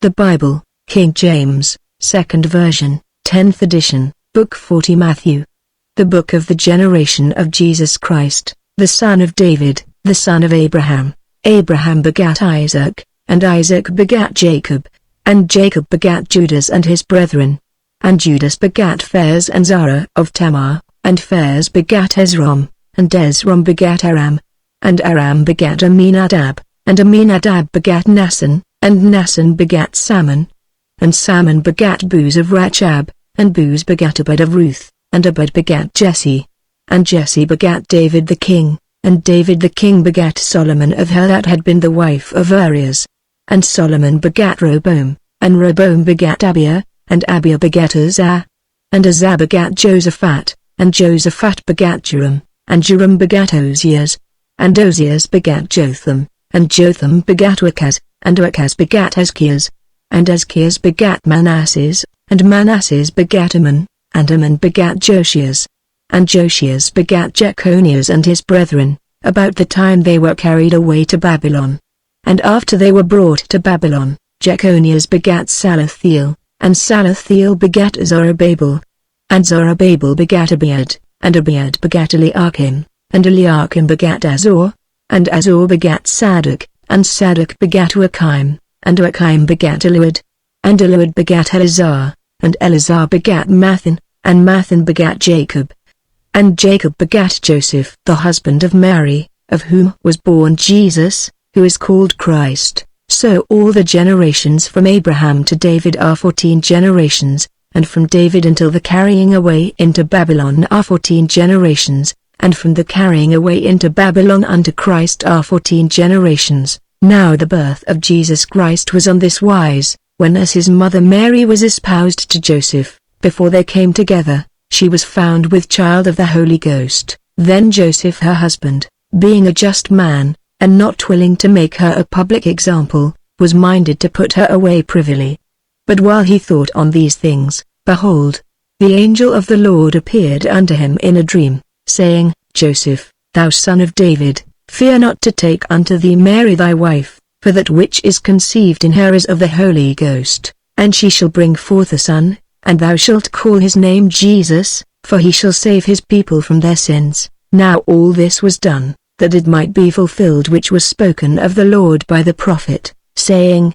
The Bible, King James, 2nd version, 10th edition, Book 40 Matthew. The book of the generation of Jesus Christ, the son of David, the son of Abraham. Abraham begat Isaac, and Isaac begat Jacob, and Jacob begat Judas and his brethren. And Judas begat Phares and Zara of Tamar, and Phares begat Esrom, and Esrom begat Aram. And Aram begat Aminadab, and Aminadab begat Naasson, and Naasson begat Salmon. And Salmon begat Booz of Rachab, and Booz begat Obed of Ruth, and Obed begat Jesse. And Jesse begat David the king, and David the king begat Solomon of her that had been the wife of Urias. And Solomon begat Rehoboam, and Rehoboam begat Abiah, and Abiah begat Uzzah. And Uzzah begat Josaphat, and Josaphat begat Joram, and Joram begat Ozias. And Ozias begat Jotham, and Jotham begat Achaz, and Achaz begat Ezkias. And Ezkias begat Manasses, and Manasses begat Amon, and Amon begat Josias. And Josias begat Jeconias and his brethren, about the time they were carried away to Babylon. And after they were brought to Babylon, Jeconias begat Salathiel, and Salathiel begat Zorobabel. And Zorobabel begat Abiad, and Abiad begat Eliakim, and Eliakim begat Azor. And Azor begat Sadoc, and Sadoc begat Joachim, and Joachim begat Eliud. And Eliud begat Eleazar, and Eleazar begat Matthan, and Matthan begat Jacob. And Jacob begat Joseph the husband of Mary, of whom was born Jesus, who is called Christ. So all the generations from Abraham to David are 14 generations, and from David until the carrying away into Babylon are 14 generations, and from the carrying away into Babylon unto Christ are 14 generations. Now the birth of Jesus Christ was on this wise, when as his mother Mary was espoused to Joseph, before they came together, she was found with child of the Holy Ghost. Then Joseph her husband, being a just man, and not willing to make her a public example, was minded to put her away privily. But while he thought on these things, behold, the angel of the Lord appeared unto him in a dream, saying, Joseph, thou son of David, fear not to take unto thee Mary thy wife, for that which is conceived in her is of the Holy Ghost, and she shall bring forth a son, and thou shalt call his name Jesus, for he shall save his people from their sins. Now all this was done, that it might be fulfilled which was spoken of the Lord by the prophet, saying,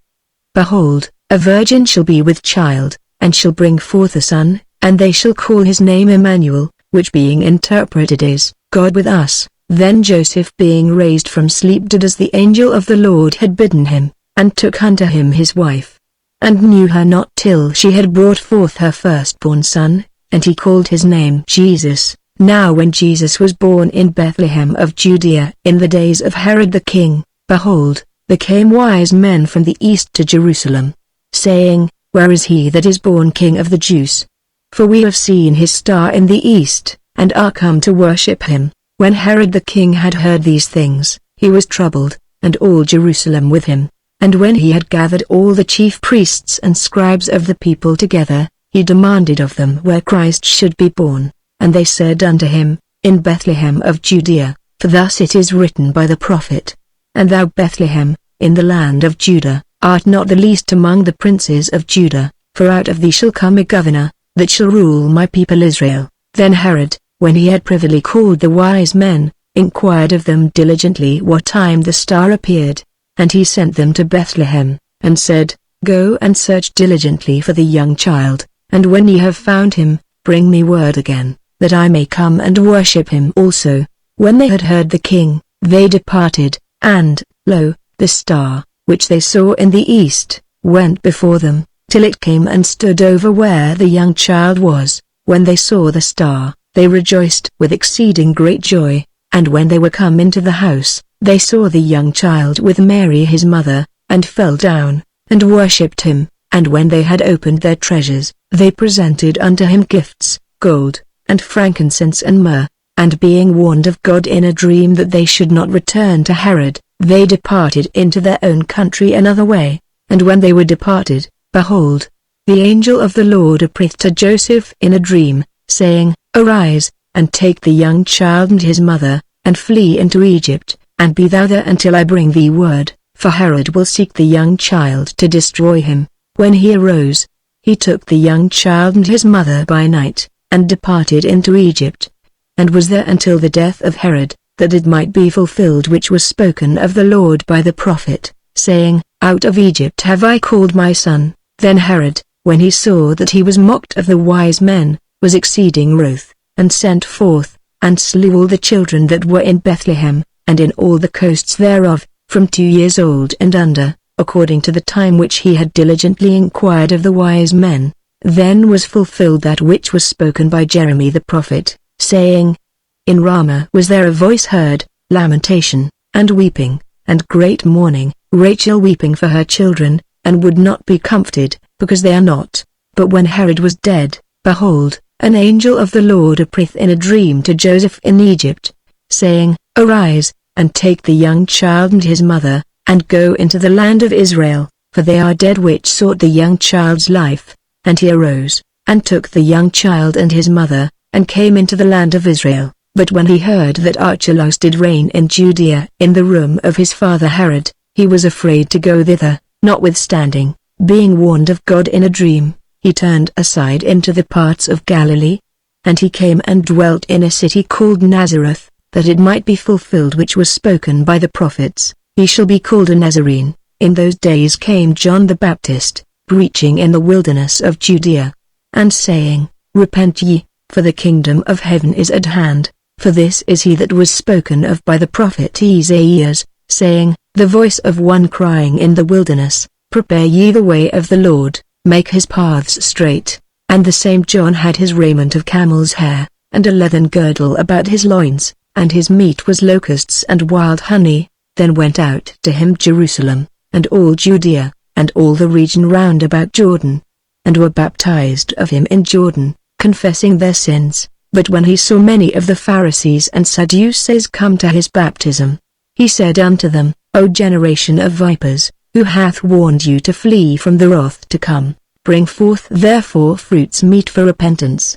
Behold, a virgin shall be with child, and shall bring forth a son, and they shall call his name Emmanuel, which being interpreted is, God with us. Then Joseph being raised from sleep did as the angel of the Lord had bidden him, and took unto him his wife, and knew her not till she had brought forth her firstborn son, and he called his name Jesus. Now when Jesus was born in Bethlehem of Judea in the days of Herod the king, behold, there came wise men from the east to Jerusalem, saying, Where is he that is born King of the Jews? For we have seen his star in the east, and are come to worship him. When Herod the king had heard these things, he was troubled, and all Jerusalem with him. And when he had gathered all the chief priests and scribes of the people together, he demanded of them where Christ should be born. And they said unto him, In Bethlehem of Judea, for thus it is written by the prophet, And thou Bethlehem, in the land of Judah, art not the least among the princes of Judah, for out of thee shall come a governor, that shall rule my people Israel. Then Herod, when he had privily called the wise men, inquired of them diligently what time the star appeared. And he sent them to Bethlehem, and said, Go and search diligently for the young child, and when ye have found him, bring me word again, that I may come and worship him also. When they had heard the king, they departed, and, lo, the star, which they saw in the east, went before them, till it came and stood over where the young child was. When they saw the star, they rejoiced with exceeding great joy. And when they were come into the house, they saw the young child with Mary his mother, and fell down, and worshipped him. And when they had opened their treasures, they presented unto him gifts, gold, and frankincense and myrrh. And being warned of God in a dream that they should not return to Herod, they departed into their own country another way. And when they were departed, behold, the angel of the Lord appeared to Joseph in a dream, saying, Arise, and take the young child and his mother, and flee into Egypt, and be thou there until I bring thee word, for Herod will seek the young child to destroy him. When he arose, he took the young child and his mother by night, and departed into Egypt, and was there until the death of Herod, that it might be fulfilled which was spoken of the Lord by the prophet, saying, Out of Egypt have I called my son. Then Herod, when he saw that he was mocked of the wise men, was exceeding wroth, and sent forth, and slew all the children that were in Bethlehem, and in all the coasts thereof, from 2 years old and under, according to the time which he had diligently inquired of the wise men. Then was fulfilled that which was spoken by Jeremy the prophet, saying, In Ramah was there a voice heard, lamentation, and weeping, and great mourning, Rachel weeping for her children, and would not be comforted, because they are not. But when Herod was dead, behold, an angel of the Lord appeareth in a dream to Joseph in Egypt, saying, Arise, and take the young child and his mother, and go into the land of Israel, for they are dead which sought the young child's life. And he arose, and took the young child and his mother, and came into the land of Israel. But when he heard that Archelaus did reign in Judea in the room of his father Herod, he was afraid to go thither. Notwithstanding, being warned of God in a dream, he turned aside into the parts of Galilee. And he came and dwelt in a city called Nazareth, that it might be fulfilled which was spoken by the prophets, He shall be called a Nazarene. In those days came John the Baptist, preaching in the wilderness of Judea, and saying, Repent ye, for the kingdom of heaven is at hand. For this is he that was spoken of by the prophet Isaiah, saying, The voice of one crying in the wilderness, Prepare ye the way of the Lord, make his paths straight. And the same John had his raiment of camel's hair, and a leathern girdle about his loins, and his meat was locusts and wild honey. Then went out to him Jerusalem, and all Judea, and all the region round about Jordan, and were baptized of him in Jordan, confessing their sins. But when he saw many of the Pharisees and Sadducees come to his baptism, he said unto them, O generation of vipers, who hath warned you to flee from the wrath to come? Bring forth therefore fruits meet for repentance.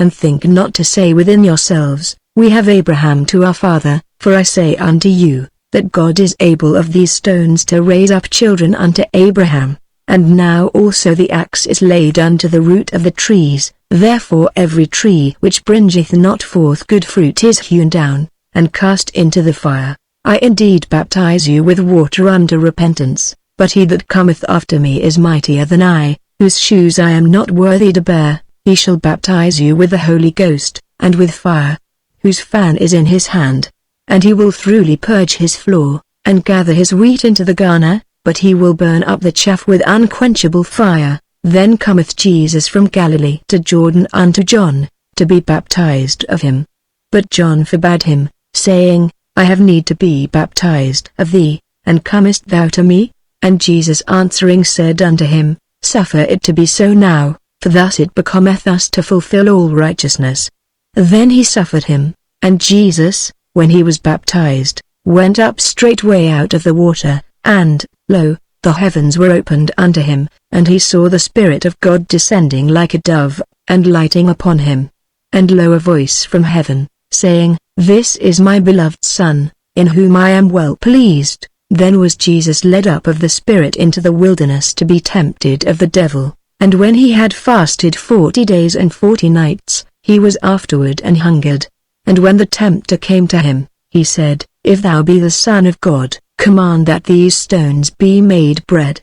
And think not to say within yourselves, We have Abraham to our father. For I say unto you, that God is able of these stones to raise up children unto Abraham. And now also the axe is laid unto the root of the trees. Therefore every tree which bringeth not forth good fruit is hewn down, and cast into the fire. I indeed baptize you with water unto repentance, but he that cometh after me is mightier than I, whose shoes I am not worthy to bear. He shall baptize you with the Holy Ghost, and with fire, whose fan is in his hand. And he will thoroughly purge his floor, and gather his wheat into the garner, but he will burn up the chaff with unquenchable fire. Then cometh Jesus from Galilee to Jordan unto John, to be baptized of him. But John forbade him, saying, I have need to be baptized of thee, and comest thou to me? And Jesus answering said unto him, Suffer it to be so now, for thus it becometh us to fulfill all righteousness. Then he suffered him, and Jesus, when he was baptized, went up straightway out of the water, and, lo, the heavens were opened unto him, and he saw the Spirit of God descending like a dove, and lighting upon him. And lo, a voice from heaven, saying, This is my beloved Son, in whom I am well pleased. Then was Jesus led up of the Spirit into the wilderness to be tempted of the devil, and when he had fasted 40 days and 40 nights, he was afterward an hungered. And when the tempter came to him, he said, If thou be the Son of God, command that these stones be made bread.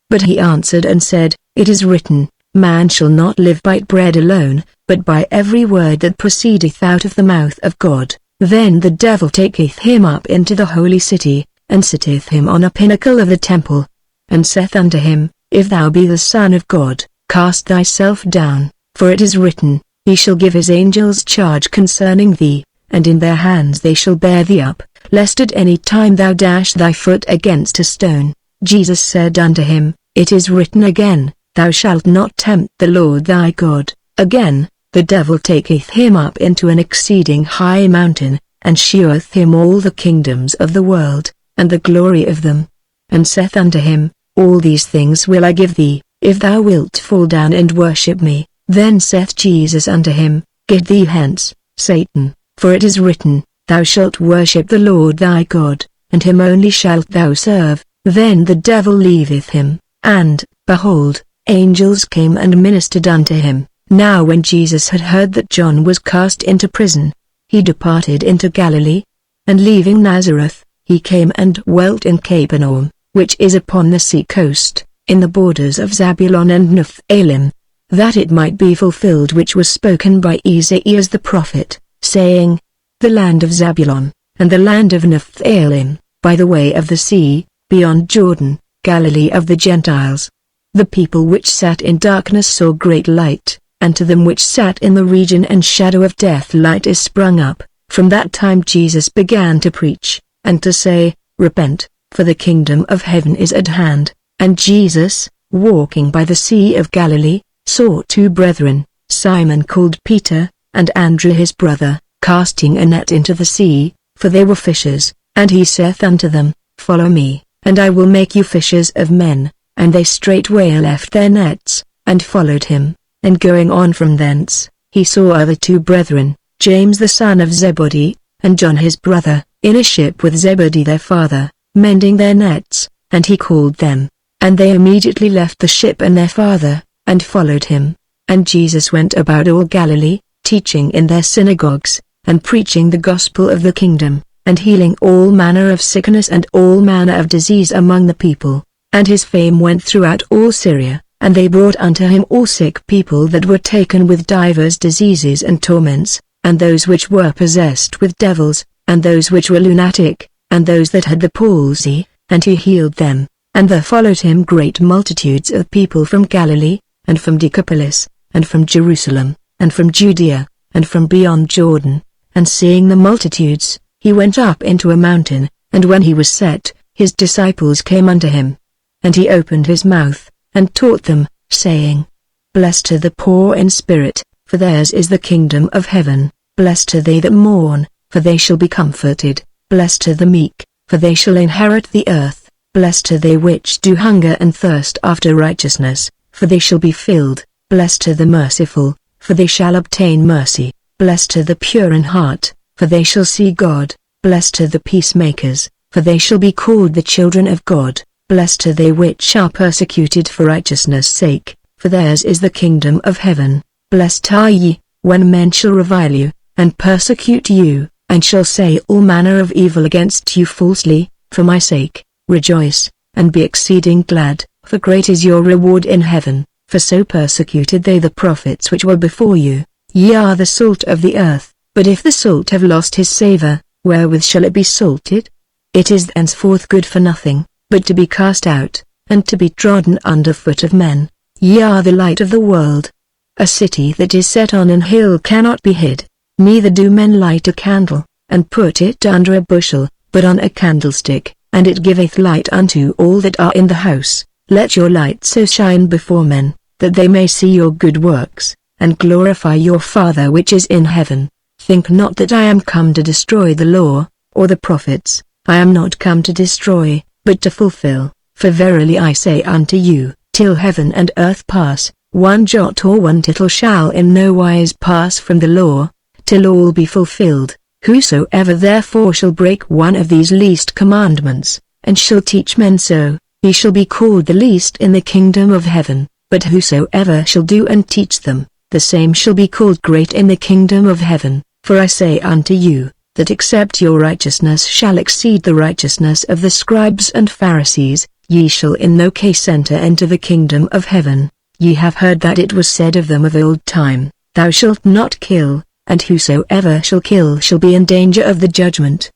But he answered and said, It is written, Man shall not live by bread alone, but by every word that proceedeth out of the mouth of God. Then the devil taketh him up into the holy city, and sitteth him on a pinnacle of the temple, and saith unto him, If thou be the Son of God, cast thyself down, for it is written, He shall give his angels charge concerning thee, and in their hands they shall bear thee up, lest at any time thou dash thy foot against a stone. Jesus said unto him, It is written again, Thou shalt not tempt the Lord thy God. Again, the devil taketh him up into an exceeding high mountain, and sheweth him all the kingdoms of the world, and the glory of them, and saith unto him, All these things will I give thee, if thou wilt fall down and worship me. Then saith Jesus unto him, Get thee hence, Satan, for it is written, Thou shalt worship the Lord thy God, and him only shalt thou serve. Then the devil leaveth him, and, behold, angels came and ministered unto him. Now when Jesus had heard that John was cast into prison, he departed into Galilee, and leaving Nazareth, he came and dwelt in Capernaum, which is upon the sea coast, in the borders of Zabulon and Naphtali, that it might be fulfilled which was spoken by Isaiah the prophet, saying, The land of Zabulon, and the land of Naphtali, by the way of the sea, beyond Jordan, Galilee of the Gentiles. The people which sat in darkness saw great light, and to them which sat in the region and shadow of death light is sprung up. From that time Jesus began to preach, and to say, Repent, for the kingdom of heaven is at hand. And Jesus, walking by the sea of Galilee, saw two brethren, Simon called Peter, and Andrew his brother, casting a net into the sea, for they were fishers. And he saith unto them, Follow me, and I will make you fishers of men. And they straightway left their nets, and followed him. And going on from thence, he saw other two brethren, James the son of Zebedee, and John his brother, in a ship with Zebedee their father, mending their nets, and he called them. And they immediately left the ship and their father, and followed him. And Jesus went about all Galilee, teaching in their synagogues, and preaching the gospel of the kingdom, and healing all manner of sickness and all manner of disease among the people. And his fame went throughout all Syria, and they brought unto him all sick people that were taken with divers diseases and torments, and those which were possessed with devils, and those which were lunatic, and those that had the palsy, and he healed them. And there followed him great multitudes of people from Galilee, and from Decapolis, and from Jerusalem, and from Judea, and from beyond Jordan. And seeing the multitudes, he went up into a mountain, and when he was set, his disciples came unto him. And he opened his mouth, and taught them, saying, Blessed are the poor in spirit, for theirs is the kingdom of heaven. Blessed are they that mourn, for they shall be comforted. Blessed are the meek, for they shall inherit the earth. Blessed are they which do hunger and thirst after righteousness, for they shall be filled. Blessed are the merciful, for they shall obtain mercy. Blessed are the pure in heart, for they shall see God. Blessed are the peacemakers, for they shall be called the children of God. Blessed are they which are persecuted for righteousness' sake, for theirs is the kingdom of heaven. Blessed are ye, when men shall revile you, and persecute you, and shall say all manner of evil against you falsely, for my sake. Rejoice, and be exceeding glad, for great is your reward in heaven, for so persecuted they the prophets which were before you. Ye are the salt of the earth, but if the salt have lost his savour, wherewith shall it be salted? It is thenceforth good for nothing, but to be cast out, and to be trodden under foot of men. Ye are the light of the world. A city that is set on an hill cannot be hid. Neither do men light a candle, and put it under a bushel, but on a candlestick, and it giveth light unto all that are in the house. Let your light so shine before men, that they may see your good works, and glorify your Father which is in heaven. Think not that I am come to destroy the law, or the prophets. I am not come to destroy, but to fulfill. For verily I say unto you, till heaven and earth pass, one jot or one tittle shall in no wise pass from the law, till all be fulfilled. Whosoever therefore shall break one of these least commandments, and shall teach men so, he shall be called the least in the kingdom of heaven. But whosoever shall do and teach them, the same shall be called great in the kingdom of heaven. For I say unto you, that except your righteousness shall exceed the righteousness of the scribes and Pharisees, ye shall in no case enter into the kingdom of heaven. Ye have heard that it was said of them of old time, Thou shalt not kill, and whosoever shall kill shall be in danger of the judgment.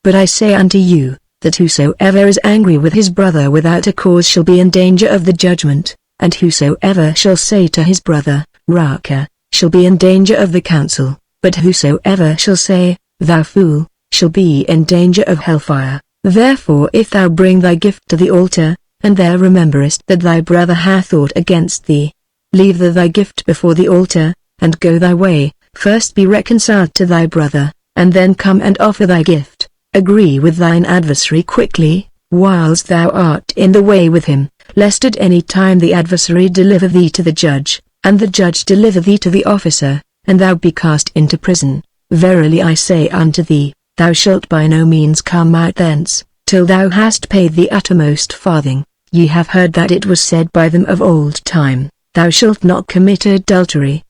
But I say unto you, that whosoever is angry with his brother without a cause shall be in danger of the judgment, and whosoever shall say to his brother, Raca, shall be in danger of the council, but whosoever shall say, Thou fool, shall be in danger of hellfire. Therefore if thou bring thy gift to the altar, and there rememberest that thy brother hath aught against thee, leave there thy gift before the altar, and go thy way. First be reconciled to thy brother, and then come and offer thy gift. Agree with thine adversary quickly, whilst thou art in the way with him, lest at any time the adversary deliver thee to the judge, and the judge deliver thee to the officer, and thou be cast into prison. Verily I say unto thee, thou shalt by no means come out thence, till thou hast paid the uttermost farthing. Ye have heard that it was said by them of old time, Thou shalt not commit adultery.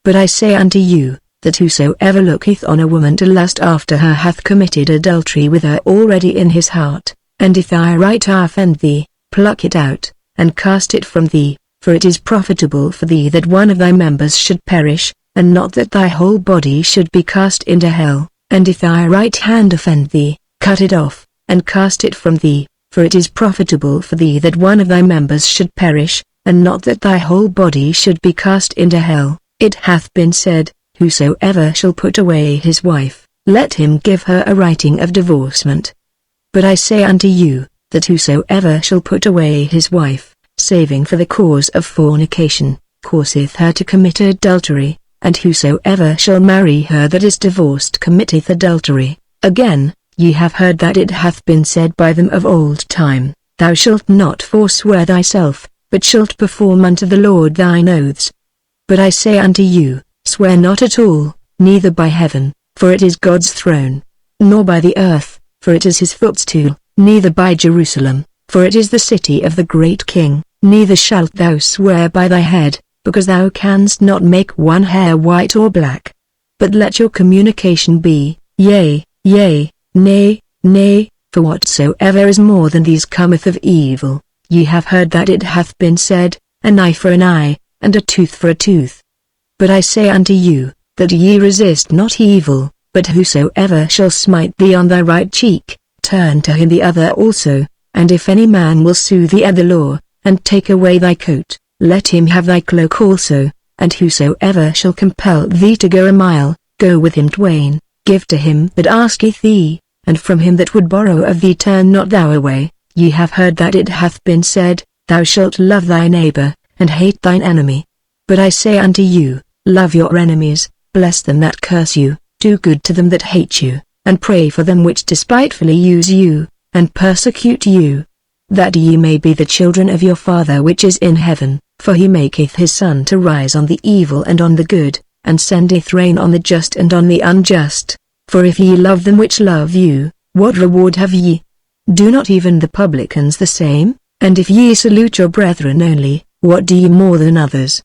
But I say unto you, that whosoever looketh on a woman to lust after her hath committed adultery with her already in his heart. And if thy right eye offend thee, pluck it out, and cast it from thee, for it is profitable for thee that one of thy members should perish, and not that thy whole body should be cast into hell. And if thy right hand offend thee, cut it off, and cast it from thee, for it is profitable for thee that one of thy members should perish, and not that thy whole body should be cast into hell. It hath been said, Whosoever shall put away his wife, let him give her a writing of divorcement. But I say unto you, that whosoever shall put away his wife, saving for the cause of fornication, causeth her to commit adultery, and whosoever shall marry her that is divorced committeth adultery. Again, ye have heard that it hath been said by them of old time, Thou shalt not forswear thyself, but shalt perform unto the Lord thine oaths. But I say unto you, Swear not at all, neither by heaven, for it is God's throne, nor by the earth, for it is his footstool, neither by Jerusalem, for it is the city of the great King. Neither shalt thou swear by thy head, because thou canst not make one hair white or black. But let your communication be, Yea, yea, nay, nay, for whatsoever is more than these cometh of evil. Ye have heard that it hath been said, An eye for an eye, and a tooth for a tooth. But I say unto you, that ye resist not evil, but whosoever shall smite thee on thy right cheek, turn to him the other also. And if any man will sue thee at the law, and take away thy coat, let him have thy cloak also. And whosoever shall compel thee to go a mile, go with him twain. Give to him that asketh thee, and from him that would borrow of thee turn not thou away. Ye have heard that it hath been said, Thou shalt love thy neighbor, and hate thine enemy. But I say unto you, Love your enemies, bless them that curse you, do good to them that hate you, and pray for them which despitefully use you, and persecute you, that ye may be the children of your Father which is in heaven. For he maketh his sun to rise on the evil and on the good, and sendeth rain on the just and on the unjust. For if ye love them which love you, what reward have ye? Do not even the publicans the same? And if ye salute your brethren only, what do ye more than others?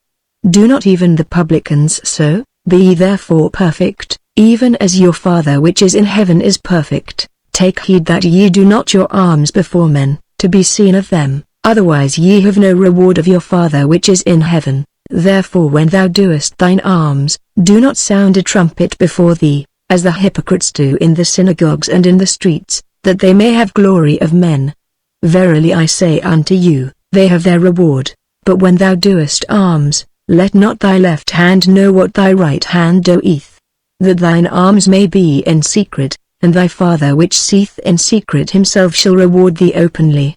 Do not even the publicans so? Be ye therefore perfect, even as your Father which is in heaven is perfect. Take heed that ye do not your alms before men, to be seen of them, otherwise ye have no reward of your Father which is in heaven. Therefore when thou doest thine alms, do not sound a trumpet before thee, as the hypocrites do in the synagogues and in the streets, that they may have glory of men. Verily I say unto you, they have their reward. But when thou doest alms, let not thy left hand know what thy right hand doeth, that thine alms may be in secret, and thy Father which seeth in secret himself shall reward thee openly.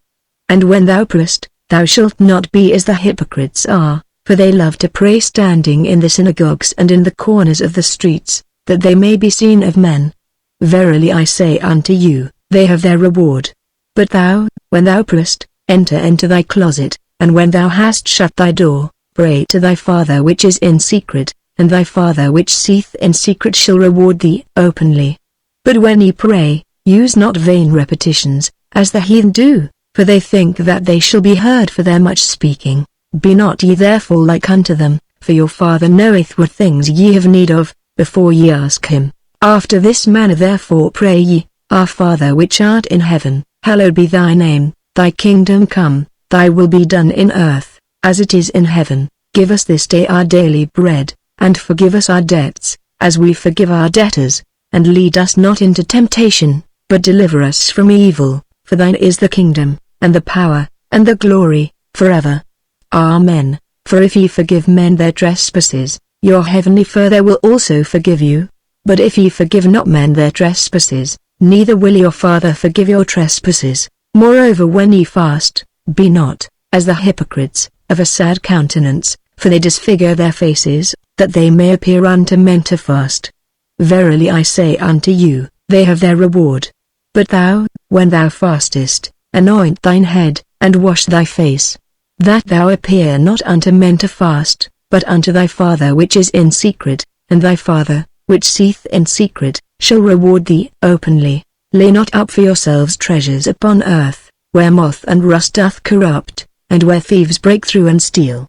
And when thou prayest, thou shalt not be as the hypocrites are, for they love to pray standing in the synagogues and in the corners of the streets, that they may be seen of men. Verily I say unto you, they have their reward. But thou, when thou prayest, enter into thy closet, and when thou hast shut thy door, pray to thy Father which is in secret, and thy Father which seeth in secret shall reward thee openly. But when ye pray, use not vain repetitions, as the heathen do, for they think that they shall be heard for their much speaking. Be not ye therefore like unto them, for your Father knoweth what things ye have need of, before ye ask him. After this manner therefore pray ye, Our Father which art in heaven, hallowed be thy name, thy kingdom come, thy will be done in earth, as it is in heaven. Give us this day our daily bread, and forgive us our debts, as we forgive our debtors, and lead us not into temptation, but deliver us from evil, for thine is the kingdom, and the power, and the glory, forever. Amen. For if ye forgive men their trespasses, your heavenly Father will also forgive you. But if ye forgive not men their trespasses, neither will your Father forgive your trespasses. Moreover when ye fast, be not, as the hypocrites, of a sad countenance, for they disfigure their faces, that they may appear unto men to fast. Verily I say unto you, they have their reward. But thou, when thou fastest, anoint thine head, and wash thy face, that thou appear not unto men to fast, but unto thy Father which is in secret, and thy Father, which seeth in secret, shall reward thee openly. Lay not up for yourselves treasures upon earth, where moth and rust doth corrupt, and where thieves break through and steal.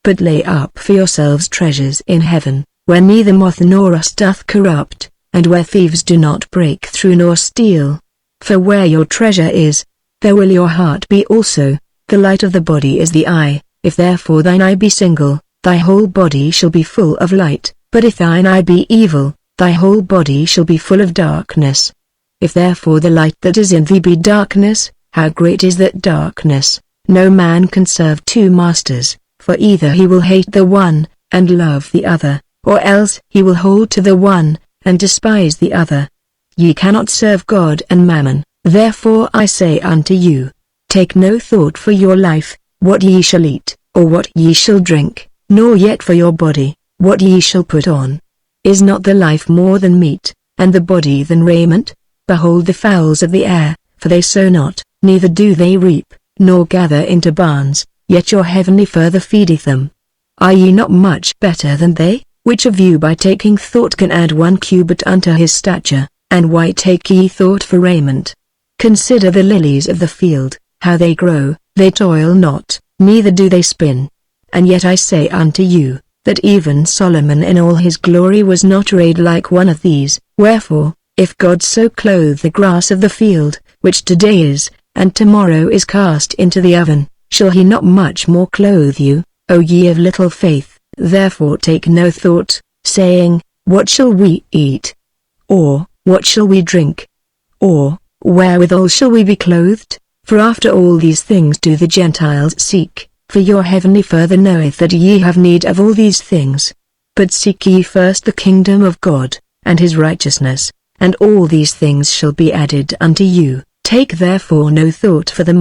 But lay up for yourselves treasures in heaven, where neither moth nor rust doth corrupt, and where thieves do not break through nor steal. For where your treasure is, there will your heart be also. The light of the body is the eye. If therefore thine eye be single, thy whole body shall be full of light. But if thine eye be evil, thy whole body shall be full of darkness. If therefore the light that is in thee be darkness, how great is that darkness! No man can serve two masters, for either he will hate the one, and love the other, or else he will hold to the one, and despise the other. Ye cannot serve God and mammon. Therefore I say unto you, take no thought for your life, what ye shall eat, or what ye shall drink, nor yet for your body, what ye shall put on. Is not the life more than meat, and the body than raiment? Behold the fowls of the air, for they sow not, neither do they reap, nor gather into barns, yet your heavenly Father feedeth them. Are ye not much better than they? Which of you by taking thought can add 1 cubit unto his stature? And why take ye thought for raiment? Consider the lilies of the field, how they grow, they toil not, neither do they spin. And yet I say unto you, that even Solomon in all his glory was not arrayed like one of these. Wherefore, if God so clothe the grass of the field, which today is, and tomorrow is cast into the oven, shall he not much more clothe you, O ye of little faith? Therefore take no thought, saying, what shall we eat? Or, what shall we drink? Or, wherewithal shall we be clothed? For after all these things do the Gentiles seek. For your heavenly Father knoweth that ye have need of all these things. But seek ye first the kingdom of God, and his righteousness, and all these things shall be added unto you. Take therefore no thought for the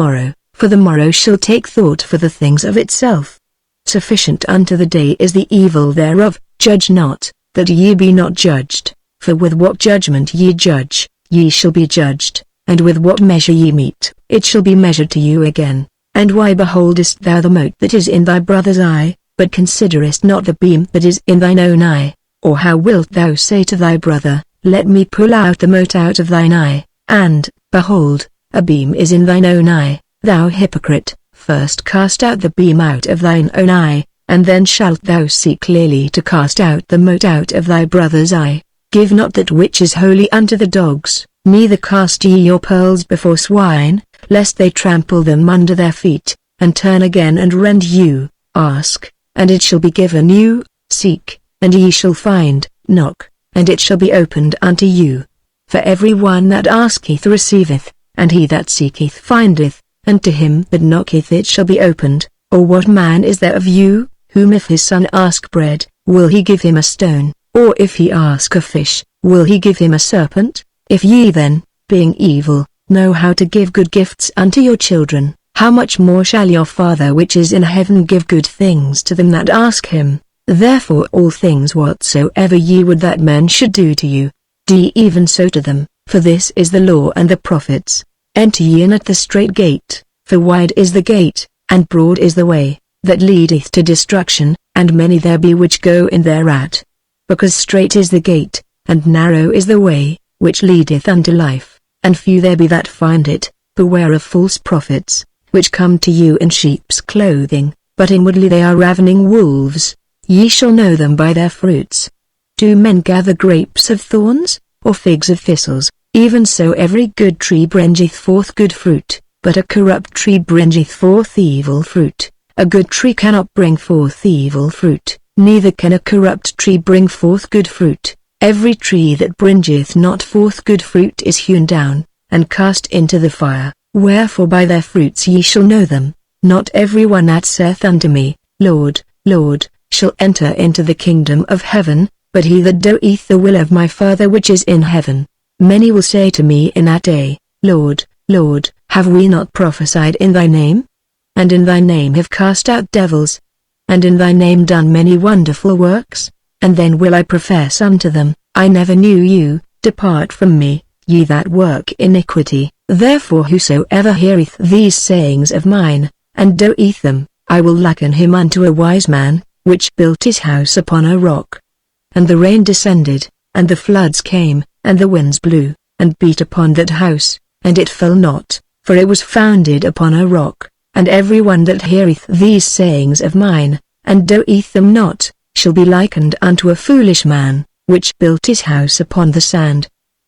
morrow shall take thought for the things of itself. Sufficient unto the day is the evil thereof. Judge not, that ye be not judged, for with what judgment ye judge, ye shall be judged, and with what measure ye mete, it shall be measured to you again. And why beholdest thou the mote that is in thy brother's eye, but considerest not the beam that is in thine own eye? Or how wilt thou say to thy brother, let me pull out the mote out of thine eye, and, behold, a beam is in thine own eye? Thou hypocrite, first cast out the beam out of thine own eye, and then shalt thou see clearly to cast out the mote out of thy brother's eye. Give not that which is holy unto the dogs, neither cast ye your pearls before swine, lest they trample them under their feet, and turn again and rend you. Ask, and it shall be given you, seek, and ye shall find, knock, and it shall be opened unto you. For every one that asketh receiveth, and he that seeketh findeth, and to him that knocketh it shall be opened. Or what man is there of you, whom if his son ask bread, will he give him a stone? Or if he ask a fish, will he give him a serpent? If ye then, being evil, know how to give good gifts unto your children, how much more shall your Father which is in heaven give good things to them that ask him? Therefore all things whatsoever ye would that men should do to you, do even so to them, for this is the law and the prophets. Enter ye in at the strait gate, for wide is the gate, and broad is the way, that leadeth to destruction, and many there be which go in thereat. Because strait is the gate, and narrow is the way, which leadeth unto life, and few there be that find it. Beware of false prophets, which come to you in sheep's clothing, but inwardly they are ravening wolves. Ye shall know them by their fruits. Do men gather grapes of thorns, or figs of thistles? Even so every good tree bringeth forth good fruit, but a corrupt tree bringeth forth evil fruit. A good tree cannot bring forth evil fruit, neither can a corrupt tree bring forth good fruit. Every tree that bringeth not forth good fruit is hewn down, and cast into the fire. Wherefore by their fruits ye shall know them. Not every one that saith unto me, Lord, Lord, shall enter into the kingdom of heaven, but he that doeth the will of my Father which is in heaven. Many will say to me in that day, Lord, Lord, have we not prophesied in thy name? And in thy name have cast out devils? And in thy name done many wonderful works? And then will I profess unto them, I never knew you, depart from me, ye that work iniquity. Therefore whosoever heareth these sayings of mine, and doeth them, I will liken him unto a wise man, which built his house upon a rock. And the rain descended, and the floods came, and the winds blew, and beat upon that house, and it fell not, for it was founded upon a rock. And every one that heareth these sayings of mine, and doeth them not, shall be likened unto a foolish man, which built his house upon the sand.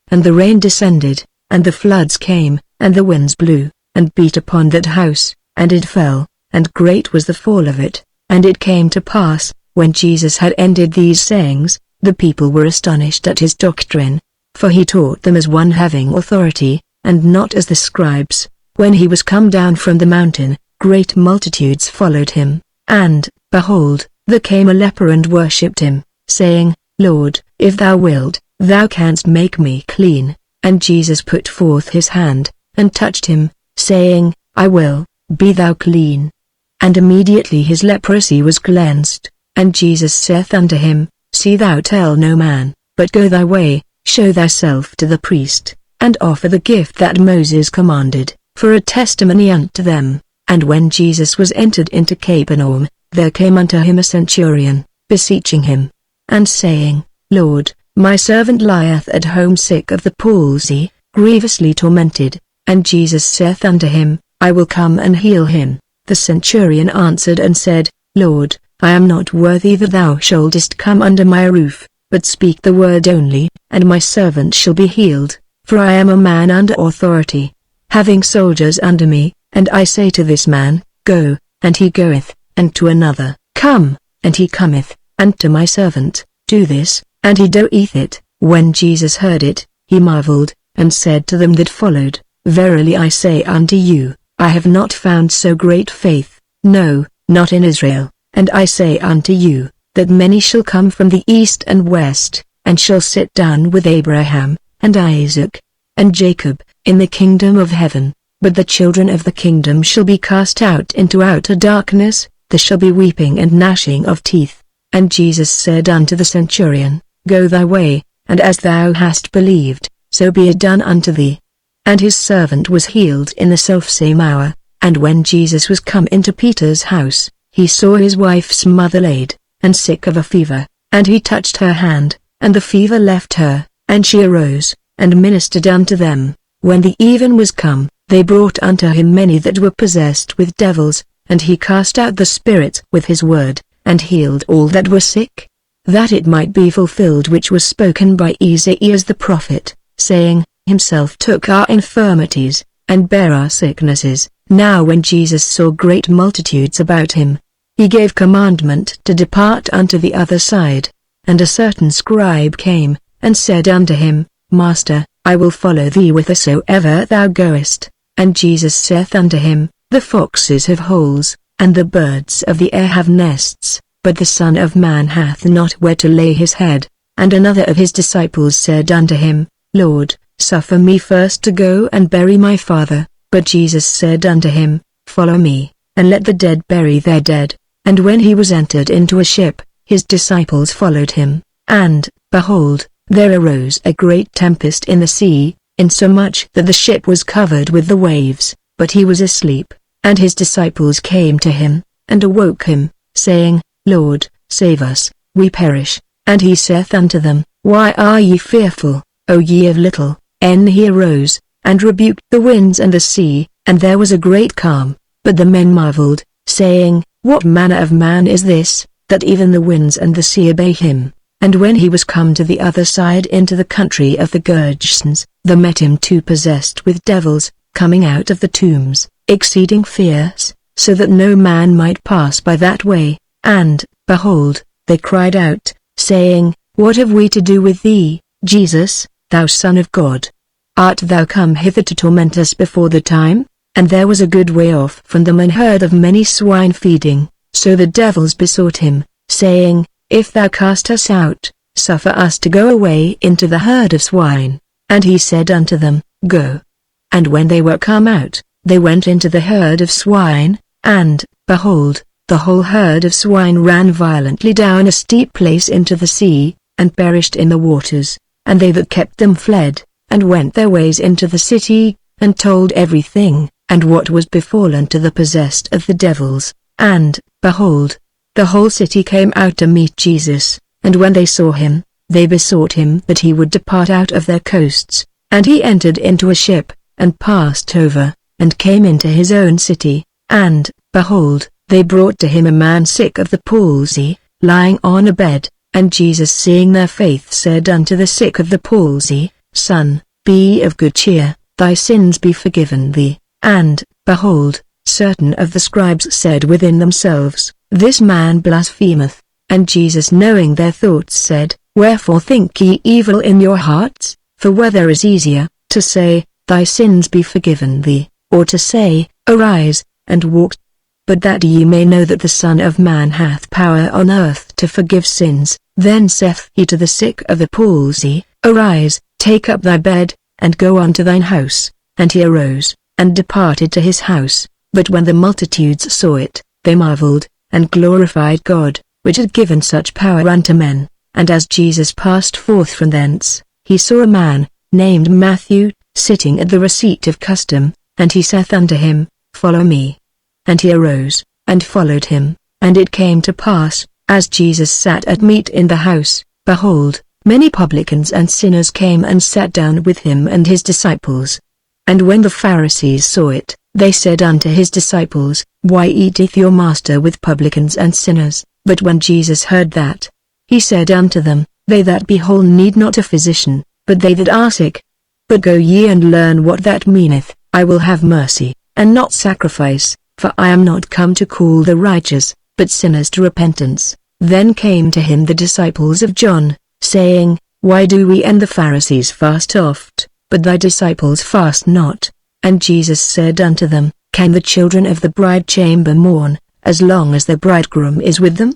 And the rain descended, and the floods came, and the winds blew, and beat upon that house, and it fell, and great was the fall of it. And it came to pass, when Jesus had ended these sayings, the people were astonished at his doctrine, for he taught them as one having authority, and not as the scribes. When he was come down from the mountain, great multitudes followed him, and, behold, there came a leper and worshipped him, saying, Lord, if thou wilt, thou canst make me clean. And Jesus put forth his hand, and touched him, saying, I will, be thou clean. And immediately his leprosy was cleansed. And Jesus saith unto him, See thou tell no man, but go thy way, show thyself to the priest, and offer the gift that Moses commanded, for a testimony unto them. And when Jesus was entered into Capernaum, there came unto him a centurion, beseeching him, and saying, Lord, my servant lieth at home sick of the palsy, grievously tormented. And Jesus saith unto him, I will come and heal him. The centurion answered and said, Lord, I am not worthy that thou shouldest come under my roof, but speak the word only, and my servant shall be healed. For I am a man under authority, having soldiers under me, and I say to this man, Go, and he goeth, and to another, Come, and he cometh, and to my servant, Do this, and he doeth it. When Jesus heard it, he marveled, and said to them that followed, Verily I say unto you, I have not found so great faith, no, not in Israel. And I say unto you, that many shall come from the east and west, and shall sit down with Abraham, and Isaac, and Jacob, in the kingdom of heaven. But the children of the kingdom shall be cast out into outer darkness, there shall be weeping and gnashing of teeth. And Jesus said unto the centurion, Go thy way, and as thou hast believed, so be it done unto thee. And his servant was healed in the selfsame hour. And when Jesus was come into Peter's house, he saw his wife's mother laid, and sick of a fever, and he touched her hand, and the fever left her, and she arose, and ministered unto them. When the even was come, they brought unto him many that were possessed with devils, and he cast out the spirits with his word, and healed all that were sick, that it might be fulfilled which was spoken by Esaias the prophet, saying, Himself took our infirmities, and bare our sicknesses. Now when Jesus saw great multitudes about him, he gave commandment to depart unto the other side. And a certain scribe came, and said unto him, Master, I will follow thee whithersoever thou goest. And Jesus saith unto him, The foxes have holes, and the birds of the air have nests, but the Son of Man hath not where to lay his head. And another of his disciples said unto him, Lord, suffer me first to go and bury my father. But Jesus said unto him, Follow me, and let the dead bury their dead. And when he was entered into a ship, his disciples followed him. And, behold, there arose a great tempest in the sea, insomuch that the ship was covered with the waves. But he was asleep. And his disciples came to him, and awoke him, saying, Lord, save us, we perish. And he saith unto them, Why are ye fearful, O ye of little? And he arose, and rebuked the winds and the sea, and there was a great calm. But the men marveled, saying, What manner of man is this, that even the winds and the sea obey him? And when he was come to the other side into the country of the Gergesens, there met him two possessed with devils, coming out of the tombs, exceeding fierce, so that no man might pass by that way. And, behold, they cried out, saying, What have we to do with thee, Jesus, thou Son of God? Art thou come hither to torment us before the time? And there was a good way off from them an herd of many swine feeding. So the devils besought him, saying, If thou cast us out, suffer us to go away into the herd of swine. And he said unto them, Go. And when they were come out, they went into the herd of swine, and, behold, the whole herd of swine ran violently down a steep place into the sea, and perished in the waters. And they that kept them fled, and went their ways into the city, and told everything, and what was befallen to the possessed of the devils. And, behold, the whole city came out to meet Jesus, and when they saw him, they besought him that he would depart out of their coasts. And he entered into a ship, and passed over. and came into his own city, and, behold, they brought to him a man sick of the palsy, lying on a bed, and Jesus seeing their faith said unto the sick of the palsy, Son, be of good cheer, thy sins be forgiven thee. And, behold, certain of the scribes said within themselves, This man blasphemeth. And Jesus knowing their thoughts said, Wherefore think ye evil in your hearts? For whether is easier, to say, Thy sins be forgiven thee, or to say, Arise, and walk? But that ye may know that the Son of Man hath power on earth to forgive sins, then saith he to the sick of the palsy, Arise, take up thy bed, and go unto thine house. And he arose, and departed to his house. But when the multitudes saw it, they marveled, and glorified God, which had given such power unto men. And as Jesus passed forth from thence, he saw a man, named Matthew, sitting at the receipt of custom, and he saith unto him, Follow me. And he arose, and followed him. And it came to pass, as Jesus sat at meat in the house, behold, many publicans and sinners came and sat down with him and his disciples. And when the Pharisees saw it, they said unto his disciples, Why eateth your master with publicans and sinners? But when Jesus heard that, he said unto them, They that be whole need not a physician, but they that are sick. But go ye and learn what that meaneth, I will have mercy, and not sacrifice, for I am not come to call the righteous, but sinners to repentance. Then came to him the disciples of John, saying, Why do we and the Pharisees fast oft, but thy disciples fast not? And Jesus said unto them, Can the children of the bride chamber mourn, as long as the bridegroom is with them?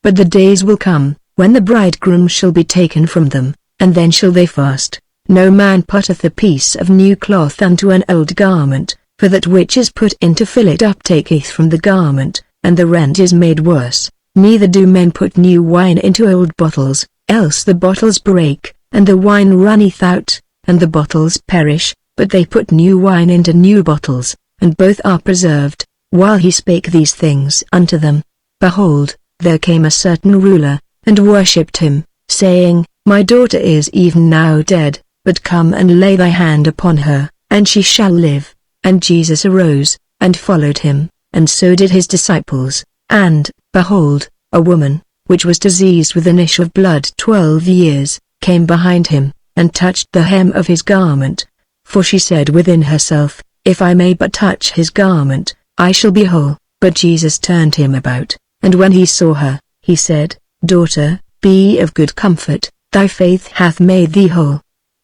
But the days will come, when the bridegroom shall be taken from them, and then shall they fast. No man putteth a piece of new cloth unto an old garment, for that which is put in to fill it up taketh from the garment, and the rent is made worse. Neither do men put new wine into old bottles, else the bottles break, and the wine runneth out, and the bottles perish, but they put new wine into new bottles, and both are preserved. While he spake these things unto them, behold, there came a certain ruler, and worshipped him, saying, My daughter is even now dead, but come and lay thy hand upon her, and she shall live. And Jesus arose, and followed him, and so did his disciples. And, behold, a woman, which was diseased with an issue of blood 12 years, came behind him, and touched the hem of his garment. For she said within herself, If I may but touch his garment, I shall be whole. But Jesus turned him about, and when he saw her, he said, Daughter, be of good comfort, thy faith hath made thee whole.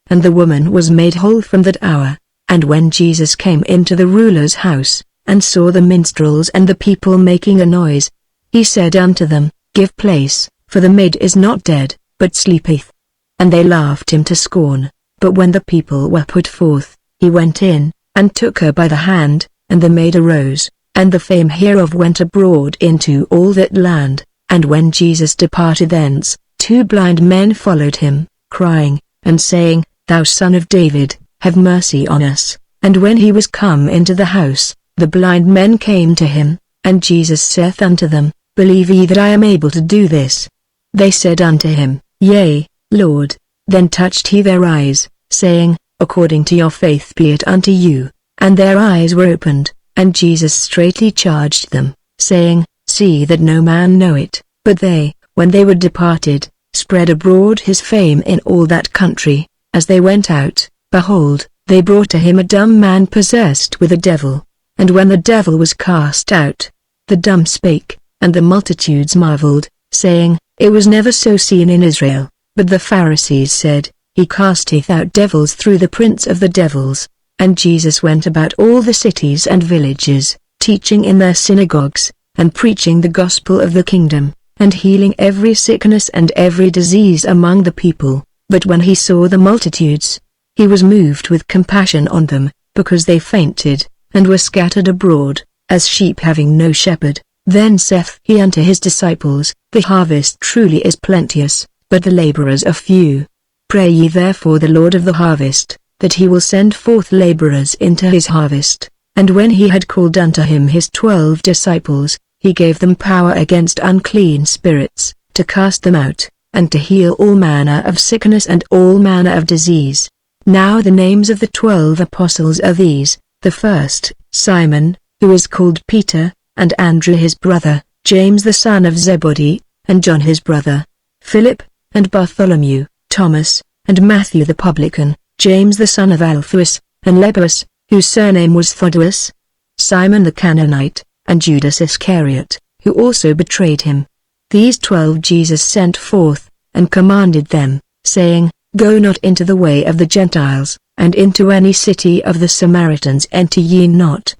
And the woman was made whole from that hour. And when Jesus came into the ruler's house, and saw the minstrels and the people making a noise, he said unto them, Give place, for the maid is not dead, but sleepeth. And they laughed him to scorn. But when the people were put forth, he went in, and took her by the hand, and the maid arose, and the fame hereof went abroad into all that land. And when Jesus departed thence, 2 blind men followed him, crying, and saying, Thou Son of David, have mercy on us. And when he was come into the house, the blind men came to him, and Jesus saith unto them, Believe ye that I am able to do this? They said unto him, Yea, Lord. Then touched he their eyes, saying, According to your faith be it unto you. And their eyes were opened, and Jesus straitly charged them, saying, See that no man know it. But they, when they were departed, spread abroad his fame in all that country. As they went out, behold, they brought to him a dumb man possessed with a devil. And when the devil was cast out, the dumb spake, and the multitudes marveled, saying, It was never so seen in Israel. But the Pharisees said, He casteth out devils through the prince of the devils. And Jesus went about all the cities and villages, teaching in their synagogues, and preaching the gospel of the kingdom, and healing every sickness and every disease among the people. But when he saw the multitudes, he was moved with compassion on them, because they fainted, and were scattered abroad, as sheep having no shepherd. Then saith he unto his disciples, The harvest truly is plenteous, but the laborers are few. Pray ye therefore the Lord of the harvest, that he will send forth laborers into his harvest. And when he had called unto him his 12 disciples, he gave them power against unclean spirits, to cast them out, and to heal all manner of sickness and all manner of disease. Now the names of the 12 apostles are these, The first, Simon, who is called Peter, and Andrew his brother, James the son of Zebedee, and John his brother, Philip, and Bartholomew, Thomas, and Matthew the publican, James the son of Alphaeus, and Lebbaeus, whose surname was Thaddeus, Simon the Canaanite, and Judas Iscariot, who also betrayed him. These 12 Jesus sent forth, and commanded them, saying, Go not into the way of the Gentiles, and into any city of the Samaritans enter ye not.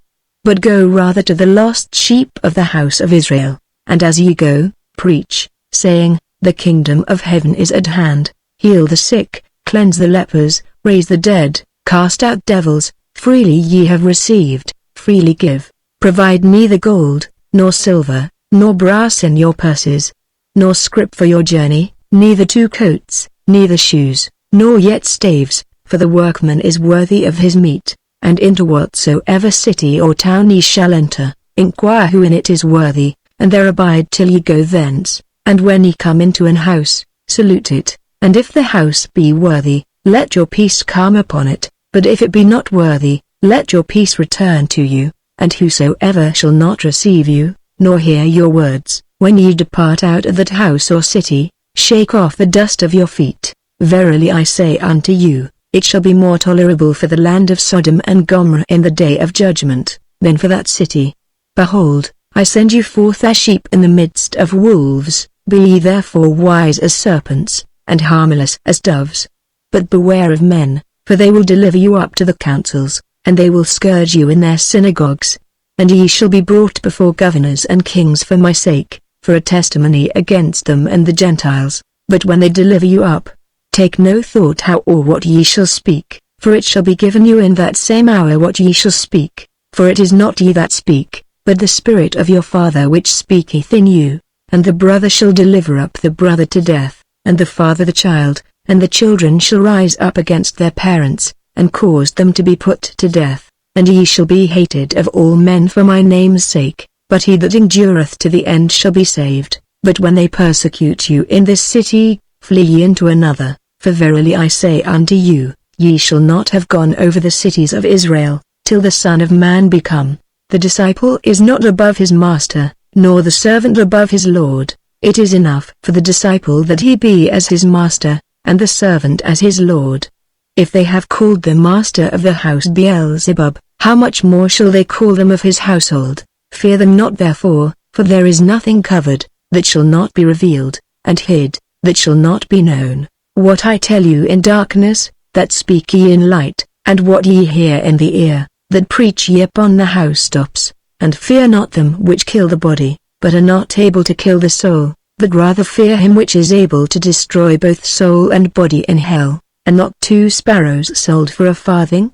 But go rather to the lost sheep of the house of Israel, and as ye go, preach, saying, The kingdom of heaven is at hand. Heal the sick, cleanse the lepers, raise the dead, cast out devils. Freely ye have received, freely give. Provide neither gold, nor silver, nor brass in your purses, nor scrip for your journey, neither 2 coats, neither shoes, nor yet staves, for the workman is worthy of his meat. And into whatsoever city or town ye shall enter, inquire who in it is worthy, and there abide till ye go thence. And when ye come into an house, salute it, and if the house be worthy, let your peace come upon it, but if it be not worthy, let your peace return to you. And whosoever shall not receive you, nor hear your words, when ye depart out of that house or city, shake off the dust of your feet. Verily I say unto you, it shall be more tolerable for the land of Sodom and Gomorrah in the day of judgment, than for that city. Behold, I send you forth as sheep in the midst of wolves. Be ye therefore wise as serpents, and harmless as doves. But beware of men, for they will deliver you up to the councils, and they will scourge you in their synagogues. And ye shall be brought before governors and kings for my sake, for a testimony against them and the Gentiles. But when they deliver you up, take no thought how or what ye shall speak, for it shall be given you in that same hour what ye shall speak. For it is not ye that speak, but the Spirit of your Father which speaketh in you. And the brother shall deliver up the brother to death, and the father the child, and the children shall rise up against their parents, and cause them to be put to death. And ye shall be hated of all men for my name's sake, but he that endureth to the end shall be saved. But when they persecute you in this city, flee ye into another. For verily I say unto you, ye shall not have gone over the cities of Israel, till the Son of Man be come. The disciple is not above his master, nor the servant above his Lord. It is enough for the disciple that he be as his master, and the servant as his Lord. If they have called the master of the house Beelzebub, how much more shall they call them of his household? Fear them not therefore, for there is nothing covered, that shall not be revealed, and hid, that shall not be known. What I tell you in darkness, that speak ye in light, and what ye hear in the ear, that preach ye upon the housetops. And fear not them which kill the body, but are not able to kill the soul, but rather fear him which is able to destroy both soul and body in hell. And not 2 sparrows sold for a farthing?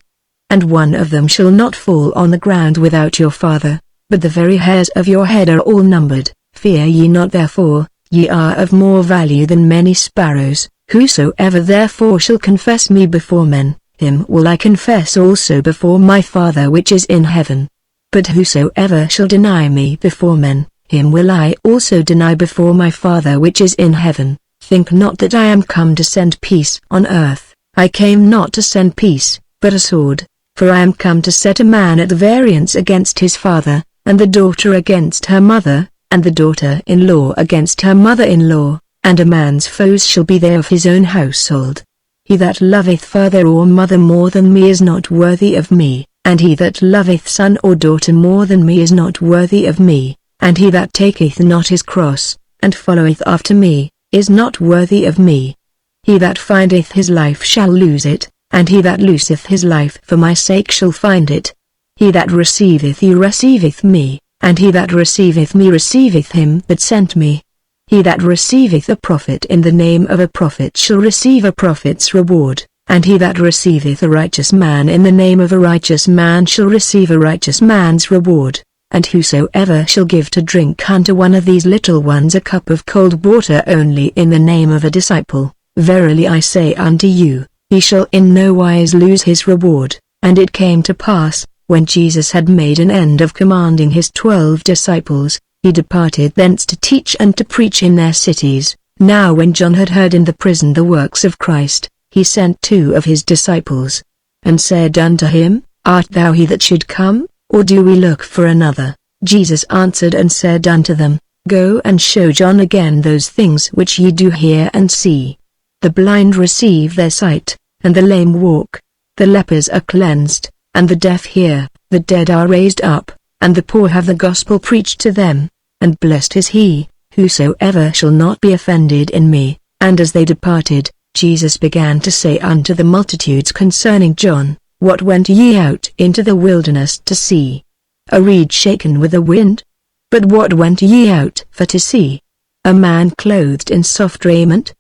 And one of them shall not fall on the ground without your Father, but the very hairs of your head are all numbered. Fear ye not therefore, ye are of more value than many sparrows. Whosoever therefore shall confess me before men, him will I confess also before my Father which is in heaven. But whosoever shall deny me before men, him will I also deny before my Father which is in heaven. Think not that I am come to send peace on earth. I came not to send peace, but a sword. For I am come to set a man at variance against his father, and the daughter against her mother, and the daughter-in-law against her mother-in-law, and a man's foes shall be they of his own household. He that loveth father or mother more than me is not worthy of me, and he that loveth son or daughter more than me is not worthy of me, and he that taketh not his cross, and followeth after me, is not worthy of me. He that findeth his life shall lose it, and he that loseth his life for my sake shall find it. He that receiveth you receiveth me, and he that receiveth me receiveth him that sent me. He that receiveth a prophet in the name of a prophet shall receive a prophet's reward, and he that receiveth a righteous man in the name of a righteous man shall receive a righteous man's reward. And whosoever shall give to drink unto one of these little ones a cup of cold water only in the name of a disciple, verily I say unto you, he shall in no wise lose his reward. And it came to pass, when Jesus had made an end of commanding his 12 disciples, he departed thence to teach and to preach in their cities. Now when John had heard in the prison the works of Christ, he sent 2 of his disciples, and said unto him, Art thou he that should come, or do we look for another? Jesus answered and said unto them, Go and show John again those things which ye do hear and see. The blind receive their sight, and the lame walk. The lepers are cleansed, and the deaf hear. The dead are raised up, and the poor have the gospel preached to them. And blessed is he, whosoever shall not be offended in me. And as they departed, Jesus began to say unto the multitudes concerning John, What went ye out into the wilderness to see? A reed shaken with the wind? But what went ye out for to see? A man clothed in soft raiment?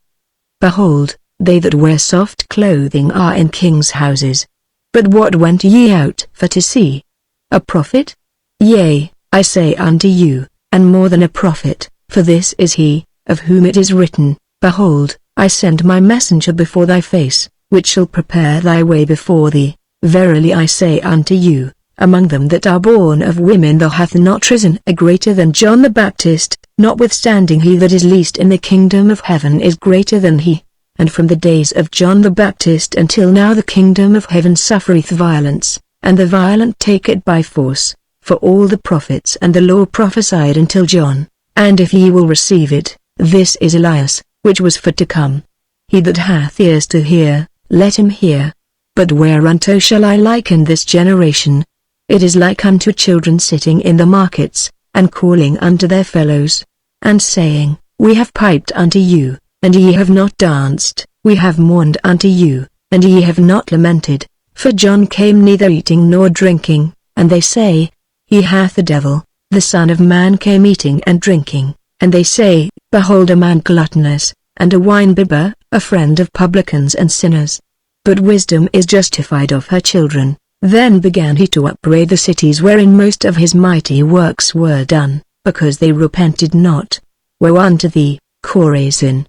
Behold, they that wear soft clothing are in kings' houses. But what went ye out for to see? A prophet? Yea, I say unto you, and more than a prophet, for this is he, of whom it is written, Behold, I send my messenger before thy face, which shall prepare thy way before thee. Verily I say unto you, among them that are born of women there hath not risen a greater than John the Baptist, notwithstanding he that is least in the kingdom of heaven is greater than he. And from the days of John the Baptist until now the kingdom of heaven suffereth violence, and the violent take it by force. For all the prophets and the law prophesied until John. And if ye will receive it, this is Elias, which was for to come. He that hath ears to hear, let him hear. But whereunto shall I liken this generation? It is like unto children sitting in the markets, and calling unto their fellows, and saying, We have piped unto you, and ye have not danced. We have mourned unto you, and ye have not lamented. For John came neither eating nor drinking, and they say, He hath a devil. The Son of Man came eating and drinking, and they say, Behold a man gluttonous, and a winebibber, a friend of publicans and sinners. But wisdom is justified of her children. Then began he to upbraid the cities wherein most of his mighty works were done, because they repented not. Woe unto thee, Chorazin!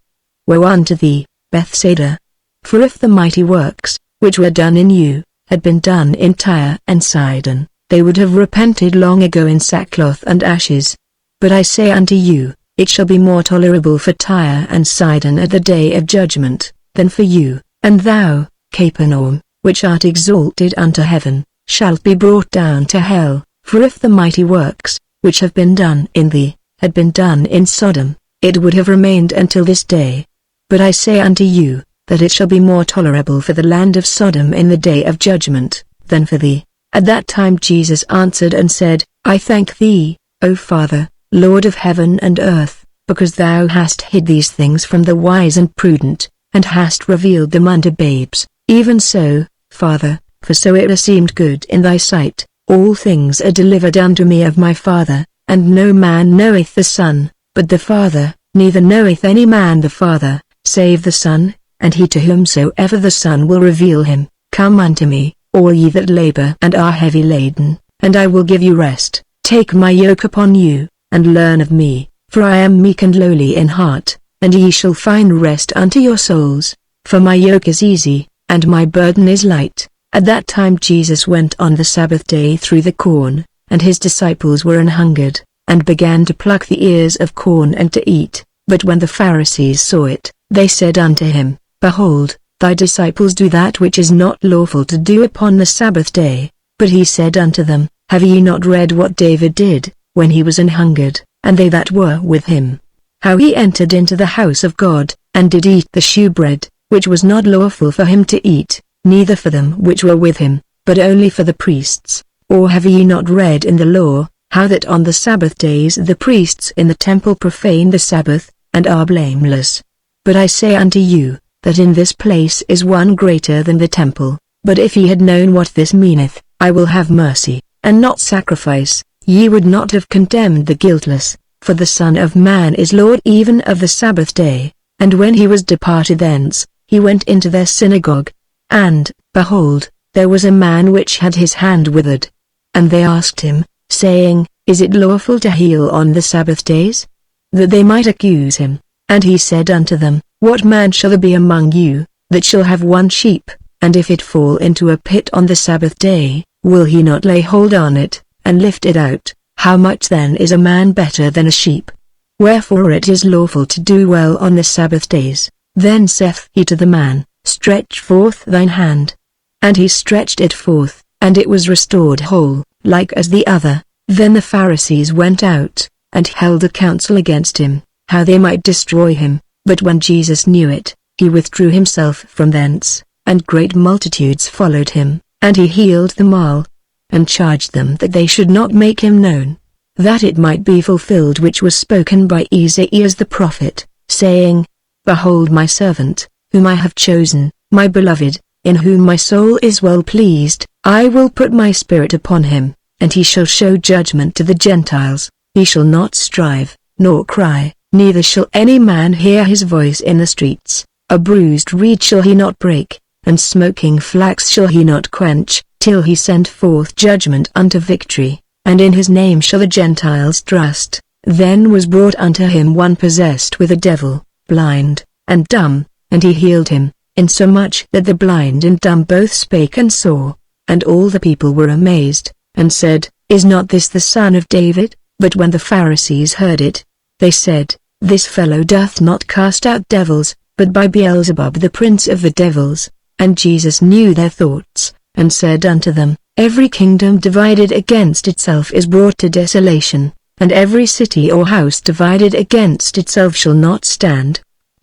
Woe unto thee, Bethsaida! For if the mighty works, which were done in you, had been done in Tyre and Sidon, they would have repented long ago in sackcloth and ashes. But I say unto you, it shall be more tolerable for Tyre and Sidon at the day of judgment, than for you. And thou, Capernaum, which art exalted unto heaven, shalt be brought down to hell. For if the mighty works, which have been done in thee, had been done in Sodom, it would have remained until this day. But I say unto you, that it shall be more tolerable for the land of Sodom in the day of judgment, than for thee. At that time Jesus answered and said, I thank thee, O Father, Lord of heaven and earth, because thou hast hid these things from the wise and prudent, and hast revealed them unto babes. Even so, Father, for so it has seemed good in thy sight. All things are delivered unto me of my Father, and no man knoweth the Son, but the Father, neither knoweth any man the Father, save the Son, and he to whomsoever the Son will reveal him. Come unto me, all ye that labor and are heavy laden, and I will give you rest. Take my yoke upon you, and learn of me, for I am meek and lowly in heart, and ye shall find rest unto your souls. For my yoke is easy, and my burden is light. At that time Jesus went on the Sabbath day through the corn, and his disciples were an-hungered, and began to pluck the ears of corn and to eat. But when the Pharisees saw it, they said unto him, Behold, thy disciples do that which is not lawful to do upon the Sabbath day. But he said unto them, Have ye not read what David did, when he was an-hungered, and they that were with him? How he entered into the house of God, and did eat the shewbread, which was not lawful for him to eat, neither for them which were with him, but only for the priests. Or have ye not read in the law, how that on the Sabbath days the priests in the temple profane the Sabbath, and are blameless? But I say unto you, that in this place is one greater than the temple. But if ye had known what this meaneth, I will have mercy, and not sacrifice, ye would not have condemned the guiltless. For the Son of Man is Lord even of the Sabbath day. And when he was departed thence, he went into their synagogue. And, behold, there was a man which had his hand withered. And they asked him, saying, Is it lawful to heal on the Sabbath days? That they might accuse him. And he said unto them, What man shall there be among you, that shall have one sheep, and if it fall into a pit on the Sabbath day, will he not lay hold on it, and lift it out? How much then is a man better than a sheep? Wherefore it is lawful to do well on the Sabbath days. Then saith he to the man, Stretch forth thine hand. And he stretched it forth, and it was restored whole, like as the other. Then the Pharisees went out, and held a council against him, how they might destroy him. But when Jesus knew it, he withdrew himself from thence, and great multitudes followed him, and he healed them all, and charged them that they should not make him known, that it might be fulfilled which was spoken by Isaiah the prophet, saying, Behold my servant, whom I have chosen, my beloved, in whom my soul is well pleased. I will put my spirit upon him, and he shall show judgment to the Gentiles. He shall not strive, nor cry, neither shall any man hear his voice in the streets. A bruised reed shall he not break, and smoking flax shall he not quench, till he send forth judgment unto victory, and in his name shall the Gentiles trust. Then was brought unto him one possessed with a devil, blind, and dumb, and he healed him, insomuch that the blind and dumb both spake and saw. And all the people were amazed, and said, Is not this the son of David? But when the Pharisees heard it, they said, This fellow doth not cast out devils, but by Beelzebub the prince of the devils. And Jesus knew their thoughts, and said unto them, Every kingdom divided against itself is brought to desolation, and every city or house divided against itself shall not stand.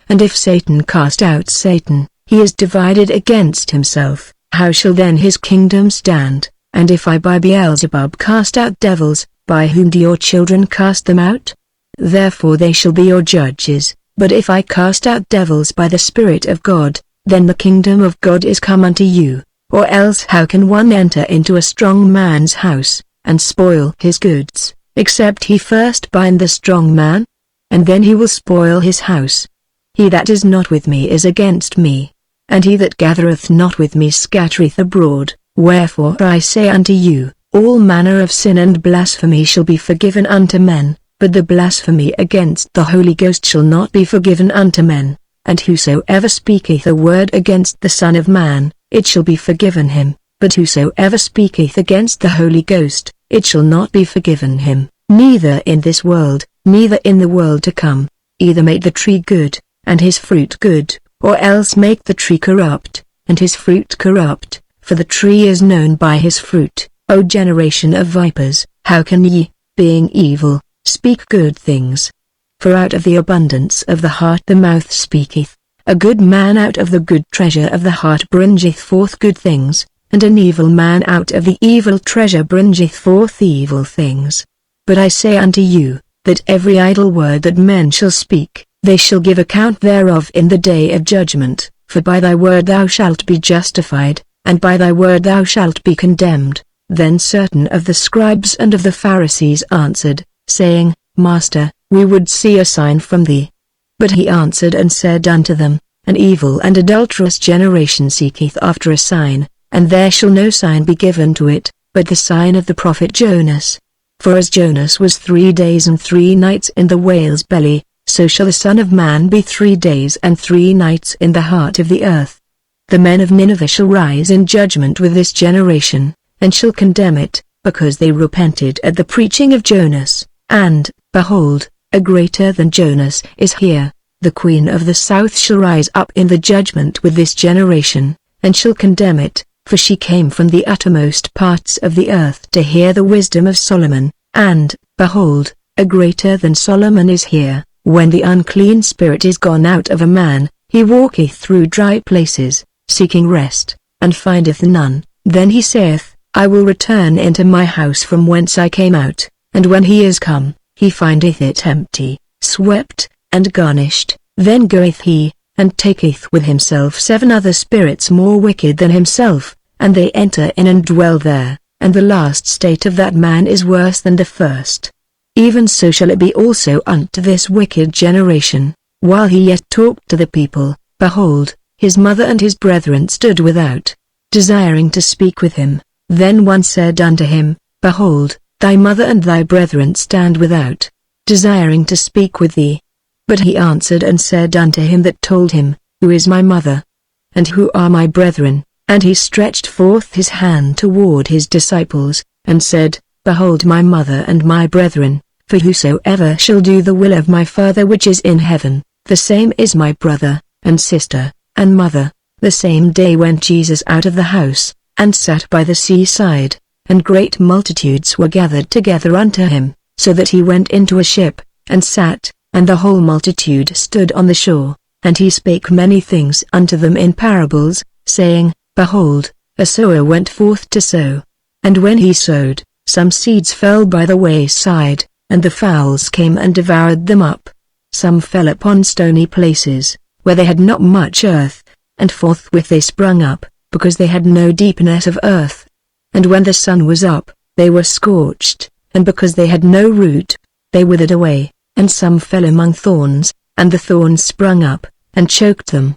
And if Satan cast out Satan, he is divided against himself. How shall then his kingdom stand? And if I by Beelzebub cast out devils, by whom do your children cast them out? Therefore they shall be your judges. But if I cast out devils by the Spirit of God, then the kingdom of God is come unto you. Or else how can one enter into a strong man's house, and spoil his goods, except he first bind the strong man? And then he will spoil his house. He that is not with me is against me, and he that gathereth not with me scattereth abroad. Wherefore I say unto you, all manner of sin and blasphemy shall be forgiven unto men, but the blasphemy against the Holy Ghost shall not be forgiven unto men. And whosoever speaketh a word against the Son of Man, it shall be forgiven him, but whosoever speaketh against the Holy Ghost, it shall not be forgiven him, neither in this world, neither in the world to come. Either make the tree good, and his fruit good, or else make the tree corrupt, and his fruit corrupt, for the tree is known by his fruit. O generation of vipers, how can ye, being evil, speak good things? For out of the abundance of the heart the mouth speaketh. A good man out of the good treasure of the heart bringeth forth good things, and an evil man out of the evil treasure bringeth forth evil things. But I say unto you, that every idle word that men shall speak, they shall give account thereof in the day of judgment. For by thy word thou shalt be justified, and by thy word thou shalt be condemned. Then certain of the scribes and of the Pharisees answered, saying, Master, we would see a sign from thee. But he answered and said unto them, An evil and adulterous generation seeketh after a sign, and there shall no sign be given to it, but the sign of the prophet Jonas. For as Jonas was 3 days and 3 nights in the whale's belly, so shall the Son of Man be 3 days and 3 nights in the heart of the earth. The men of Nineveh shall rise in judgment with this generation, and shall condemn it, because they repented at the preaching of Jonas. And, behold, a greater than Jonas is here. The queen of the south shall rise up in the judgment with this generation, and shall condemn it, for she came from the uttermost parts of the earth to hear the wisdom of Solomon. And, behold, a greater than Solomon is here. When the unclean spirit is gone out of a man, he walketh through dry places, seeking rest, and findeth none. Then he saith, I will return into my house from whence I came out. And when he is come, he findeth it empty, swept, and garnished. Then goeth he, and taketh with himself 7 other spirits more wicked than himself, and they enter in and dwell there. And the last state of that man is worse than the first. Even so shall it be also unto this wicked generation. While he yet talked to the people, behold, his mother and his brethren stood without, desiring to speak with him. Then one said unto him, Behold, thy mother and thy brethren stand without, desiring to speak with thee. But he answered and said unto him that told him, Who is my mother? And who are my brethren? And he stretched forth his hand toward his disciples, and said, Behold my mother and my brethren, for whosoever shall do the will of my Father which is in heaven, the same is my brother, and sister, and mother. The same day went Jesus out of the house, and sat by the seaside, and great multitudes were gathered together unto him, so that he went into a ship, and sat, and the whole multitude stood on the shore, and he spake many things unto them in parables, saying, Behold, a sower went forth to sow. And when he sowed, some seeds fell by the wayside, and the fowls came and devoured them up. Some fell upon stony places, where they had not much earth, and forthwith they sprung up, because they had no deepness of earth. And when the sun was up, they were scorched, and because they had no root, they withered away. And some fell among thorns, and the thorns sprung up, and choked them.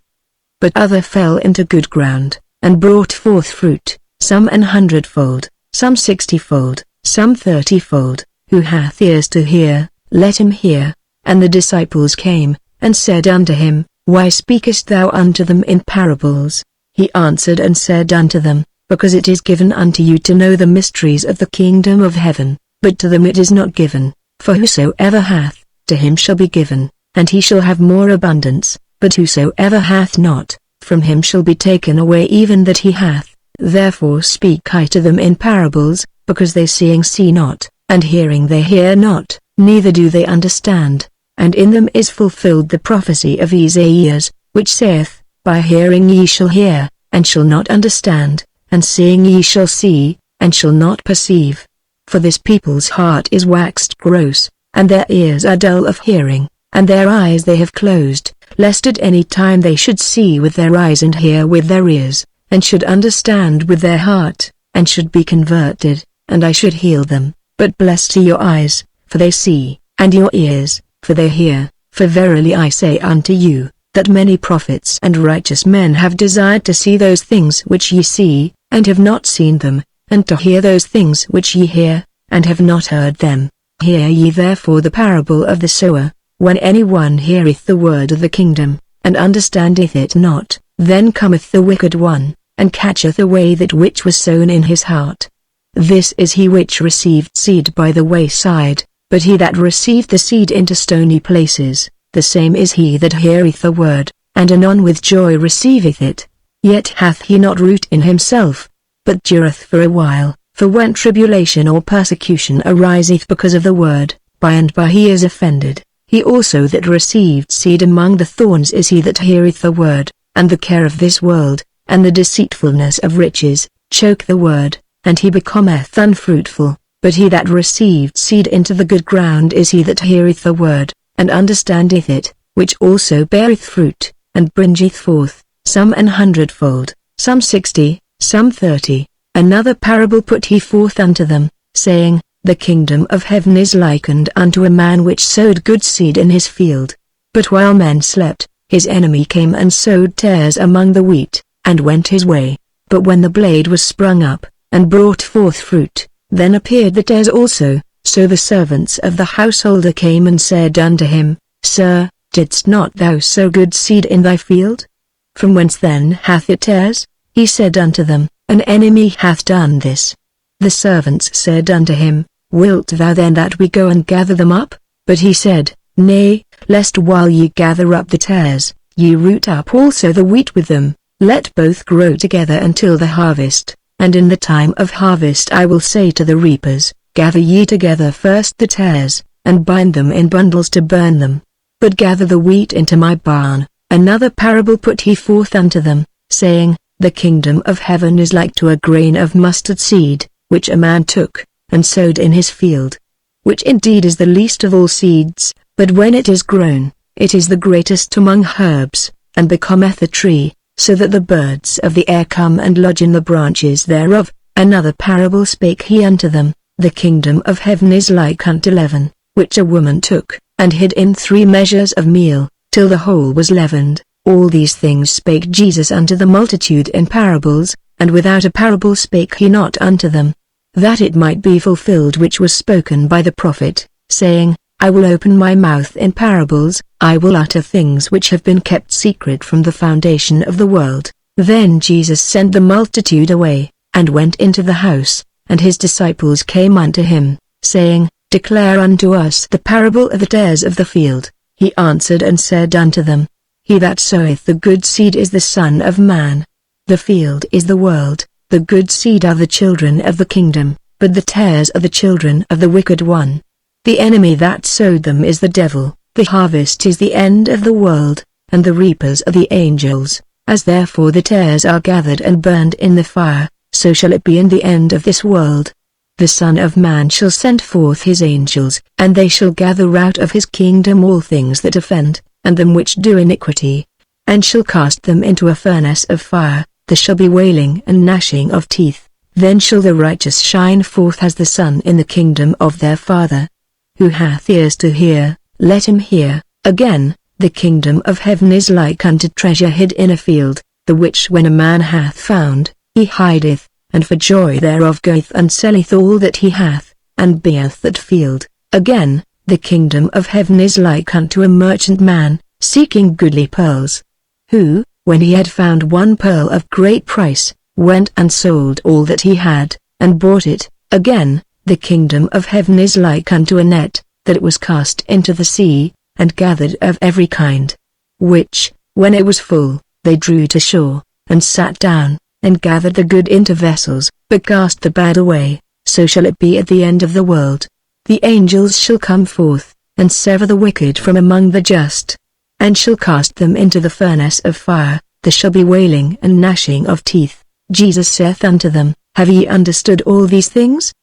But other fell into good ground, and brought forth fruit, some 100-fold, some 60-fold, some 30-fold. Who hath ears to hear, let him hear. And the disciples came, and said unto him, Why speakest thou unto them in parables? He answered and said unto them, Because it is given unto you to know the mysteries of the kingdom of heaven, but to them it is not given. For whosoever hath, to him shall be given, and he shall have more abundance, but whosoever hath not, from him shall be taken away even that he hath. Therefore speak I to them in parables, because they seeing see not, and hearing they hear not, neither do they understand. And in them is fulfilled the prophecy of Esaias, which saith, By hearing ye shall hear, and shall not understand, and seeing ye shall see, and shall not perceive. For this people's heart is waxed gross, and their ears are dull of hearing, and their eyes they have closed, lest at any time they should see with their eyes and hear with their ears, and should understand with their heart, and should be converted, and I should heal them. But blessed are your eyes, for they see, and your ears, for they hear. For verily I say unto you, that many prophets and righteous men have desired to see those things which ye see, and have not seen them, and to hear those things which ye hear, and have not heard them. Hear ye therefore the parable of the sower. When any one heareth the word of the kingdom, and understandeth it not, then cometh the wicked one, and catcheth away that which was sown in his heart. This is he which received seed by the wayside, but he that received the seed into stony places, the same is he that heareth the word, and anon with joy receiveth it. Yet hath he not root in himself, but dureth for a while. For when tribulation or persecution ariseth because of the word, by and by he is offended. He also that received seed among the thorns is he that heareth the word, and the care of this world, and the deceitfulness of riches, choke the word, and he becometh unfruitful. But he that received seed into the good ground is he that heareth the word, and understandeth it, which also beareth fruit, and bringeth forth, some 100-fold, some 60, some 30. Another parable put he forth unto them, saying, The kingdom of heaven is likened unto a man which sowed good seed in his field. But while men slept, his enemy came and sowed tares among the wheat, and went his way. But when the blade was sprung up, and brought forth fruit, then appeared the tares also. So the servants of the householder came and said unto him, Sir, didst not thou sow good seed in thy field? From whence then hath it tares? He said unto them, An enemy hath done this. The servants said unto him, Wilt thou then that we go and gather them up? But he said, Nay, lest while ye gather up the tares, ye root up also the wheat with them. Let both grow together until the harvest. And in the time of harvest I will say to the reapers, Gather ye together first the tares, and bind them in bundles to burn them. But gather the wheat into my barn. Another parable put he forth unto them, saying, The kingdom of heaven is like to a grain of mustard seed, which a man took, and sowed in his field. Which indeed is the least of all seeds, but when it is grown, it is the greatest among herbs, and becometh a tree, so that the birds of the air come and lodge in the branches thereof. Another parable spake he unto them, The kingdom of heaven is like unto leaven, which a woman took, and hid in 3 measures of meal, till the whole was leavened. All these things spake Jesus unto the multitude in parables, and without a parable spake he not unto them, that it might be fulfilled which was spoken by the prophet, saying, I will open my mouth in parables, I will utter things which have been kept secret from the foundation of the world. Then Jesus sent the multitude away, and went into the house, and his disciples came unto him, saying, Declare unto us the parable of the tares of the field. He answered and said unto them, He that soweth the good seed is the Son of Man. The field is the world, The good seed are the children of the kingdom, but the tares are the children of the wicked one. The enemy that sowed them is the devil. The harvest is the end of the world, and the reapers are the angels. As therefore the tares are gathered and burned in the fire, so shall it be in the end of this world. The Son of Man shall send forth his angels, and they shall gather out of his kingdom all things that offend, and them which do iniquity, and shall cast them into a furnace of fire. There shall be wailing and gnashing of teeth. Then shall the righteous shine forth as the sun in the kingdom of their Father. Who hath ears to hear, let him hear. Again, the kingdom of heaven is like unto treasure hid in a field, the which when a man hath found, he hideth, and for joy thereof goeth and selleth all that he hath, and buyeth that field. Again, the kingdom of heaven is like unto a merchant man, seeking goodly pearls, who, when he had found one pearl of great price, went and sold all that he had, and bought it. Again, the kingdom of heaven is like unto a net, that it was cast into the sea, and gathered of every kind. Which, when it was full, they drew to shore, and sat down, and gathered the good into vessels, but cast the bad away. So shall it be at the end of the world. The angels shall come forth, and sever the wicked from among the just, and shall cast them into the furnace of fire. There shall be wailing and gnashing of teeth. Jesus saith unto them, Have ye understood all these things?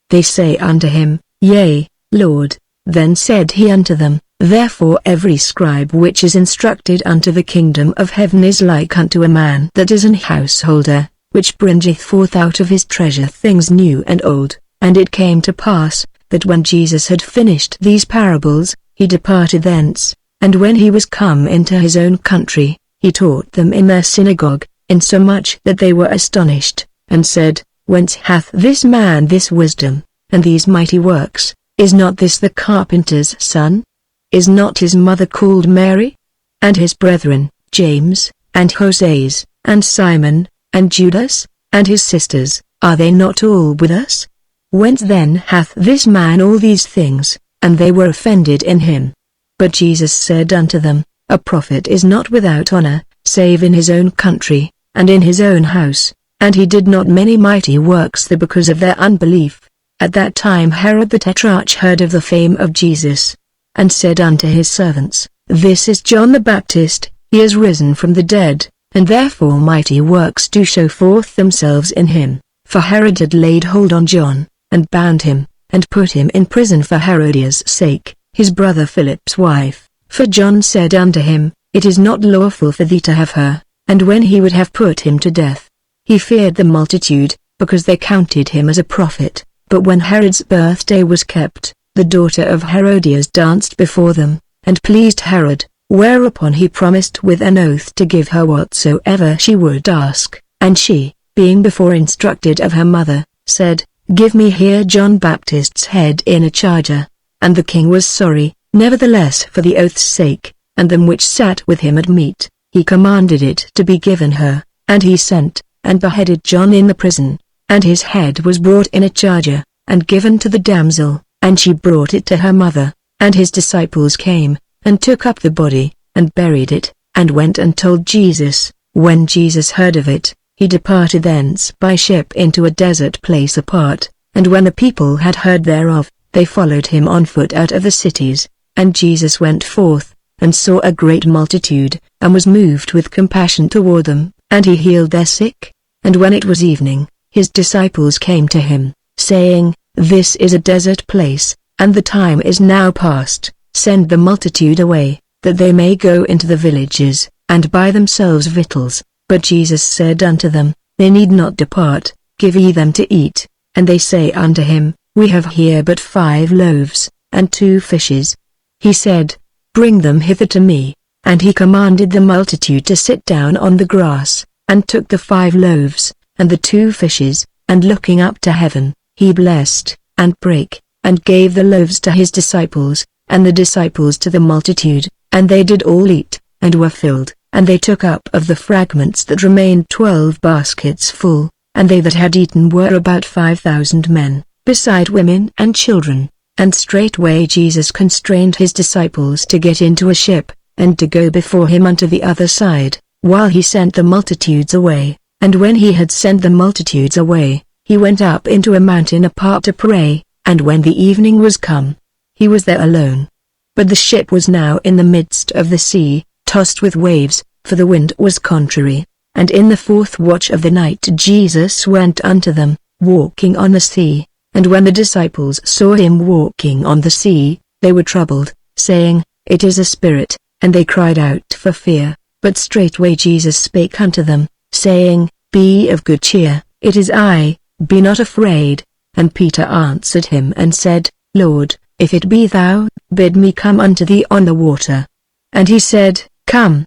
They say unto him, Yea, Lord. Then said he unto them, Therefore every scribe which is instructed unto the kingdom of heaven is like unto a man that is an householder, which bringeth forth out of his treasure things new and old. And it came to pass, that when Jesus had finished these parables, he departed thence, and when he was come into his own country, he taught them in their synagogue, insomuch that they were astonished, and said, Whence hath this man this wisdom, and these mighty works? Is not this the carpenter's son? Is not his mother called Mary? And his brethren, James, and Joses, and Simon, and Judas, and his sisters, are they not all with us? Whence then hath this man all these things? And they were offended in him. But Jesus said unto them, A prophet is not without honor, save in his own country, and in his own house. And he did not many mighty works there because of their unbelief. At that time Herod the Tetrarch heard of the fame of Jesus, and said unto his servants, This is John the Baptist, he is risen from the dead, and therefore mighty works do show forth themselves in him. For Herod had laid hold on John, and bound him, and put him in prison for Herodias' sake, his brother Philip's wife. For John said unto him, It is not lawful for thee to have her. And when he would have put him to death, he feared the multitude, because they counted him as a prophet. But when Herod's birthday was kept, the daughter of Herodias danced before them, and pleased Herod, whereupon he promised with an oath to give her whatsoever she would ask. And she, being before instructed of her mother, said, Give me here John Baptist's head in a charger. And the king was sorry, nevertheless for the oath's sake, and them which sat with him at meat, he commanded it to be given her. And he sent, and beheaded John in the prison. And his head was brought in a charger, and given to the damsel, and she brought it to her mother. And his disciples came, and took up the body, and buried it, and went and told Jesus. When Jesus heard of it, he departed thence by ship into a desert place apart. And when the people had heard thereof, they followed him on foot out of the cities. And Jesus went forth, and saw a great multitude, and was moved with compassion toward them, and he healed their sick. And when it was evening, his disciples came to him, saying, This is a desert place, and the time is now past. Send the multitude away, that they may go into the villages, and buy themselves victuals. But Jesus said unto them, They need not depart, give ye them to eat. And they say unto him, We have here but 5 loaves, and 2 fishes. He said, Bring them hither to me. And he commanded the multitude to sit down on the grass, and took the 5 loaves, and the 2 fishes, and looking up to heaven, he blessed, and brake, and gave the loaves to his disciples, and the disciples to the multitude, and they did all eat, and were filled. And they took up of the fragments that remained 12 baskets full, and they that had eaten were about 5,000 men, beside women and children. And straightway Jesus constrained his disciples to get into a ship, and to go before him unto the other side, while he sent the multitudes away. And when he had sent the multitudes away, he went up into a mountain apart to pray, and when the evening was come, he was there alone. But the ship was now in the midst of the sea, tossed with waves, for the wind was contrary. And in the fourth watch of the night Jesus went unto them, walking on the sea. And when the disciples saw him walking on the sea, they were troubled, saying, It is a spirit, and they cried out for fear. But straightway Jesus spake unto them, saying, Be of good cheer, it is I, be not afraid. And Peter answered him and said, Lord, if it be thou, bid me come unto thee on the water. And he said, Come.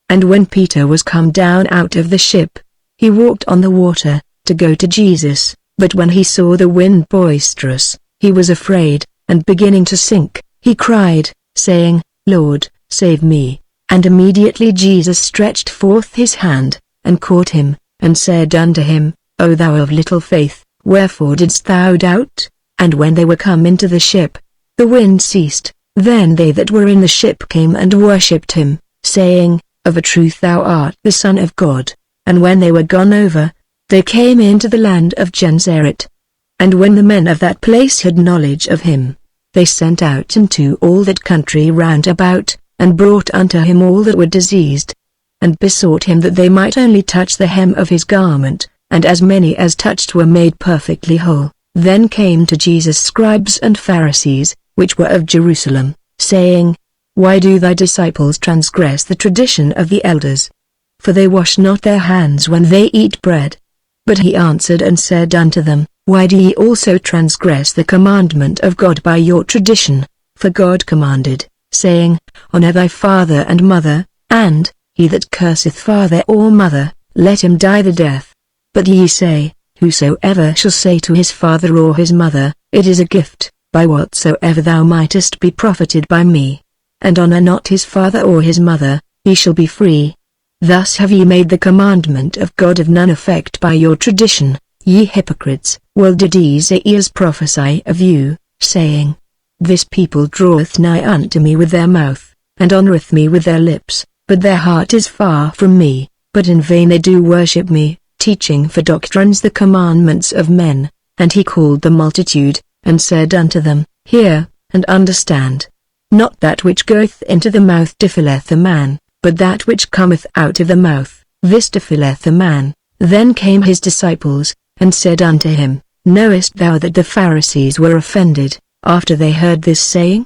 And when Peter was come down out of the ship, he walked on the water, to go to Jesus, but when he saw the wind boisterous, he was afraid, and beginning to sink, he cried, saying, Lord, save me. And immediately Jesus stretched forth his hand, and caught him, and said unto him, O thou of little faith, wherefore didst thou doubt? And when they were come into the ship, the wind ceased. Then they that were in the ship came and worshipped him, saying, Of a truth thou art the Son of God. And when they were gone over, they came into the land of Gennesaret. And when the men of that place had knowledge of him, they sent out into all that country round about, and brought unto him all that were diseased, and besought him that they might only touch the hem of his garment, and as many as touched were made perfectly whole. Then came to Jesus scribes and Pharisees, which were of Jerusalem, saying, Why do thy disciples transgress the tradition of the elders? For they wash not their hands when they eat bread. But he answered and said unto them, Why do ye also transgress the commandment of God by your tradition? For God commanded, saying, Honour thy father and mother, and, he that curseth father or mother, let him die the death. But ye say, Whosoever shall say to his father or his mother, It is a gift, by whatsoever thou mightest be profited by me, and honour not his father or his mother, he shall be free. Thus have ye made the commandment of God of none effect by your tradition, ye hypocrites. Well did Esaias prophesy of you, saying, This people draweth nigh unto me with their mouth, and honoureth me with their lips, but their heart is far from me, but in vain they do worship me, teaching for doctrines the commandments of men. And he called the multitude, and said unto them, Hear, and understand. Not that which goeth into the mouth defileth a man, but that which cometh out of the mouth, this defileth a man. Then came his disciples, and said unto him, Knowest thou that the Pharisees were offended, after they heard this saying?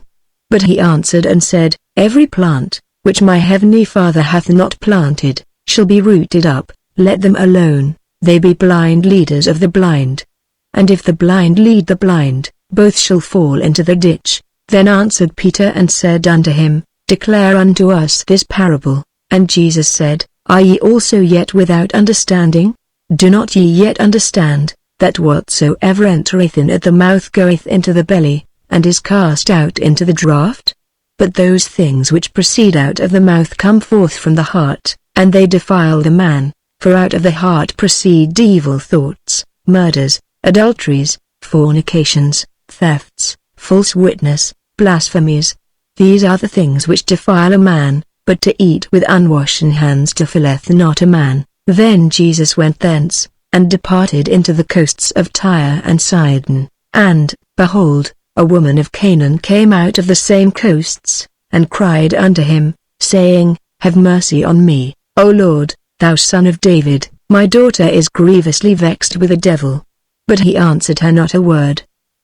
But he answered and said, Every plant, which my heavenly Father hath not planted, shall be rooted up. Let them alone, they be blind leaders of the blind. And if the blind lead the blind, both shall fall into the ditch. Then answered Peter and said unto him, Declare unto us this parable. And Jesus said, Are ye also yet without understanding? Do not ye yet understand, that whatsoever entereth in at the mouth goeth into the belly, and is cast out into the draught? But those things which proceed out of the mouth come forth from the heart, and they defile the man. For out of the heart proceed evil thoughts, murders, adulteries, fornications, thefts, false witness, blasphemies. These are the things which defile a man, but to eat with unwashen hands defileth not a man. Then Jesus went thence, and departed into the coasts of Tyre and Sidon. And, behold, a woman of Canaan came out of the same coasts, and cried unto him, saying, Have mercy on me, O Lord, thou Son of David, my daughter is grievously vexed with a devil. But he answered her not a word.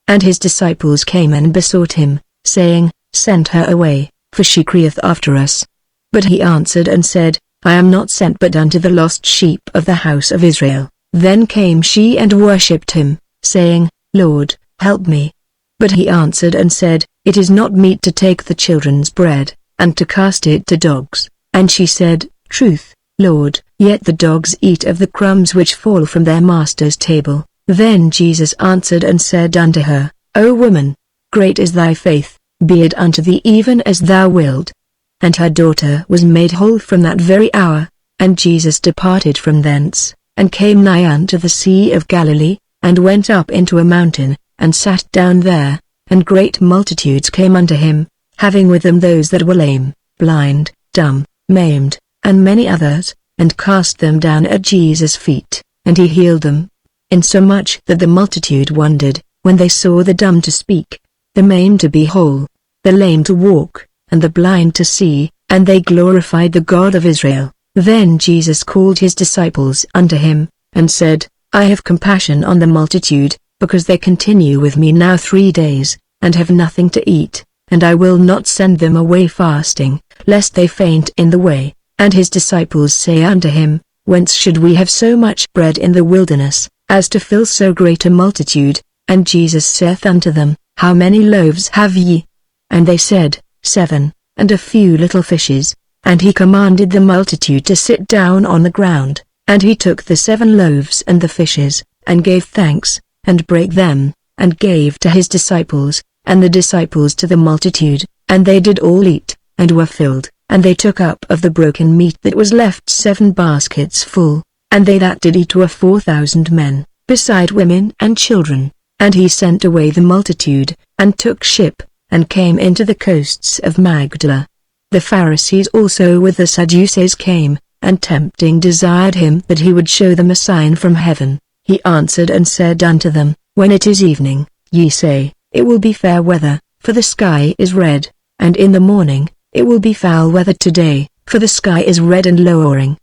And his disciples came and besought him, saying, Send her away, for she crieth after us. But he answered and said, I am not sent but unto the lost sheep of the house of Israel. Then came she and worshipped him, saying, Lord, help me. But he answered and said, It is not meet to take the children's bread, and to cast it to dogs. And she said, Truth, Lord, yet the dogs eat of the crumbs which fall from their master's table. Then Jesus answered and said unto her, O woman, great is thy faith, be it unto thee even as thou wilt. And her daughter was made whole from that very hour. And Jesus departed from thence, and came nigh unto the Sea of Galilee, and went up into a mountain, and sat down there. And great multitudes came unto him, having with them those that were lame, blind, dumb, maimed, and many others, and cast them down at Jesus' feet, and he healed them. Insomuch that the multitude wondered, when they saw the dumb to speak, the maimed to be whole, the lame to walk, and the blind to see, and they glorified the God of Israel. Then Jesus called his disciples unto him, and said, I have compassion on the multitude, because they continue with me now 3 days, and have nothing to eat, and I will not send them away fasting, lest they faint in the way. And his disciples say unto him, Whence should we have so much bread in the wilderness, as to fill so great a multitude? And Jesus saith unto them, How many loaves have ye? And they said, 7, and a few little fishes. And he commanded the multitude to sit down on the ground, and he took the 7 loaves and the fishes, and gave thanks, and brake them, and gave to his disciples, and the disciples to the multitude, and they did all eat, and were filled. And they took up of the broken meat that was left 7 baskets full, and they that did eat were 4,000 men, beside women and children. And he sent away the multitude, and took ship, and came into the coasts of Magdala. The Pharisees also with the Sadducees came, and tempting desired him that he would show them a sign from heaven. He answered and said unto them, When it is evening, ye say, It will be fair weather, for the sky is red, and in the morning, it will be foul weather today, for the sky is red and lowering.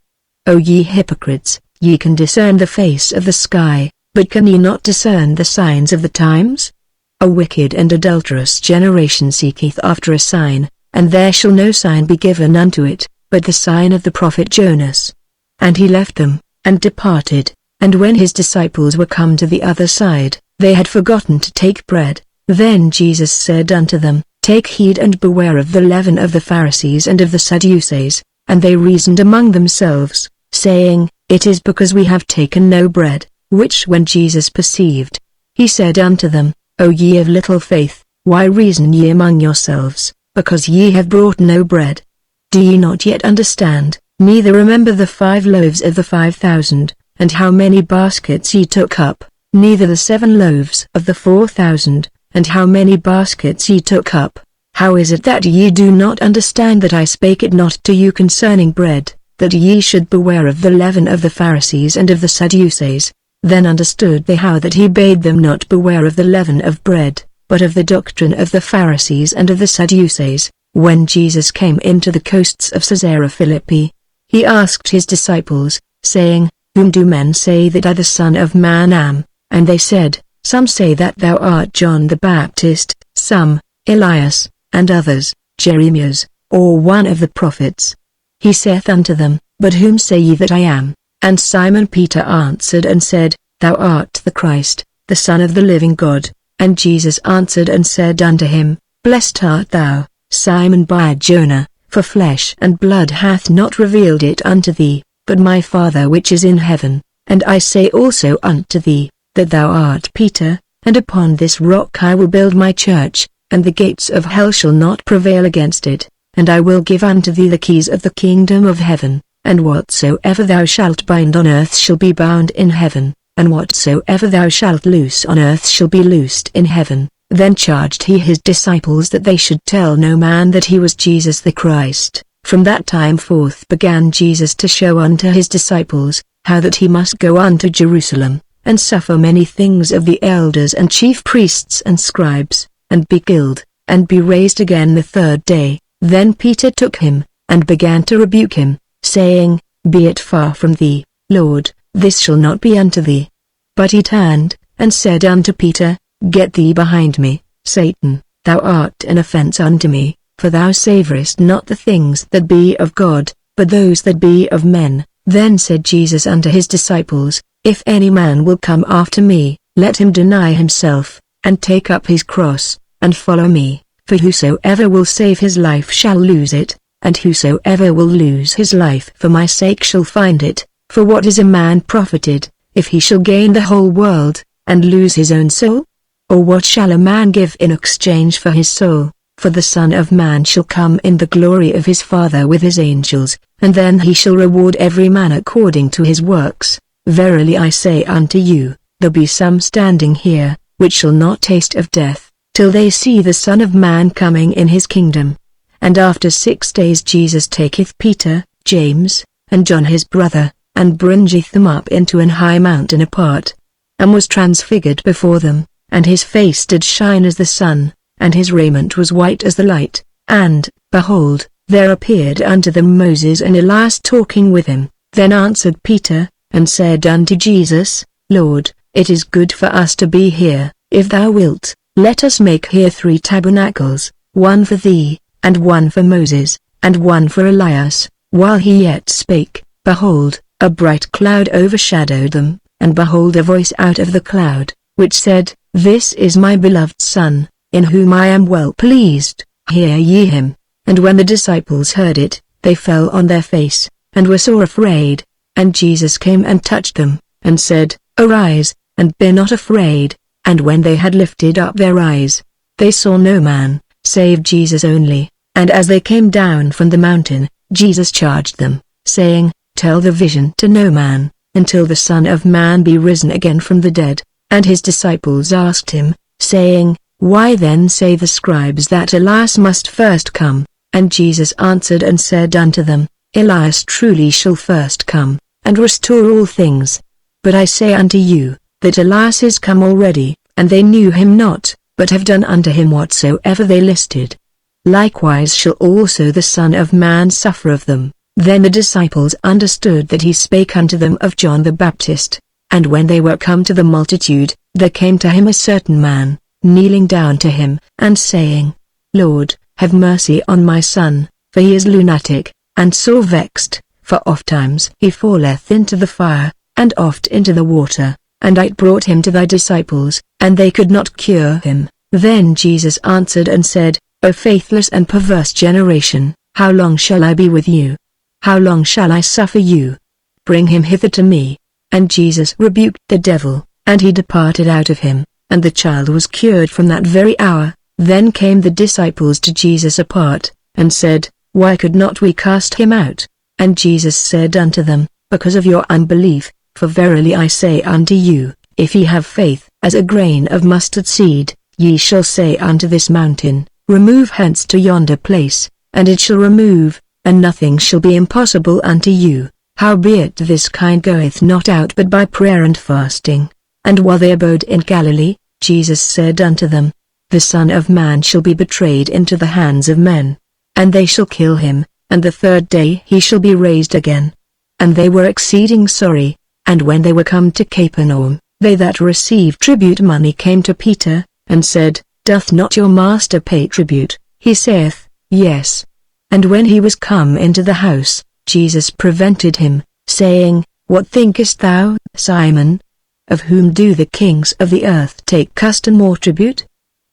O ye hypocrites, ye can discern the face of the sky, but can ye not discern the signs of the times? A wicked and adulterous generation seeketh after a sign, and there shall no sign be given unto it, but the sign of the prophet Jonas. And he left them, and departed, and when his disciples were come to the other side, they had forgotten to take bread. Then Jesus said unto them, Take heed and beware of the leaven of the Pharisees and of the Sadducees. And they reasoned among themselves, saying, It is because we have taken no bread. Which when Jesus perceived, he said unto them, O ye of little faith, why reason ye among yourselves, because ye have brought no bread? Do ye not yet understand, neither remember the 5 loaves of the 5,000, and how many baskets ye took up, neither the 7 loaves of the 4,000, and how many baskets ye took up? How is it that ye do not understand that I spake it not to you concerning bread, that ye should beware of the leaven of the Pharisees and of the Sadducees? Then understood they how that he bade them not beware of the leaven of bread, but of the doctrine of the Pharisees and of the Sadducees. When Jesus came into the coasts of Caesarea Philippi, he asked his disciples, saying, Whom do men say that I the Son of Man am? And they said, Some say that thou art John the Baptist, some, Elias, and others, Jeremias, or one of the prophets. He saith unto them, But whom say ye that I am? And Simon Peter answered and said, Thou art the Christ, the Son of the living God. And Jesus answered and said unto him, Blessed art thou, Simon Bar-Jonah, for flesh and blood hath not revealed it unto thee, but my Father which is in heaven. And I say also unto thee, that thou art Peter, and upon this rock I will build my church, and the gates of hell shall not prevail against it. And I will give unto thee the keys of the kingdom of heaven. And whatsoever thou shalt bind on earth shall be bound in heaven, and whatsoever thou shalt loose on earth shall be loosed in heaven. Then charged he his disciples that they should tell no man that he was Jesus the Christ. From that time forth began Jesus to show unto his disciples, how that he must go unto Jerusalem, and suffer many things of the elders and chief priests and scribes, and be killed, and be raised again the 3rd day. Then Peter took him, and began to rebuke him, saying, Be it far from thee, Lord, this shall not be unto thee. But he turned, and said unto Peter, Get thee behind me, Satan, thou art an offense unto me, for thou savorest not the things that be of God, but those that be of men. Then said Jesus unto his disciples, If any man will come after me, let him deny himself, and take up his cross, and follow me. For whosoever will save his life shall lose it, and whosoever will lose his life for my sake shall find it. For what is a man profited, if he shall gain the whole world, and lose his own soul? Or what shall a man give in exchange for his soul? For the Son of Man shall come in the glory of his Father with his angels, and then he shall reward every man according to his works. Verily I say unto you, there be some standing here, which shall not taste of death, till they see the Son of Man coming in his kingdom. And after 6 days Jesus taketh Peter, James, and John his brother, and bringeth them up into an high mountain apart, and was transfigured before them, and his face did shine as the sun, and his raiment was white as the light, and, behold, there appeared unto them Moses and Elias talking with him. Then answered Peter, and said unto Jesus, Lord, it is good for us to be here. If thou wilt, let us make here 3 tabernacles, one for thee, and one for Moses, and one for Elias. While he yet spake, behold, a bright cloud overshadowed them, and behold a voice out of the cloud, which said, This is my beloved Son, in whom I am well pleased, hear ye him. And when the disciples heard it, they fell on their face, and were sore afraid. And Jesus came and touched them, and said, Arise, and be not afraid. And when they had lifted up their eyes, they saw no man, save Jesus only. And as they came down from the mountain, Jesus charged them, saying, Tell the vision to no man, until the Son of Man be risen again from the dead. And his disciples asked him, saying, Why then say the scribes that Elias must first come? And Jesus answered and said unto them, Elias truly shall first come, and restore all things. But I say unto you, that Elias is come already, and they knew him not, but have done unto him whatsoever they listed. Likewise shall also the Son of Man suffer of them. Then the disciples understood that he spake unto them of John the Baptist. And when they were come to the multitude, there came to him a certain man, kneeling down to him, and saying, Lord, have mercy on my son, for he is lunatic, and sore vexed, for ofttimes he falleth into the fire, and oft into the water. And I brought him to thy disciples, and they could not cure him. Then Jesus answered and said, O faithless and perverse generation, how long shall I be with you? How long shall I suffer you? Bring him hither to me. And Jesus rebuked the devil, and he departed out of him, and the child was cured from that very hour. Then came the disciples to Jesus apart, and said, Why could not we cast him out? And Jesus said unto them, Because of your unbelief. For verily I say unto you, if ye have faith as a grain of mustard seed, ye shall say unto this mountain, Remove hence to yonder place, and it shall remove, and nothing shall be impossible unto you. Howbeit this kind goeth not out but by prayer and fasting. And while they abode in Galilee, Jesus said unto them, The Son of Man shall be betrayed into the hands of men, and they shall kill him, and the 3rd day he shall be raised again. And they were exceeding sorry. And when they were come to Capernaum, they that received tribute money came to Peter, and said, Doth not your master pay tribute? He saith, Yes. And when he was come into the house, Jesus prevented him, saying, What thinkest thou, Simon? Of whom do the kings of the earth take custom or tribute?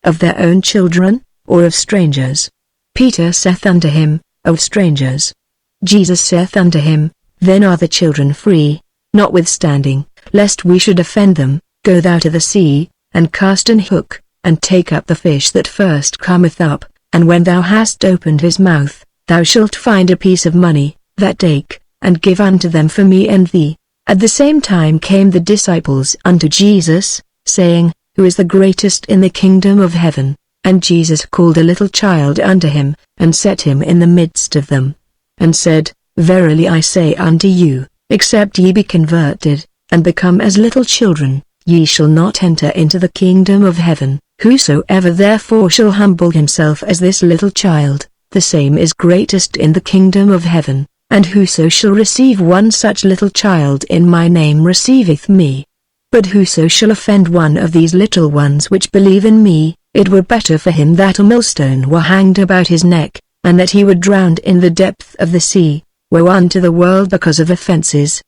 Of their own children, or of strangers? Peter saith unto him, Of strangers. Jesus saith unto him, Then are the children free. Notwithstanding, lest we should offend them, go thou to the sea, and cast an hook, and take up the fish that first cometh up, and when thou hast opened his mouth, thou shalt find a piece of money. That take, and give unto them for me and thee. At the same time came the disciples unto Jesus, saying, Who is the greatest in the kingdom of heaven? And Jesus called a little child unto him, and set him in the midst of them, and said, Verily I say unto you, except ye be converted, and become as little children, ye shall not enter into the kingdom of heaven. Whosoever therefore shall humble himself as this little child, the same is greatest in the kingdom of heaven. And whoso shall receive one such little child in my name receiveth me. But whoso shall offend one of these little ones which believe in me, it were better for him that a millstone were hanged about his neck, and that he were drowned in the depth of the sea. Woe unto the world because of offences!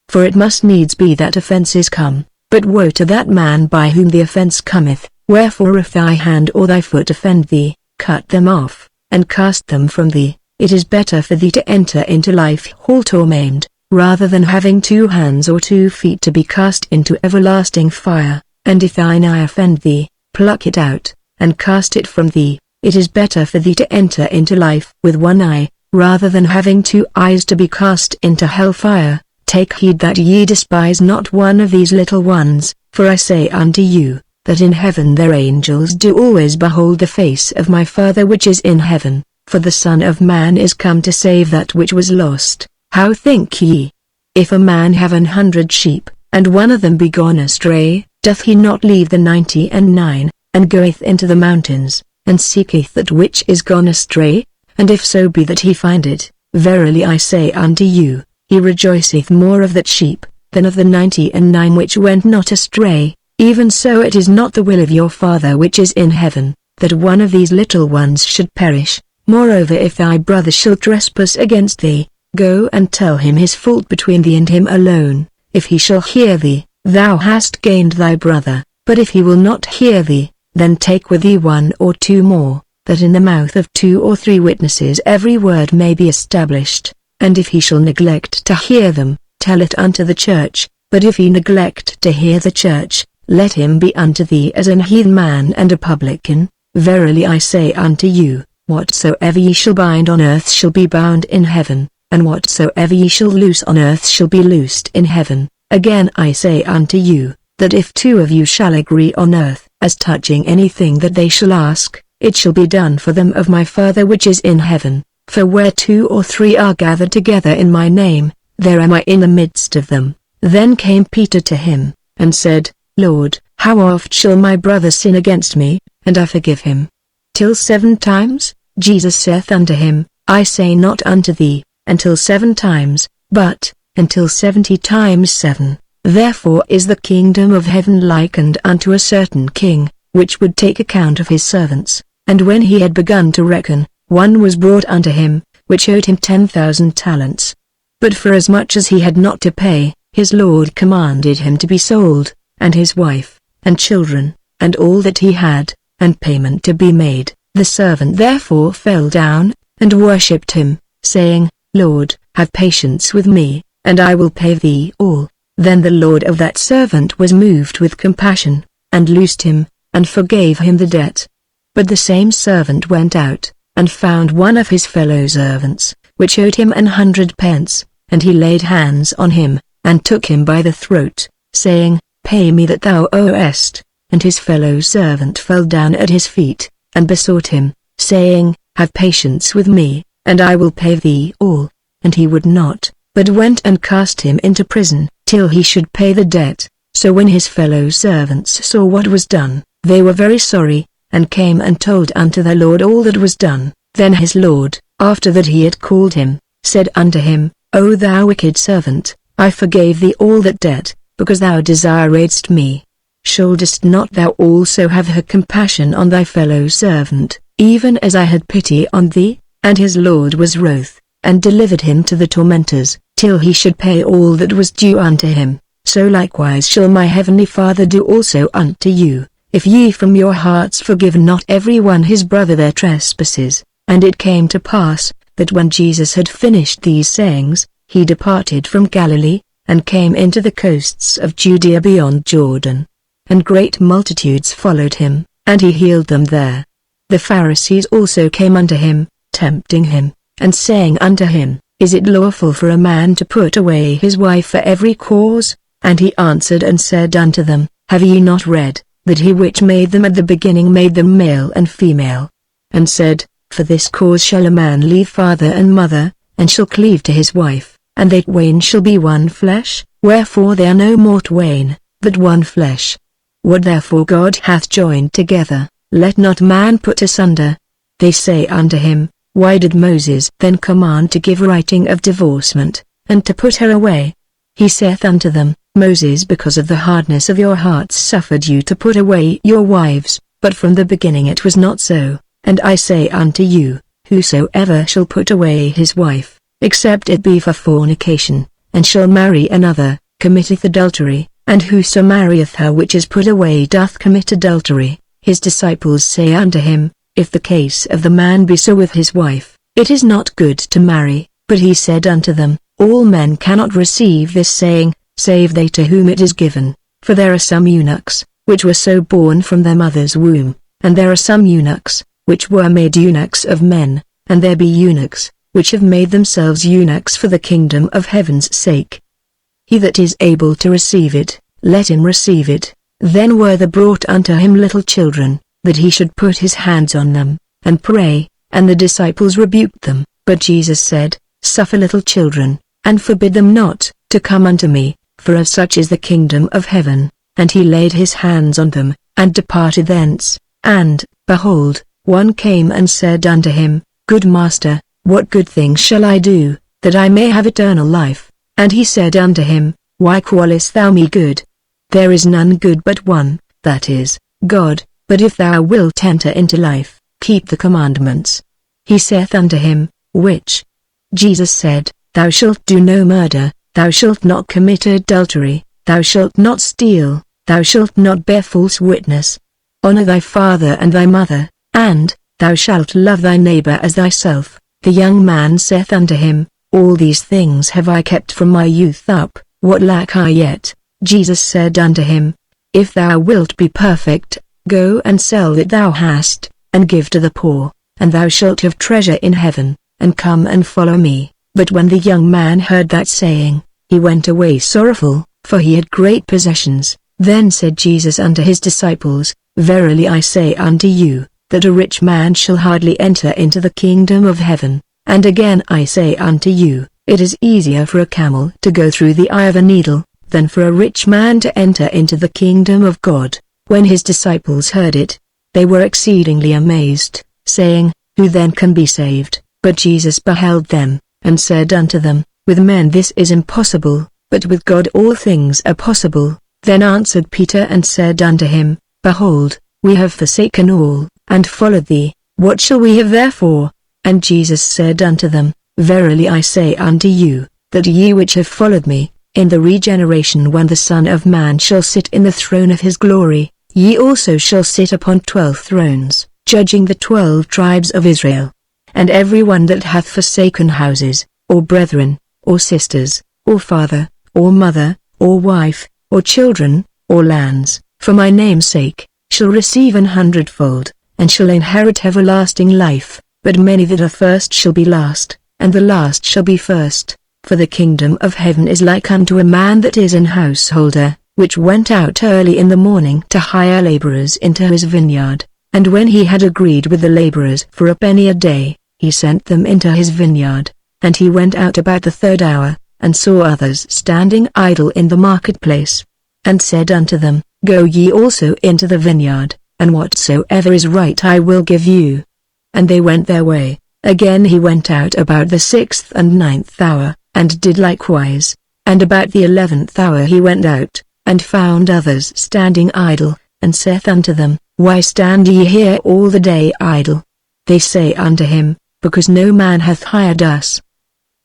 For it must needs be that offences come, but woe to that man by whom the offence cometh. Wherefore if thy hand or thy foot offend thee, cut them off, and cast them from thee. It is better for thee to enter into life halt or maimed, rather than having 2 hands or 2 feet to be cast into everlasting fire. And if thine eye offend thee, pluck it out, and cast it from thee. It is better for thee to enter into life with 1 eye, rather than having 2 eyes to be cast into hell fire. Take heed that ye despise not one of these little ones, for I say unto you, that in heaven their angels do always behold the face of my Father which is in heaven. For the Son of Man is come to save that which was lost. How think ye? If a man have 100 sheep, and one of them be gone astray, doth he not leave the 99, and goeth into the mountains, and seeketh that which is gone astray? And if so be that he find it, verily I say unto you, he rejoiceth more of that sheep, than of the 99 which went not astray. Even so it is not the will of your Father which is in heaven, that one of these little ones should perish. Moreover, if thy brother shall trespass against thee, go and tell him his fault between thee and him alone. If he shall hear thee, thou hast gained thy brother. But if he will not hear thee, then take with thee 1 or 2 more, that in the mouth of 2 or 3 witnesses every word may be established. And if he shall neglect to hear them, tell it unto the church. But if he neglect to hear the church, let him be unto thee as an heathen man and a publican. Verily I say unto you, whatsoever ye shall bind on earth shall be bound in heaven, and whatsoever ye shall loose on earth shall be loosed in heaven. Again I say unto you, that if 2 of you shall agree on earth, as touching anything that they shall ask, it shall be done for them of my Father which is in heaven. For where 2 or 3 are gathered together in my name, there am I in the midst of them. Then came Peter to him, and said, Lord, how oft shall my brother sin against me, and I forgive him? Till 7 times? Jesus saith unto him, I say not unto thee, until 7 times, but, until 70 times 7. Therefore is the kingdom of heaven likened unto a certain king, which would take account of his servants. And when he had begun to reckon, one was brought unto him, which owed him 10,000 talents. But forasmuch as he had not to pay, his lord commanded him to be sold, and his wife, and children, and all that he had, and payment to be made. The servant therefore fell down, and worshipped him, saying, Lord, have patience with me, and I will pay thee all. Then the lord of that servant was moved with compassion, and loosed him, and forgave him the debt. But the same servant went out, and found one of his fellow servants, which owed him 100 pence, and he laid hands on him, and took him by the throat, saying, Pay me that thou owest. And his fellow servant fell down at his feet, and besought him, saying, Have patience with me, and I will pay thee all. And he would not, but went and cast him into prison, till he should pay the debt. So when his fellow servants saw what was done, they were very sorry, and came and told unto their lord all that was done. Then his lord, after that he had called him, said unto him, O thou wicked servant, I forgave thee all that debt, because thou desiredst me. Shouldest not thou also have had compassion on thy fellow servant, even as I had pity on thee? And his lord was wroth, and delivered him to the tormentors, till he should pay all that was due unto him. So likewise shall my heavenly Father do also unto you, if ye from your hearts forgive not every one his brother their trespasses. And it came to pass, that when Jesus had finished these sayings, he departed from Galilee, and came into the coasts of Judea beyond Jordan. And great multitudes followed him, and he healed them there. The Pharisees also came unto him, tempting him, and saying unto him, Is it lawful for a man to put away his wife for every cause? And he answered and said unto them, Have ye not read, that he which made them at the beginning made them male and female? And said, For this cause shall a man leave father and mother, and shall cleave to his wife, and they twain shall be one flesh. Wherefore they are no more twain, but one flesh. What therefore God hath joined together, let not man put asunder. They say unto him, Why did Moses then command to give writing of divorcement, and to put her away? He saith unto them, Moses because of the hardness of your hearts suffered you to put away your wives, but from the beginning it was not so. And I say unto you, Whosoever shall put away his wife, except it be for fornication, and shall marry another, committeth adultery. And whoso marrieth her which is put away doth commit adultery. His disciples say unto him, If the case of the man be so with his wife, it is not good to marry. But he said unto them, All men cannot receive this saying, save they to whom it is given. For there are some eunuchs, which were so born from their mother's womb, and there are some eunuchs, which were made eunuchs of men, and there be eunuchs, which have made themselves eunuchs for the kingdom of heaven's sake. He that is able to receive it, let him receive it. Then were there brought unto him little children, that he should put his hands on them, and pray, and the disciples rebuked them. But Jesus said, Suffer little children, and forbid them not to come unto me, for of such is the kingdom of heaven. And he laid his hands on them, and departed thence. And, behold, one came and said unto him, Good Master, what good thing shall I do, that I may have eternal life? And he said unto him, Why callest thou me good? There is none good but one, that is, God. But if thou wilt enter into life, keep the commandments. He saith unto him, Which? Jesus said, Thou shalt do no murder, thou shalt not commit adultery, thou shalt not steal, thou shalt not bear false witness. Honor thy father and thy mother, and, thou shalt love thy neighbor as thyself. The young man saith unto him, All these things have I kept from my youth up, what lack I yet? Jesus said unto him, If thou wilt be perfect, go and sell that thou hast, and give to the poor, and thou shalt have treasure in heaven, and come and follow me. But when the young man heard that saying, he went away sorrowful, for he had great possessions. Then said Jesus unto his disciples, Verily I say unto you, that a rich man shall hardly enter into the kingdom of heaven. And again I say unto you, it is easier for a camel to go through the eye of a needle, than for a rich man to enter into the kingdom of God. When his disciples heard it, they were exceedingly amazed, saying, Who then can be saved? But Jesus beheld them, and said unto them, With men this is impossible, but with God all things are possible. Then answered Peter and said unto him, Behold, we have forsaken all, and followed thee. What shall we have therefore? And Jesus said unto them, Verily I say unto you, that ye which have followed me, in the regeneration when the Son of Man shall sit in the throne of his glory, ye also shall sit upon 12 thrones, judging the 12 tribes of Israel. And every one that hath forsaken houses, or brethren, or sisters, or father, or mother, or wife, or children, or lands, for my name's sake, shall receive 100-fold, and shall inherit everlasting life. But many that are first shall be last, and the last shall be first. For the kingdom of heaven is like unto a man that is an householder, which went out early in the morning to hire laborers into his vineyard. And when he had agreed with the laborers for a penny a day, he sent them into his vineyard. And he went out about the 3rd hour, and saw others standing idle in the marketplace, and said unto them, Go ye also into the vineyard, and whatsoever is right I will give you. And they went their way. Again he went out about the 6th and 9th hour, and did likewise. And about the 11th hour he went out, and found others standing idle, and saith unto them, Why stand ye here all the day idle? They say unto him, Because no man hath hired us.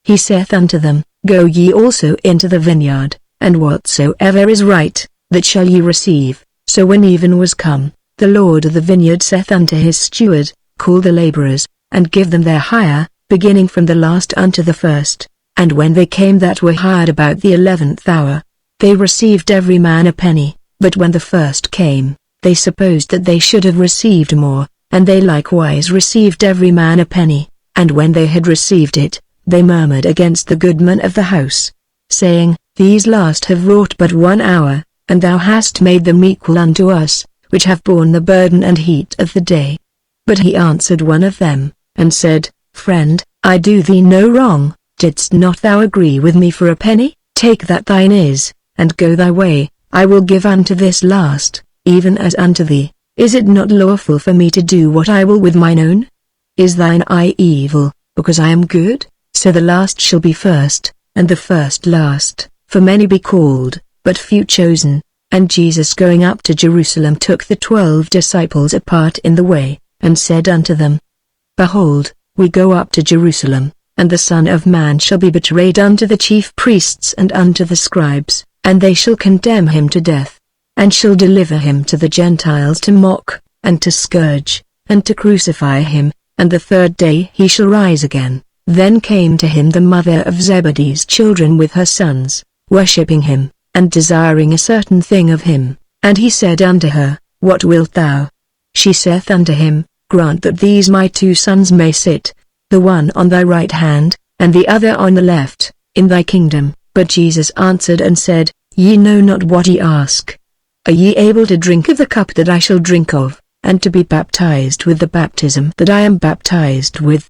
He saith unto them, Go ye also into the vineyard, and whatsoever is right, that shall ye receive. So when even was come, the Lord of the vineyard saith unto his steward, Call the laborers, and give them their hire, beginning from the last unto the first. And when they came that were hired about the 11th hour, they received every man a penny. But when the first came, they supposed that they should have received more, and they likewise received every man a penny. And when they had received it, they murmured against the goodman of the house, saying, These last have wrought but 1 hour, and thou hast made them equal unto us, which have borne the burden and heat of the day. But he answered one of them, and said, Friend, I do thee no wrong. Didst not thou agree with me for a penny? Take that thine is, and go thy way. I will give unto this last, even as unto thee. Is it not lawful for me to do what I will with mine own? Is thine eye evil, because I am good? So the last shall be first, and the first last. For many be called, but few chosen. And Jesus going up to Jerusalem took the 12 disciples apart in the way, and said unto them, Behold, we go up to Jerusalem, and the Son of Man shall be betrayed unto the chief priests and unto the scribes, and they shall condemn him to death, and shall deliver him to the Gentiles to mock, and to scourge, and to crucify him, and the 3rd day he shall rise again. Then came to him the mother of Zebedee's children with her sons, worshipping him, and desiring a certain thing of him. And he said unto her, What wilt thou? She saith unto him, Grant that these my 2 sons may sit, the one on thy right hand, and the other on the left, in thy kingdom. But Jesus answered and said, Ye know not what ye ask. Are ye able to drink of the cup that I shall drink of, and to be baptized with the baptism that I am baptized with?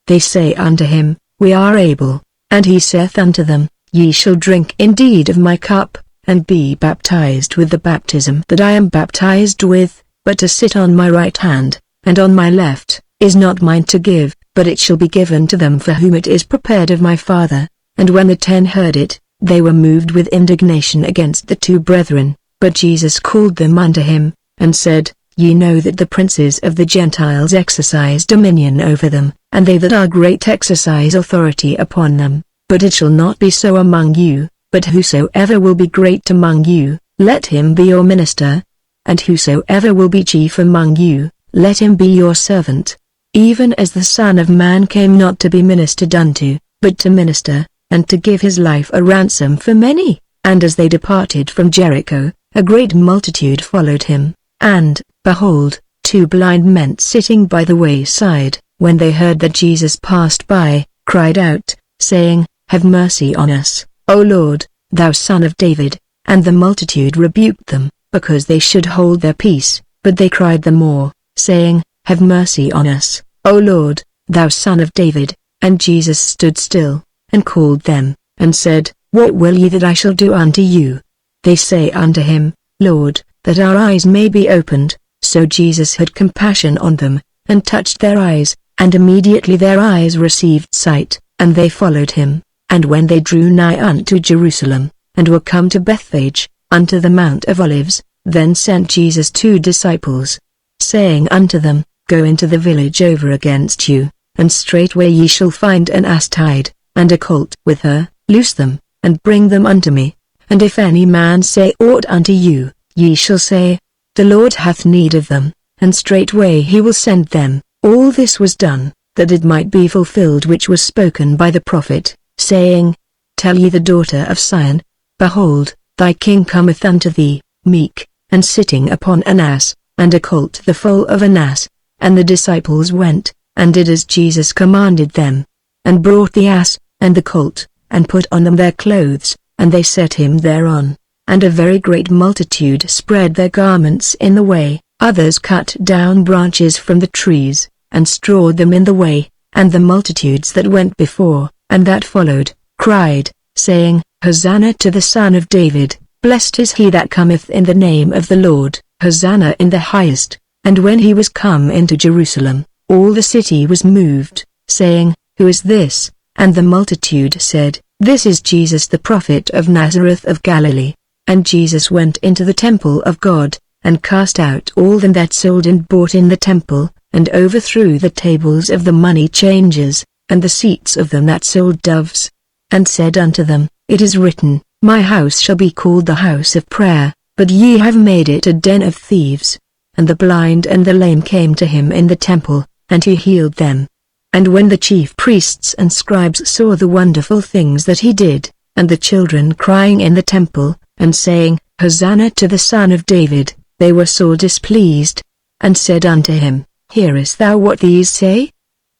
They say unto him, We are able. And he saith unto them, Ye shall drink indeed of my cup, and be baptized with the baptism that I am baptized with, but to sit on my right hand, and on my left, is not mine to give, but it shall be given to them for whom it is prepared of my Father. And when the 10 heard it, they were moved with indignation against the 2 brethren, but Jesus called them unto him, and said, Ye know that the princes of the Gentiles exercise dominion over them, and they that are great exercise authority upon them, but it shall not be so among you, but whosoever will be great among you, let him be your minister, and whosoever will be chief among you, let him be your servant. Even as the Son of Man came not to be ministered unto, but to minister, and to give his life a ransom for many. And as they departed from Jericho, a great multitude followed him, and, behold, 2 blind men sitting by the wayside, when they heard that Jesus passed by, cried out, saying, Have mercy on us, O Lord, thou Son of David. And the multitude rebuked them, because they should hold their peace, but they cried the more, saying, Have mercy on us, O Lord, thou Son of David. And Jesus stood still, and called them, and said, What will ye that I shall do unto you? They say unto him, Lord, that our eyes may be opened. So Jesus had compassion on them, and touched their eyes, and immediately their eyes received sight, and they followed him. And when they drew nigh unto Jerusalem, and were come to Bethphage, unto the Mount of Olives, then sent Jesus 2 disciples, saying unto them, Go into the village over against you, and straightway ye shall find an ass tied, and a colt with her. Loose them, and bring them unto me. And if any man say aught unto you, ye shall say, The Lord hath need of them, and straightway he will send them. All this was done, that it might be fulfilled which was spoken by the prophet, saying, Tell ye the daughter of Sion, Behold, thy king cometh unto thee, meek, and sitting upon an ass, and a colt the foal of an ass. And the disciples went, and did as Jesus commanded them, and brought the ass, and the colt, and put on them their clothes, and they set him thereon. And a very great multitude spread their garments in the way, others cut down branches from the trees, and strawed them in the way. And the multitudes that went before, and that followed, cried, saying, Hosanna to the Son of David, blessed is he that cometh in the name of the Lord, Hosanna in the highest. And when he was come into Jerusalem, all the city was moved, saying, Who is this? And the multitude said, This is Jesus the prophet of Nazareth of Galilee. And Jesus went into the temple of God, and cast out all them that sold and bought in the temple, and overthrew the tables of the money changers, and the seats of them that sold doves. And said unto them, It is written, My house shall be called the house of prayer, but ye have made it a den of thieves. And the blind and the lame came to him in the temple, and he healed them. And when the chief priests and scribes saw the wonderful things that he did, and the children crying in the temple, and saying, Hosanna to the Son of David, they were sore displeased, and said unto him, Hearest thou what these say?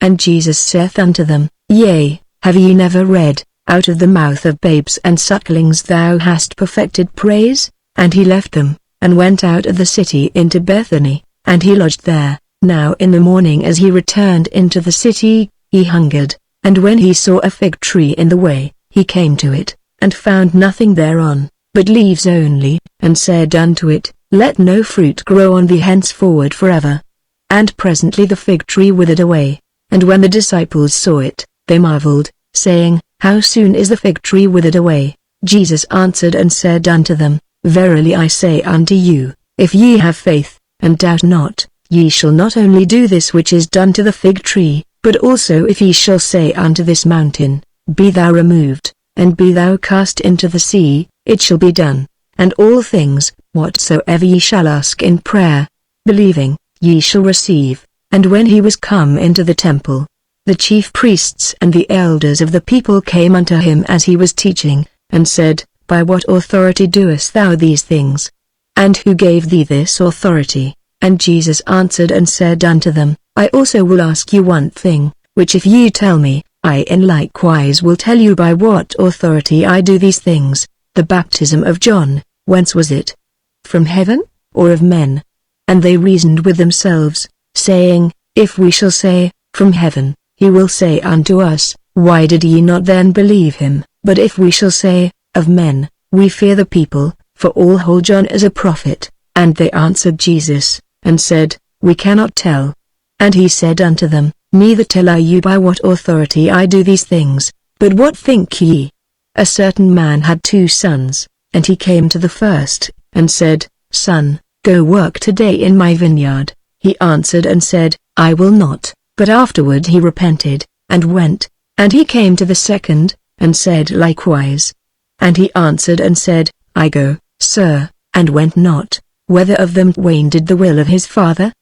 And Jesus saith unto them, Yea, have ye never read, Out of the mouth of babes and sucklings thou hast perfected praise? And he left them, and went out of the city into Bethany, and he lodged there. Now in the morning as he returned into the city, he hungered, and when he saw a fig tree in the way, he came to it, and found nothing thereon, but leaves only, and said unto it, Let no fruit grow on thee henceforward forever. And presently the fig tree withered away. And when the disciples saw it, they marveled, saying, How soon is the fig tree withered away? Jesus answered and said unto them, Verily I say unto you, if ye have faith, and doubt not, ye shall not only do this which is done to the fig tree, but also if ye shall say unto this mountain, Be thou removed, and be thou cast into the sea, it shall be done. And all things, whatsoever ye shall ask in prayer, believing, ye shall receive. And when he was come into the temple, the chief priests and the elders of the people came unto him as he was teaching, and said, By what authority doest thou these things? And who gave thee this authority? And Jesus answered and said unto them, I also will ask you one thing, which if ye tell me, I in likewise will tell you by what authority I do these things. The baptism of John, whence was it? From heaven, or of men? And they reasoned with themselves, saying, If we shall say, From heaven, he will say unto us, Why did ye not then believe him? But if we shall say, of men, we fear the people, for all hold John as a prophet. And they answered Jesus, and said, We cannot tell. And he said unto them, Neither tell I you by what authority I do these things. But what think ye? A certain man had 2 sons, and he came to the first, and said, Son, go work today in my vineyard. He answered and said, I will not. But afterward he repented, and went. And he came to the second, and said likewise. And he answered and said, I go, sir, and went not. Whether of them twain did the will of his father?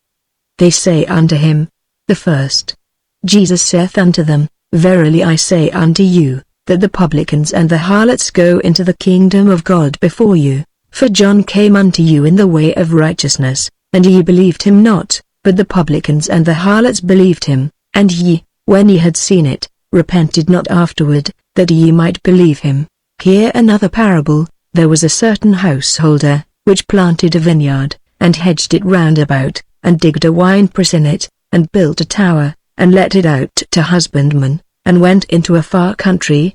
They say unto him, the first. Jesus saith unto them, Verily I say unto you, that the publicans and the harlots go into the kingdom of God before you. For John came unto you in the way of righteousness, and ye believed him not, but the publicans and the harlots believed him. And ye, when ye had seen it, repented not afterward, that ye might believe him. Hear another parable. There was a certain householder, which planted a vineyard, and hedged it round about, and digged a winepress in it, and built a tower, and let it out to husbandmen, and went into a far country.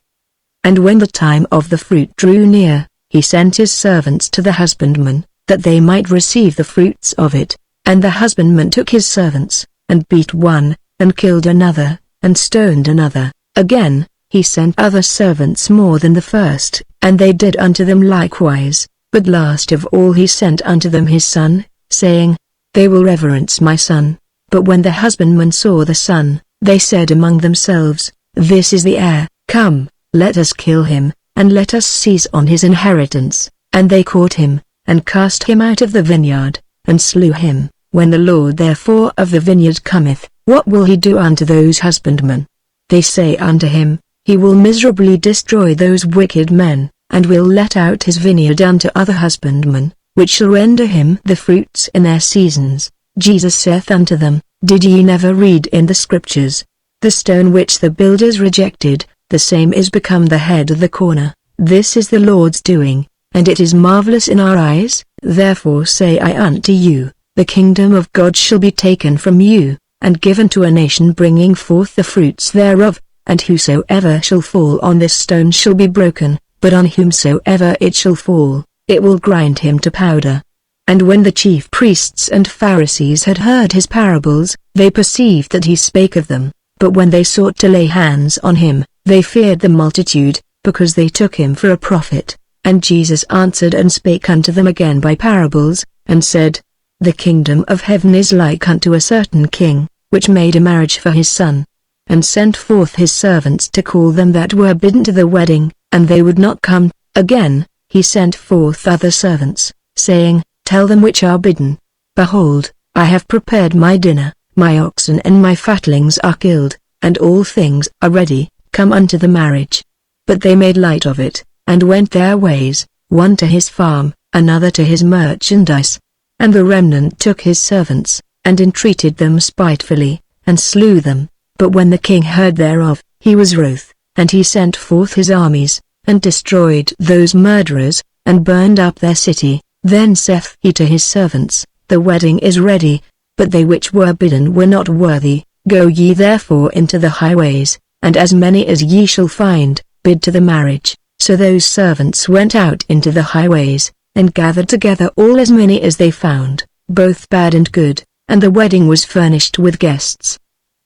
And when the time of the fruit drew near, he sent his servants to the husbandmen, that they might receive the fruits of it. And the husbandman took his servants, and beat one, and killed another, and stoned another. Again, he sent other servants more than the first, and they did unto them likewise. But last of all he sent unto them his son, saying, They will reverence my son. But when the husbandmen saw the son, they said among themselves, This is the heir, come, let us kill him, and let us seize on his inheritance. And they caught him, and cast him out of the vineyard, and slew him. When the Lord therefore of the vineyard cometh, what will he do unto those husbandmen? They say unto him, He will miserably destroy those wicked men, and will let out his vineyard unto other husbandmen, which shall render him the fruits in their seasons. Jesus saith unto them, Did ye never read in the Scriptures, The stone which the builders rejected, the same is become the head of the corner. This is the Lord's doing, and it is marvelous in our eyes. Therefore say I unto you, the kingdom of God shall be taken from you, and given to a nation bringing forth the fruits thereof. And whosoever shall fall on this stone shall be broken, but on whomsoever it shall fall, it will grind him to powder. And when the chief priests and Pharisees had heard his parables, they perceived that he spake of them. But when they sought to lay hands on him, they feared the multitude, because they took him for a prophet. And Jesus answered and spake unto them again by parables, and said, The kingdom of heaven is like unto a certain king, which made a marriage for his son, and sent forth his servants to call them that were bidden to the wedding, and they would not come. Again, he sent forth other servants, saying, Tell them which are bidden, Behold, I have prepared my dinner, my oxen and my fatlings are killed, and all things are ready, come unto the marriage. But they made light of it, and went their ways, one to his farm, another to his merchandise. And the remnant took his servants, and entreated them spitefully, and slew them. But when the king heard thereof, he was wroth, and he sent forth his armies, and destroyed those murderers, and burned up their city. Then saith he to his servants, The wedding is ready, but they which were bidden were not worthy. Go ye therefore into the highways, and as many as ye shall find, bid to the marriage. So those servants went out into the highways, and gathered together all as many as they found, both bad and good, and the wedding was furnished with guests.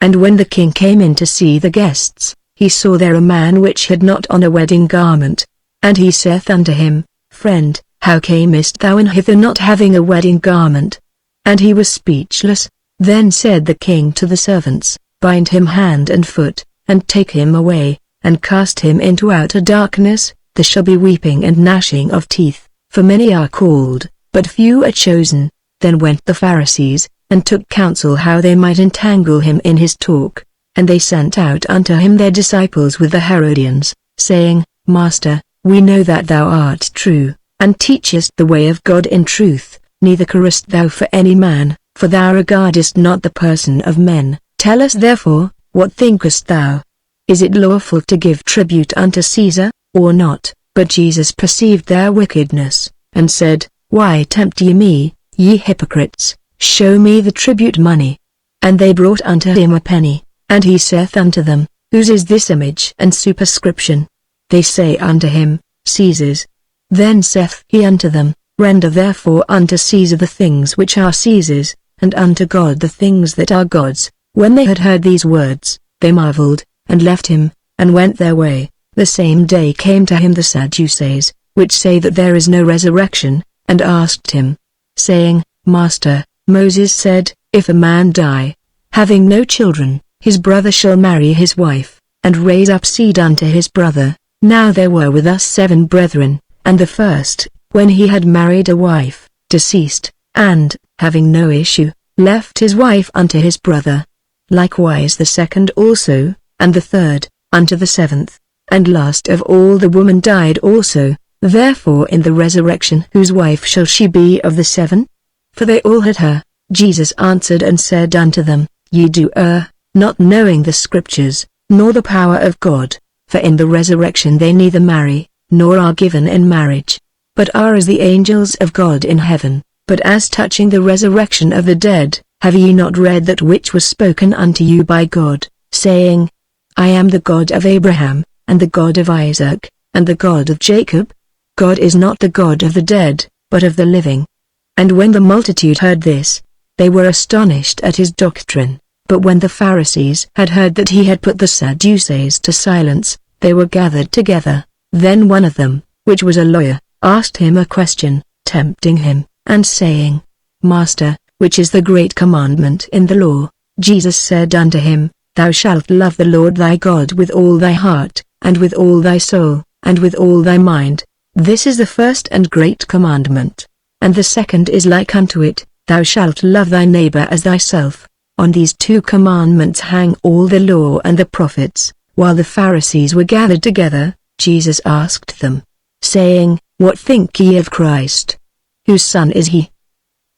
And when the king came in to see the guests, he saw there a man which had not on a wedding garment. And he saith unto him, Friend, how camest thou in hither not having a wedding garment? And he was speechless. Then said the king to the servants, Bind him hand and foot, and take him away, and cast him into outer darkness. There shall be weeping and gnashing of teeth, for many are called, but few are chosen. Then went the Pharisees, and took counsel how they might entangle him in his talk. And they sent out unto him their disciples with the Herodians, saying, Master, we know that thou art true, and teachest the way of God in truth, neither carest thou for any man, for thou regardest not the person of men. Tell us therefore, what thinkest thou? Is it lawful to give tribute unto Caesar, or not? But Jesus perceived their wickedness, and said, Why tempt ye me, ye hypocrites? Show me the tribute money. And they brought unto him a penny, and he saith unto them, Whose is this image and superscription? They say unto him, Caesar's. Then saith he unto them, Render therefore unto Caesar the things which are Caesar's, and unto God the things that are God's. When they had heard these words, they marveled, and left him, and went their way. The same day came to him the Sadducees, which say that there is no resurrection, and asked him, saying, Master, Moses said, If a man die, having no children, his brother shall marry his wife, and raise up seed unto his brother. Now there were with us 7 brethren, and the first, when he had married a wife, deceased, and, having no issue, left his wife unto his brother. Likewise the second also, and the third, unto the 7th, and last of all the woman died also. Therefore in the resurrection whose wife shall she be of the 7? For they all had her. Jesus answered and said unto them, Ye do err, not knowing the Scriptures, nor the power of God. For in the resurrection they neither marry, nor are given in marriage, but are as the angels of God in heaven. But as touching the resurrection of the dead, have ye not read that which was spoken unto you by God, saying, I am the God of Abraham, and the God of Isaac, and the God of Jacob? God is not the God of the dead, but of the living. And when the multitude heard this, they were astonished at his doctrine. But when the Pharisees had heard that he had put the Sadducees to silence, they were gathered together. Then one of them, which was a lawyer, asked him a question, tempting him, and saying, Master, which is the great commandment in the law? Jesus said unto him, Thou shalt love the Lord thy God with all thy heart, and with all thy soul, and with all thy mind. This is the first and great commandment. And the second is like unto it, Thou shalt love thy neighbor as thyself. On these 2 commandments hang all the law and the prophets. While the Pharisees were gathered together, Jesus asked them, saying, What think ye of Christ? Whose son is he?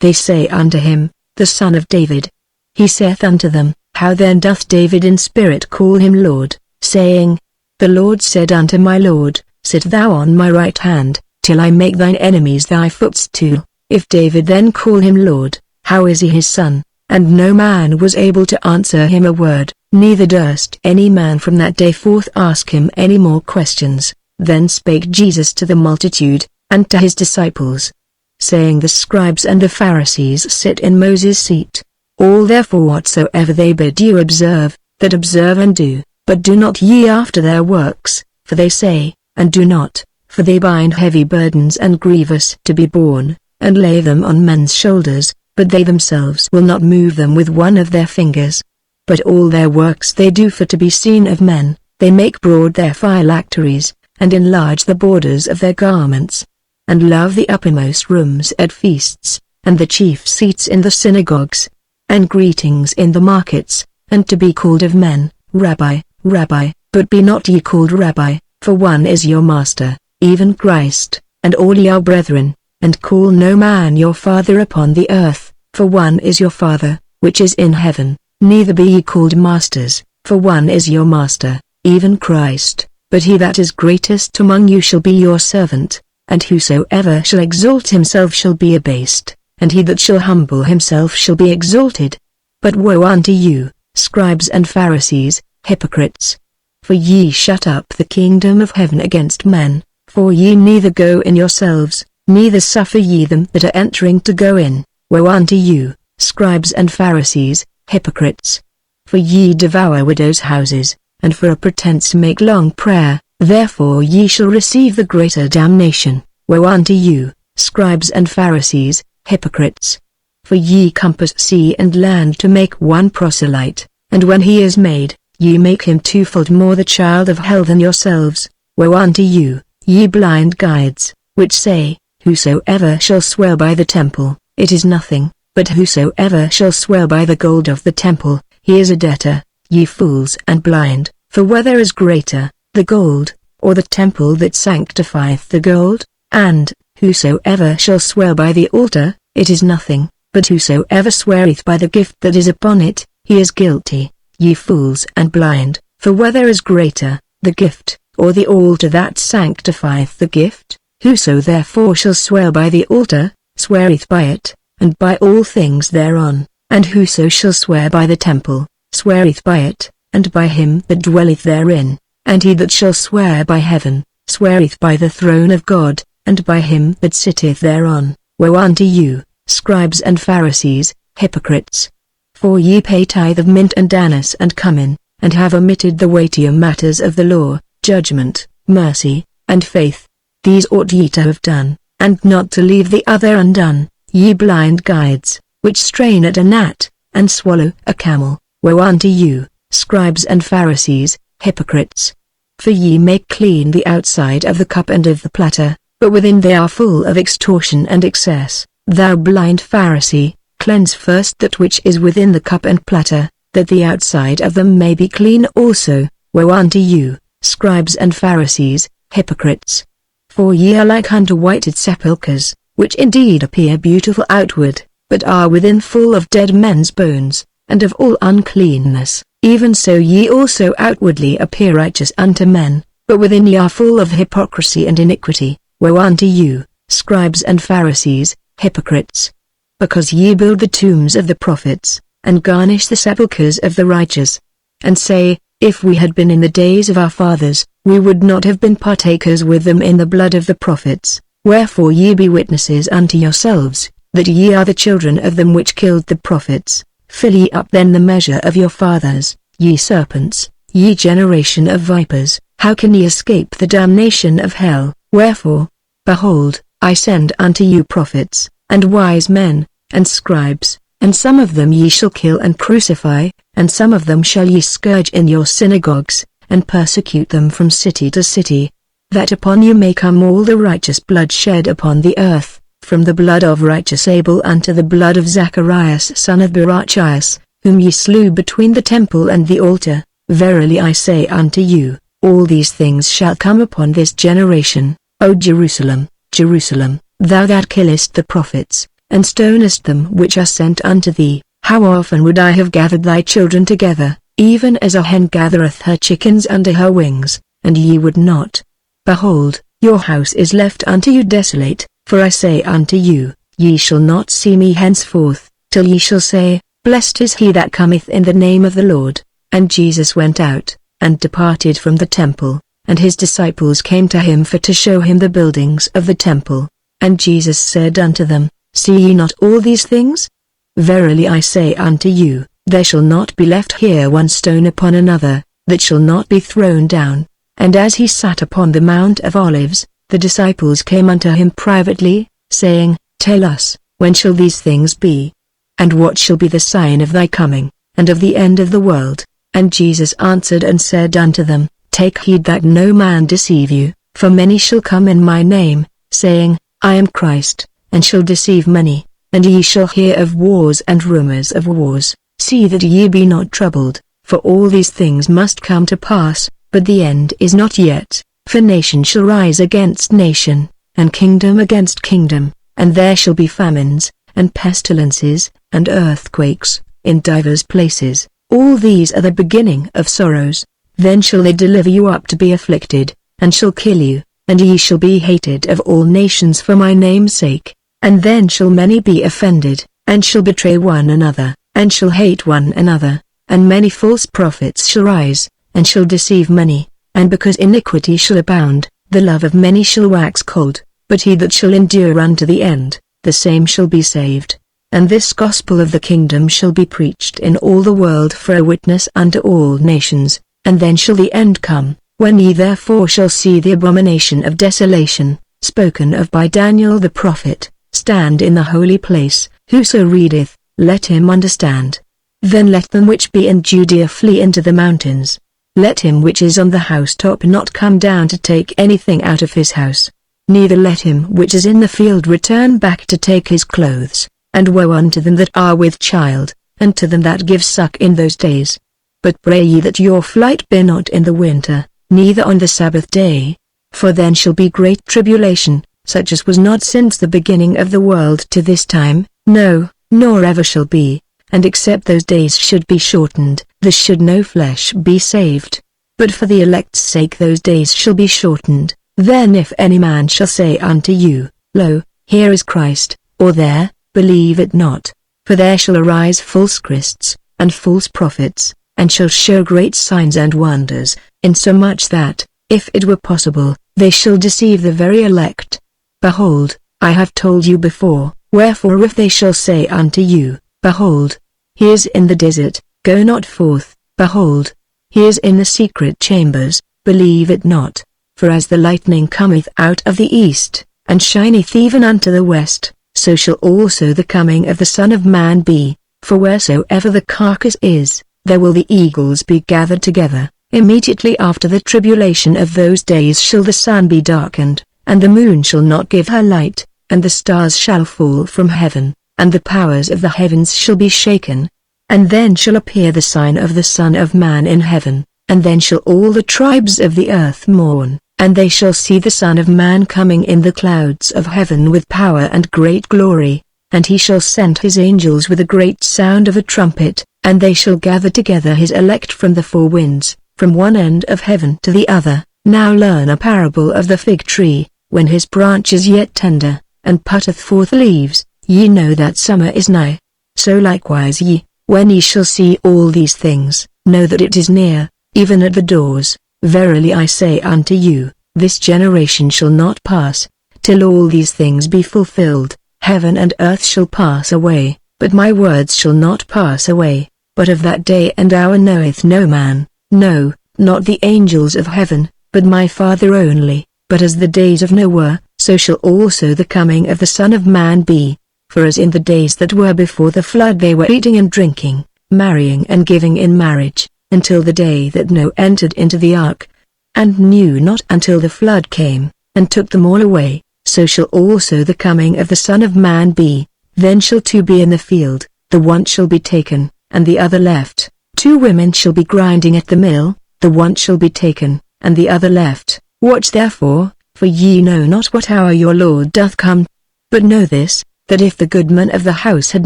They say unto him, The son of David. He saith unto them, How then doth David in spirit call him Lord, saying, The Lord said unto my Lord, Sit thou on my right hand, till I make thine enemies thy footstool. If David then call him Lord, how is he his son? And no man was able to answer him a word, neither durst any man from that day forth ask him any more questions. Then spake Jesus to the multitude, and to his disciples, saying, The scribes and the Pharisees sit in Moses' seat. All therefore whatsoever they bid you observe, that observe and do, but do not ye after their works, for they say, and do not, for they bind heavy burdens and grievous to be borne, and lay them on men's shoulders, but they themselves will not move them with one of their fingers. But all their works they do for to be seen of men. They make broad their phylacteries, and enlarge the borders of their garments, and love the uppermost rooms at feasts, and the chief seats in the synagogues, and greetings in the markets, and to be called of men, Rabbi, Rabbi. But be not ye called Rabbi, for one is your Master, even Christ, and all ye are brethren. And call no man your father upon the earth, for one is your Father, which is in heaven. Neither be ye called masters, for one is your Master, even Christ. But he that is greatest among you shall be your servant, and whosoever shall exalt himself shall be abased, and he that shall humble himself shall be exalted. But woe unto you, scribes and Pharisees, hypocrites! For ye shut up the kingdom of heaven against men, for ye neither go in yourselves, neither suffer ye them that are entering to go in. Woe unto you, scribes and Pharisees, hypocrites! For ye devour widows' houses, and for a pretence make long prayer, therefore ye shall receive the greater damnation. Woe unto you, scribes and Pharisees, hypocrites! For ye compass sea and land to make one proselyte, and when he is made, ye make him twofold more the child of hell than yourselves. Woe unto you, ye blind guides, which say, Whosoever shall swear by the temple, it is nothing, but whosoever shall swear by the gold of the temple, he is a debtor. Ye fools and blind, for whether is greater, the gold, or the temple that sanctifieth the gold? And, whosoever shall swear by the altar, it is nothing, but whosoever sweareth by the gift that is upon it, he is guilty. Ye fools and blind, for whether is greater, the gift, or the altar that sanctifieth the gift? Whoso therefore shall swear by the altar, sweareth by it, and by all things thereon. And whoso shall swear by the temple, sweareth by it, and by him that dwelleth therein, and he that shall swear by heaven, sweareth by the throne of God, and by him that sitteth thereon. Woe unto you, scribes and Pharisees, hypocrites! For ye pay tithe of mint and anise and cumin, and have omitted the weightier matters of the law, judgment, mercy, and faith. These ought ye to have done, and not to leave the other undone. Ye blind guides, which strain at a gnat, and swallow a camel. Woe unto you, scribes and Pharisees, hypocrites! For ye make clean the outside of the cup and of the platter, but within they are full of extortion and excess. Thou blind Pharisee, cleanse first that which is within the cup and platter, that the outside of them may be clean also. Woe unto you, scribes and Pharisees, hypocrites! For ye are like unto whited sepulchres, which indeed appear beautiful outward, but are within full of dead men's bones, and of all uncleanness. Even so ye also outwardly appear righteous unto men, but within ye are full of hypocrisy and iniquity. Woe unto you, scribes and Pharisees, hypocrites! Because ye build the tombs of the prophets, and garnish the sepulchres of the righteous, and say, If we had been in the days of our fathers, we would not have been partakers with them in the blood of the prophets. Wherefore ye be witnesses unto yourselves, that ye are the children of them which killed the prophets. Fill ye up then the measure of your fathers, ye serpents, ye generation of vipers. How can ye escape the damnation of hell? Wherefore, behold, I send unto you prophets, and wise men, and scribes, and some of them ye shall kill and crucify, and some of them shall ye scourge in your synagogues, and persecute them from city to city, that upon you may come all the righteous blood shed upon the earth, from the blood of righteous Abel unto the blood of Zacharias son of Barachias, whom ye slew between the temple and the altar. Verily I say unto you, all these things shall come upon this generation. O Jerusalem, Jerusalem, thou that killest the prophets, and stonest them which are sent unto thee, how often would I have gathered thy children together, even as a hen gathereth her chickens under her wings, and ye would not. Behold, your house is left unto you desolate, for I say unto you, ye shall not see me henceforth, till ye shall say, Blessed is he that cometh in the name of the Lord. And Jesus went out, and departed from the temple, and his disciples came to him for to show him the buildings of the temple. And Jesus said unto them, See ye not all these things? Verily I say unto you, there shall not be left here one stone upon another, that shall not be thrown down. And as he sat upon the Mount of Olives, the disciples came unto him privately, saying, Tell us, when shall these things be? And what shall be the sign of thy coming, and of the end of the world? And Jesus answered and said unto them, Take heed that no man deceive you, for many shall come in my name, saying, I am Christ, and shall deceive many. And ye shall hear of wars and rumors of wars. See that ye be not troubled, for all these things must come to pass, but the end is not yet. For nation shall rise against nation, and kingdom against kingdom, and there shall be famines, and pestilences, and earthquakes, in divers places. All these are the beginning of sorrows. Then shall they deliver you up to be afflicted, and shall kill you, and ye shall be hated of all nations for my name's sake. And then shall many be offended, and shall betray one another, and shall hate one another. And many false prophets shall rise, and shall deceive many. And because iniquity shall abound, the love of many shall wax cold. But he that shall endure unto the end, the same shall be saved. And this gospel of the kingdom shall be preached in all the world for a witness unto all nations, and then shall the end come, when ye therefore shall see the abomination of desolation, spoken of by Daniel the prophet, stand in the holy place. Whoso readeth, let him understand. Then let them which be in Judea flee into the mountains. Let him which is on the housetop not come down to take anything out of his house. Neither let him which is in the field return back to take his clothes. And woe unto them that are with child, and to them that give suck in those days. But pray ye that your flight be not in the winter, neither on the Sabbath day. For then shall be great tribulation, such as was not since the beginning of the world to this time, no, nor ever shall be. And except those days should be shortened, there should no flesh be saved. But for the elect's sake those days shall be shortened. Then if any man shall say unto you, Lo, here is Christ, or there, believe it not. For there shall arise false Christs, and false prophets, and shall show great signs and wonders, insomuch that, if it were possible, they shall deceive the very elect. Behold, I have told you before. Wherefore if they shall say unto you, Behold, he is in the desert, go not forth, behold, he is in the secret chambers, believe it not. For as the lightning cometh out of the east, and shineth even unto the west, so shall also the coming of the Son of Man be. For wheresoever the carcass is, there will the eagles be gathered together. Immediately after the tribulation of those days shall the sun be darkened, and the moon shall not give her light, and the stars shall fall from heaven, and the powers of the heavens shall be shaken. And then shall appear the sign of the Son of Man in heaven, and then shall all the tribes of the earth mourn, and they shall see the Son of Man coming in the clouds of heaven with power and great glory, and he shall send his angels with a great sound of a trumpet, and they shall gather together his elect from the four winds, from one end of heaven to the other. Now learn a parable of the fig tree. When his branch is yet tender, and putteth forth leaves, ye know that summer is nigh. So likewise ye, when ye shall see all these things, know that it is near, even at the doors. Verily I say unto you, this generation shall not pass, till all these things be fulfilled. Heaven and earth shall pass away, but my words shall not pass away. But of that day and hour knoweth no man, no, not the angels of heaven, but my Father only. But as the days of Noah, so shall also the coming of the Son of Man be. For as in the days that were before the flood they were eating and drinking, marrying and giving in marriage, until the day that Noah entered into the ark, and knew not until the flood came, and took them all away, so shall also the coming of the Son of Man be. Then shall two be in the field, the one shall be taken, and the other left. 2 women shall be grinding at the mill, the one shall be taken, and the other left. Watch therefore, for ye know not what hour your Lord doth come. But know this, that if the goodman of the house had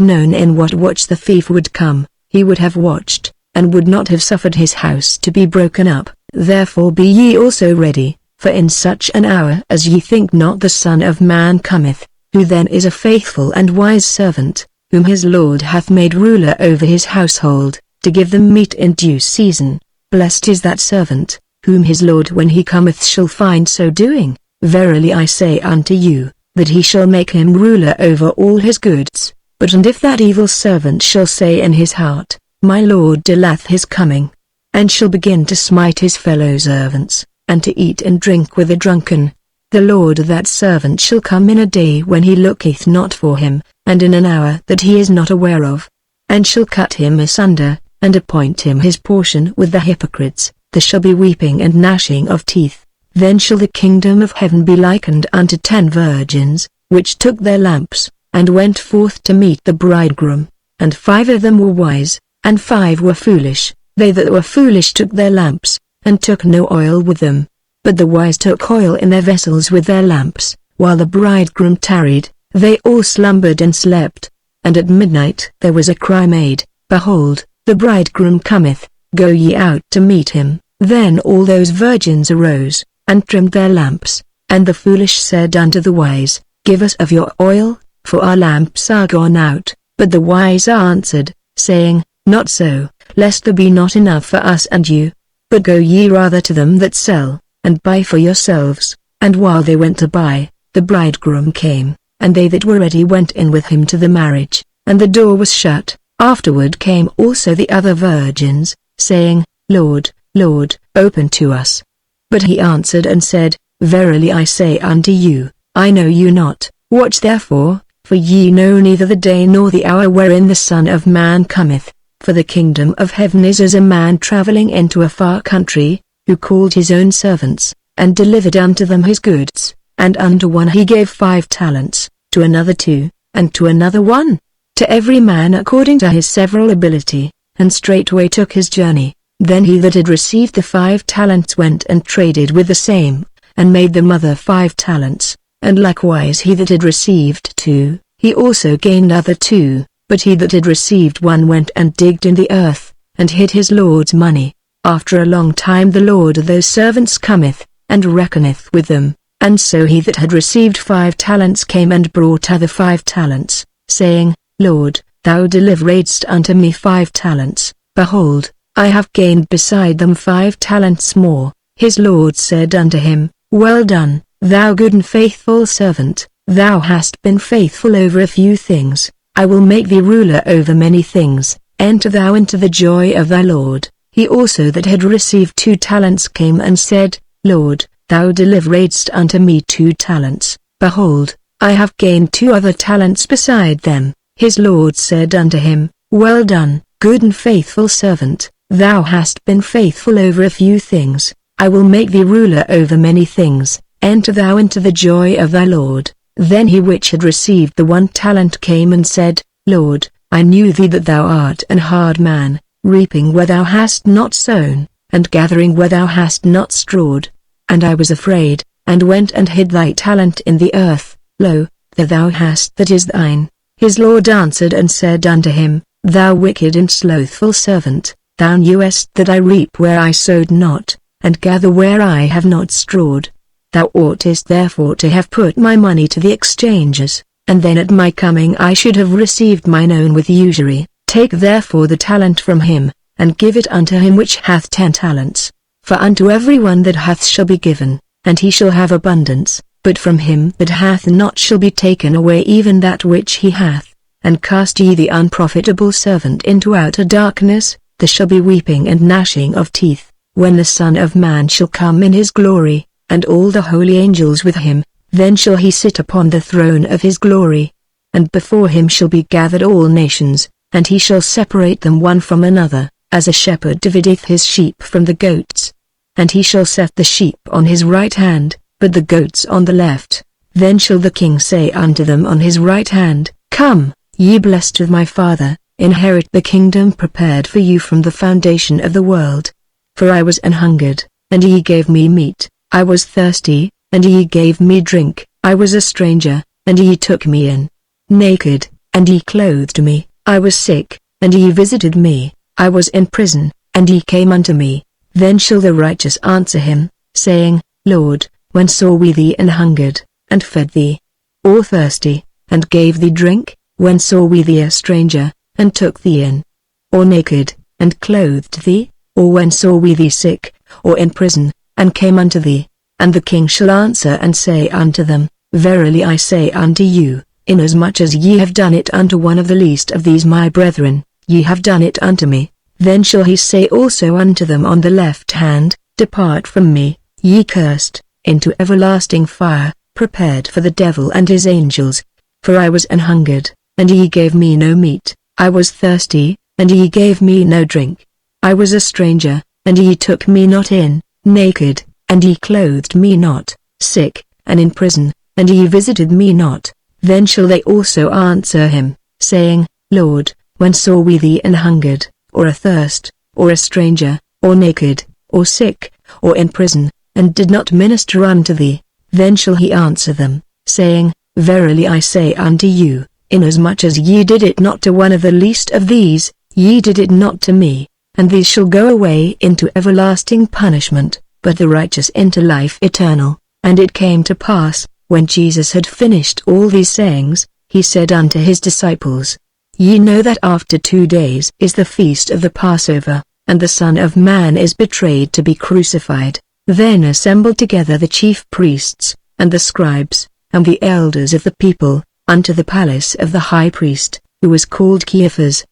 known in what watch the thief would come, he would have watched, and would not have suffered his house to be broken up. Therefore be ye also ready, for in such an hour as ye think not the Son of Man cometh. Who then is a faithful and wise servant, whom his Lord hath made ruler over his household, to give them meat in due season? Blessed is that servant, whom his Lord when he cometh shall find so doing. Verily I say unto you, that he shall make him ruler over all his goods. But and if that evil servant shall say in his heart, My Lord delayeth his coming, and shall begin to smite his fellow servants, and to eat and drink with the drunken, the Lord of that servant shall come in a day when he looketh not for him, and in an hour that he is not aware of, and shall cut him asunder, and appoint him his portion with the hypocrites. There shall be weeping and gnashing of teeth. Then shall the kingdom of heaven be likened unto 10 virgins, which took their lamps, and went forth to meet the bridegroom. And 5 of them were wise, and 5 were foolish. They that were foolish took their lamps, and took no oil with them. But the wise took oil in their vessels with their lamps. While the bridegroom tarried, they all slumbered and slept. And at midnight there was a cry made, Behold, the bridegroom cometh, go ye out to meet him. Then all those virgins arose, and trimmed their lamps. And the foolish said unto the wise, Give us of your oil, for our lamps are gone out. But the wise answered, saying, Not so, lest there be not enough for us and you. But go ye rather to them that sell, and buy for yourselves. And while they went to buy, the bridegroom came, and they that were ready went in with him to the marriage, and the door was shut. Afterward came also the other virgins, saying, Lord, Lord, open to us. But he answered and said, Verily I say unto you, I know you not. Watch therefore, for ye know neither the day nor the hour wherein the Son of Man cometh. For the kingdom of heaven is as a man travelling into a far country, who called his own servants, and delivered unto them his goods. And unto one he gave 5 talents, to another 2, and to another 1, to every man according to his several ability, and straightway took his journey. Then he that had received the 5 talents went and traded with the same, and made them other 5 talents, and likewise he that had received 2, he also gained other 2, but he that had received 1 went and digged in the earth, and hid his Lord's money. After a long time the Lord of those servants cometh, and reckoneth with them. And so he that had received 5 talents came and brought other 5 talents, saying, Lord, thou deliveredst unto me 5 talents. Behold, I have gained beside them 5 talents more. His Lord said unto him, Well done, thou good and faithful servant, thou hast been faithful over a few things, I will make thee ruler over many things, enter thou into the joy of thy Lord. He also that had received 2 talents came and said, Lord, thou deliveredst unto me 2 talents, behold, I have gained 2 other talents beside them. His Lord said unto him, Well done, good and faithful servant, thou hast been faithful over a few things, I will make thee ruler over many things, enter thou into the joy of thy Lord. Then he which had received the 1 talent came and said, Lord, I knew thee that thou art an hard man, reaping where thou hast not sown, and gathering where thou hast not strawed. And I was afraid, and went and hid thy talent in the earth. Lo, that thou hast that is thine. His Lord answered and said unto him, Thou wicked and slothful servant, thou knewest that I reap where I sowed not, and gather where I have not strawed. Thou oughtest therefore to have put my money to the exchangers, and then at my coming I should have received mine own with usury. Take therefore the talent from him, and give it unto him which hath 10 talents. For unto every one that hath shall be given, and he shall have abundance, but from him that hath not shall be taken away even that which he hath. And cast ye the unprofitable servant into outer darkness, there shall be weeping and gnashing of teeth, when the Son of Man shall come in his glory, and all the holy angels with him, then shall he sit upon the throne of his glory. And before him shall be gathered all nations, and he shall separate them one from another, as a shepherd divideth his sheep from the goats. And he shall set the sheep on his right hand, but the goats on the left. Then shall the king say unto them on his right hand, Come, ye blessed of my Father, inherit the kingdom prepared for you from the foundation of the world. For I was an hungered, and ye gave me meat, I was thirsty, and ye gave me drink, I was a stranger, and ye took me in. Naked, and ye clothed me, I was sick, and ye visited me, I was in prison, and ye came unto me. Then shall the righteous answer him, saying, Lord, when saw we thee an hungered, and fed thee? Or thirsty, and gave thee drink? When saw we thee a stranger, and took thee in? Or naked, and clothed thee? Or when saw we thee sick, or in prison, and came unto thee? And the king shall answer and say unto them, Verily I say unto you, inasmuch as ye have done it unto one of the least of these my brethren, ye have done it unto me. Then shall he say also unto them on the left hand, Depart from me, ye cursed, into everlasting fire, prepared for the devil and his angels. For I was an hungered, and ye gave me no meat, I was thirsty, and ye gave me no drink. I was a stranger, and ye took me not in, naked, and ye clothed me not, sick, and in prison, and ye visited me not. Then shall they also answer him, saying, Lord, when saw we thee an hungered, or athirst, or a stranger, or naked, or sick, or in prison, and did not minister unto thee? Then shall he answer them, saying, Verily I say unto you, inasmuch as ye did it not to one of the least of these, ye did it not to me. And these shall go away into everlasting punishment, but the righteous into life eternal. And it came to pass, when Jesus had finished all these sayings, he said unto his disciples, Ye know that after 2 days is the feast of the Passover, and the Son of Man is betrayed to be crucified. Then assembled together the chief priests, and the scribes, and the elders of the people, unto the palace of the high priest, who was called Caiaphas,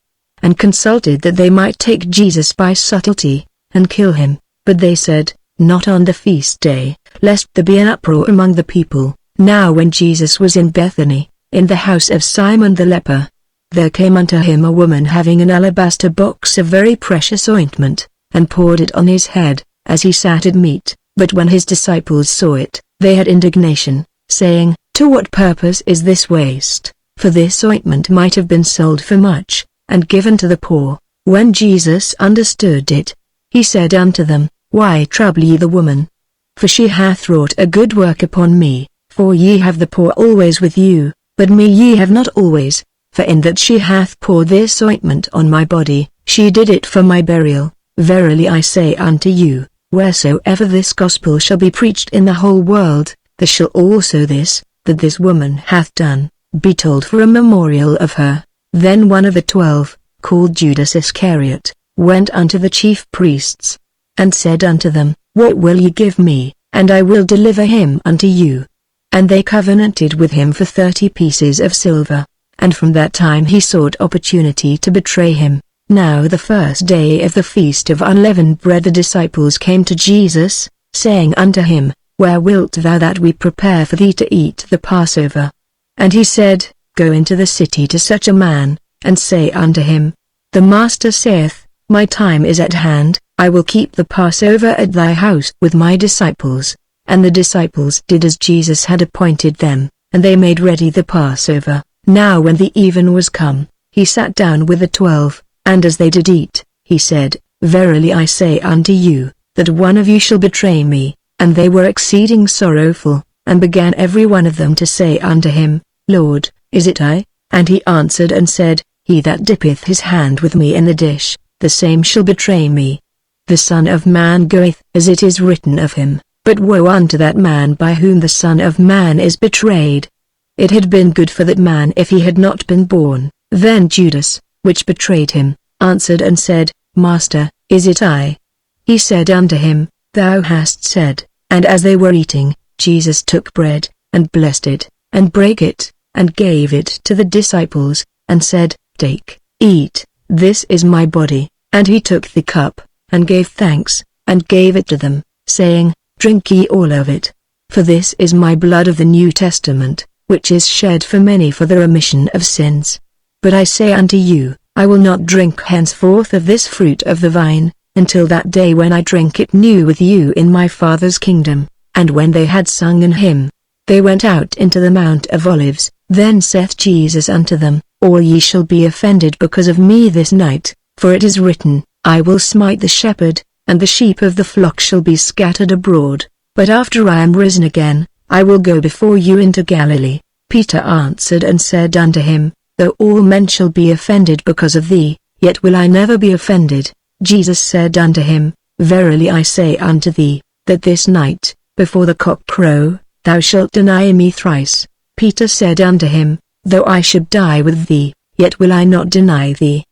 and consulted that they might take Jesus by subtlety, and kill him. But they said, Not on the feast day, lest there be an uproar among the people. Now when Jesus was in Bethany, in the house of Simon the leper, there came unto him a woman having an alabaster box of very precious ointment, and poured it on his head, as he sat at meat. But when his disciples saw it, they had indignation, saying, To what purpose is this waste? For this ointment might have been sold for much, and given to the poor. When Jesus understood it, he said unto them, Why trouble ye the woman? For she hath wrought a good work upon me. For ye have the poor always with you, but me ye have not always. For in that she hath poured this ointment on my body, she did it for my burial. Verily I say unto you, wheresoever this gospel shall be preached in the whole world, there shall also this, that this woman hath done, be told for a memorial of her. Then one of the 12, called Judas Iscariot, went unto the chief priests, and said unto them, What will ye give me, and I will deliver him unto you? And they covenanted with him for 30 pieces of silver, and from that time he sought opportunity to betray him. Now the first day of the feast of unleavened bread the disciples came to Jesus, saying unto him, Where wilt thou that we prepare for thee to eat the Passover? And he said, Go into the city to such a man, and say unto him, The Master saith, My time is at hand, I will keep the Passover at thy house with my disciples. And the disciples did as Jesus had appointed them, and they made ready the Passover. Now when the even was come, he sat down with the 12, and as they did eat, he said, Verily I say unto you, that one of you shall betray me. And they were exceeding sorrowful, and began every one of them to say unto him, Lord, is it I? And he answered and said, He that dippeth his hand with me in the dish, the same shall betray me. The Son of Man goeth as it is written of him, but woe unto that man by whom the Son of Man is betrayed. It had been good for that man if he had not been born. Then Judas, which betrayed him, answered and said, Master, is it I? He said unto him, Thou hast said. And as they were eating, Jesus took bread, and blessed it, and brake it, and gave it to the disciples, and said, Take, eat, this is my body. And he took the cup, and gave thanks, and gave it to them, saying, Drink ye all of it. For this is my blood of the New Testament, which is shed for many for the remission of sins. But I say unto you, I will not drink henceforth of this fruit of the vine, until that day when I drink it new with you in my Father's kingdom. And when they had sung an hymn, they went out into the Mount of Olives. Then saith Jesus unto them, All ye shall be offended because of me this night, for it is written, I will smite the shepherd, and the sheep of the flock shall be scattered abroad. But after I am risen again, I will go before you into Galilee. Peter answered and said unto him, Though all men shall be offended because of thee, yet will I never be offended. Jesus said unto him, Verily I say unto thee, that this night, before the cock crow, thou shalt deny me thrice. Peter said unto him, Though I should die with thee, yet will I not deny thee.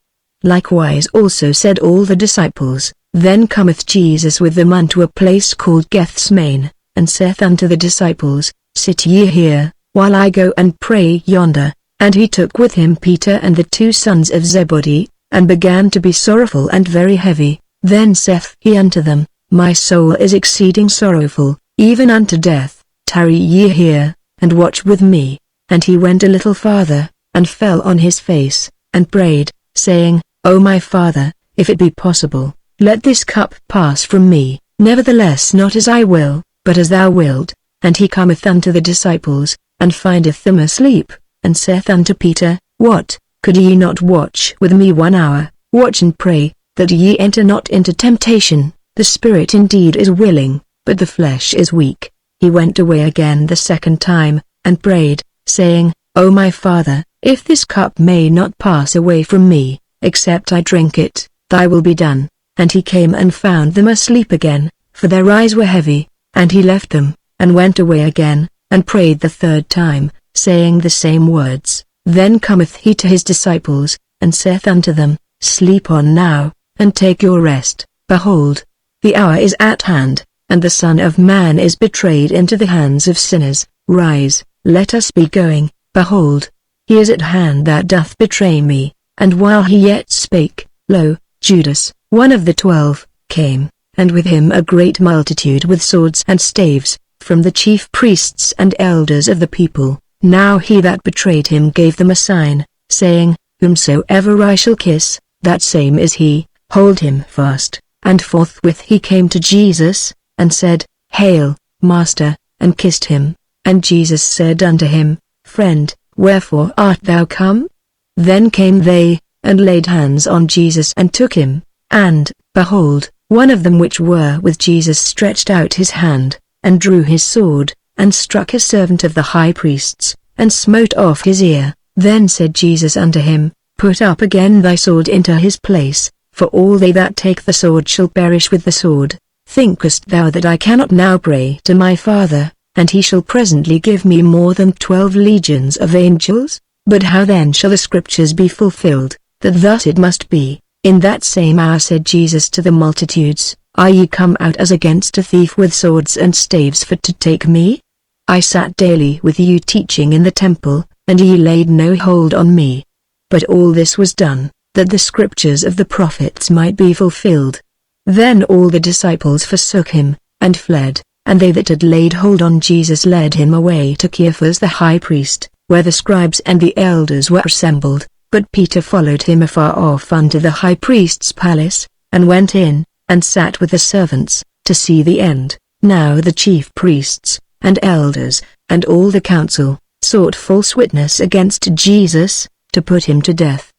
Likewise also said all the disciples. Then cometh Jesus with them unto a place called Gethsemane, and saith unto the disciples, Sit ye here, while I go and pray yonder. And he took with him Peter and the 2 sons of Zebedee, and began to be sorrowful and very heavy. Then saith he unto them, My soul is exceeding sorrowful, even unto death. Tarry ye here, and watch with me. And he went a little farther, and fell on his face, and prayed, saying, O my Father, if it be possible, let this cup pass from me. Nevertheless not as I will, but as thou wilt. And he cometh unto the disciples, and findeth them asleep, and saith unto Peter, What, could ye not watch with me 1 hour? Watch and pray, that ye enter not into temptation. The spirit indeed is willing, but the flesh is weak. He went away again the second time, and prayed, saying, O my Father, if this cup may not pass away from me, except I drink it, thy will be done. And he came and found them asleep again, for their eyes were heavy. And he left them, and went away again, and prayed the third time, saying the same words. Then cometh he to his disciples, and saith unto them, Sleep on now, and take your rest. Behold, the hour is at hand, and the Son of Man is betrayed into the hands of sinners. Rise, let us be going. Behold, he is at hand that doth betray me. And while he yet spake, lo, Judas, one of the 12, came, and with him a great multitude with swords and staves, from the chief priests and elders of the people. Now he that betrayed him gave them a sign, saying, Whomsoever I shall kiss, that same is he, hold him fast. And forthwith he came to Jesus, and said, Hail, Master, and kissed him. And Jesus said unto him, Friend, wherefore art thou come? Then came they, and laid hands on Jesus and took him. And, behold, one of them which were with Jesus stretched out his hand, and drew his sword, and struck a servant of the high priest's, and smote off his ear. Then said Jesus unto him, Put up again thy sword into his place, for all they that take the sword shall perish with the sword. Thinkest thou that I cannot now pray to my Father, and he shall presently give me more than 12 legions of angels? But how then shall the scriptures be fulfilled, that thus it must be? In that same hour said Jesus to the multitudes, Are ye come out as against a thief with swords and staves for to take me? I sat daily with you teaching in the temple, and ye laid no hold on me. But all this was done, that the scriptures of the prophets might be fulfilled. Then all the disciples forsook him, and fled, and they that had laid hold on Jesus led him away to Caiaphas the high priest, where the scribes and the elders were assembled. But Peter followed him afar off unto the high priest's palace, and went in, and sat with the servants, to see the end. Now the chief priests, and elders, and all the council, sought false witness against Jesus, to put him to death.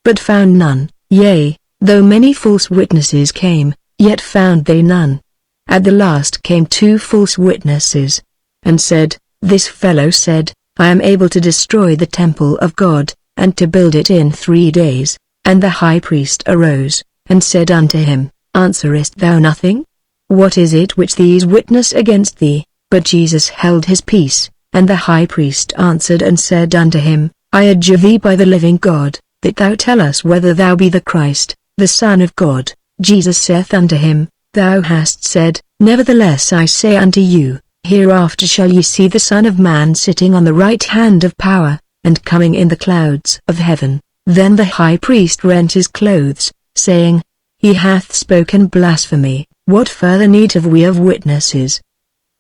But found none, yea, though many false witnesses came, yet found they none. At the last came 2 false witnesses, and said, This fellow said, I am able to destroy the temple of God, and to build it in 3 days. And the high priest arose, and said unto him, Answerest thou nothing? What is it which these witness against thee? But Jesus held his peace. And the high priest answered and said unto him, I adjure thee by the living God, that thou tell us whether thou be the Christ, the Son of God. Jesus saith unto him, Thou hast said. Nevertheless I say unto you, hereafter shall ye see the Son of Man sitting on the right hand of power, and coming in the clouds of heaven. Then the high priest rent his clothes, saying, He hath spoken blasphemy. What further need have we of witnesses?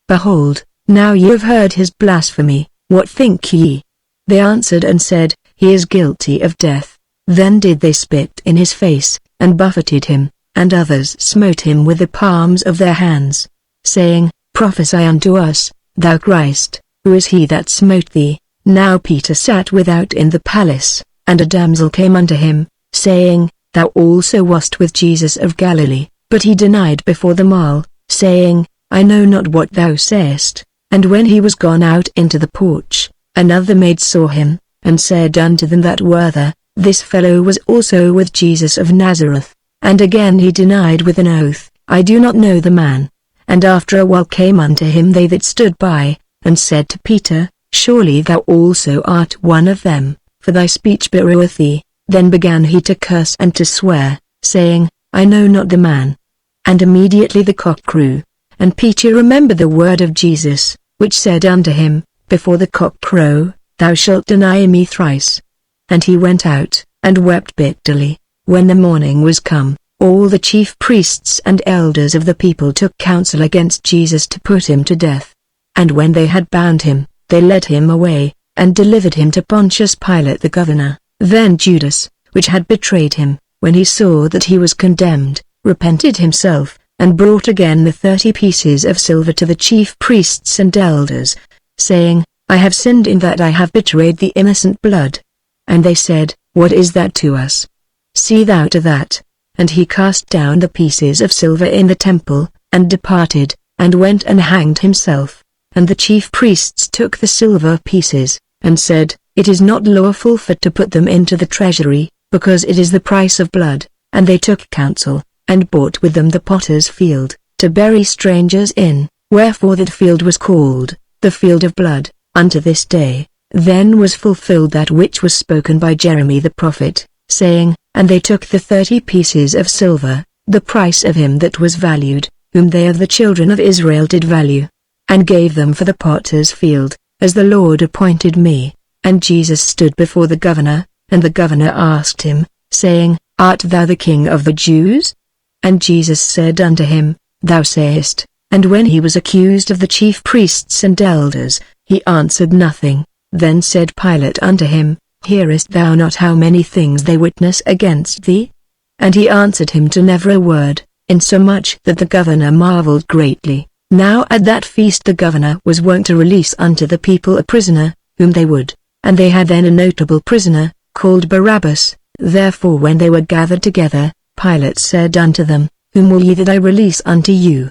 Behold, now ye have heard his blasphemy. What think ye? They answered and said, He is guilty of death. Then did they spit in his face, and buffeted him, and others smote him with the palms of their hands, saying, Prophesy unto us, thou Christ, who is he that smote thee? Now Peter sat without in the palace, and a damsel came unto him, saying, Thou also wast with Jesus of Galilee. But he denied before them all, saying, I know not what thou sayest. And when he was gone out into the porch, another maid saw him, and said unto them that were there, This fellow was also with Jesus of Nazareth. And again he denied with an oath, I do not know the man. And after a while came unto him they that stood by, and said to Peter, Surely thou also art one of them, for thy speech beareth thee. Then began he to curse and to swear, saying, I know not the man. And immediately the cock crew, and Peter remembered the word of Jesus, which said unto him, Before the cock crow, thou shalt deny me thrice. And he went out, and wept bitterly. When the morning was come, all the chief priests and elders of the people took counsel against Jesus to put him to death. And when they had bound him, they led him away, and delivered him to Pontius Pilate the governor. Then Judas, which had betrayed him, when he saw that he was condemned, repented himself, and brought again the 30 pieces of silver to the chief priests and elders, saying, I have sinned in that I have betrayed the innocent blood. And they said, What is that to us? See thou to that. And he cast down the pieces of silver in the temple, and departed, and went and hanged himself. And the chief priests took the silver pieces, and said, It is not lawful for to put them into the treasury, because it is the price of blood. And they took counsel, and bought with them the potter's field, to bury strangers in, wherefore that field was called, the field of blood, unto this day. Then was fulfilled that which was spoken by Jeremy the prophet, saying, And they took the 30 pieces of silver, the price of him that was valued, whom they of the children of Israel did value, and gave them for the potter's field, as the Lord appointed me. And Jesus stood before the governor, and the governor asked him, saying, Art thou the King of the Jews? And Jesus said unto him, Thou sayest. And when he was accused of the chief priests and elders, he answered nothing. Then said Pilate unto him, Hearest thou not how many things they witness against thee? And he answered him to never a word, insomuch that the governor marveled greatly. Now at that feast the governor was wont to release unto the people a prisoner, whom they would, and they had then a notable prisoner, called Barabbas. Therefore when they were gathered together, Pilate said unto them, Whom will ye that I release unto you?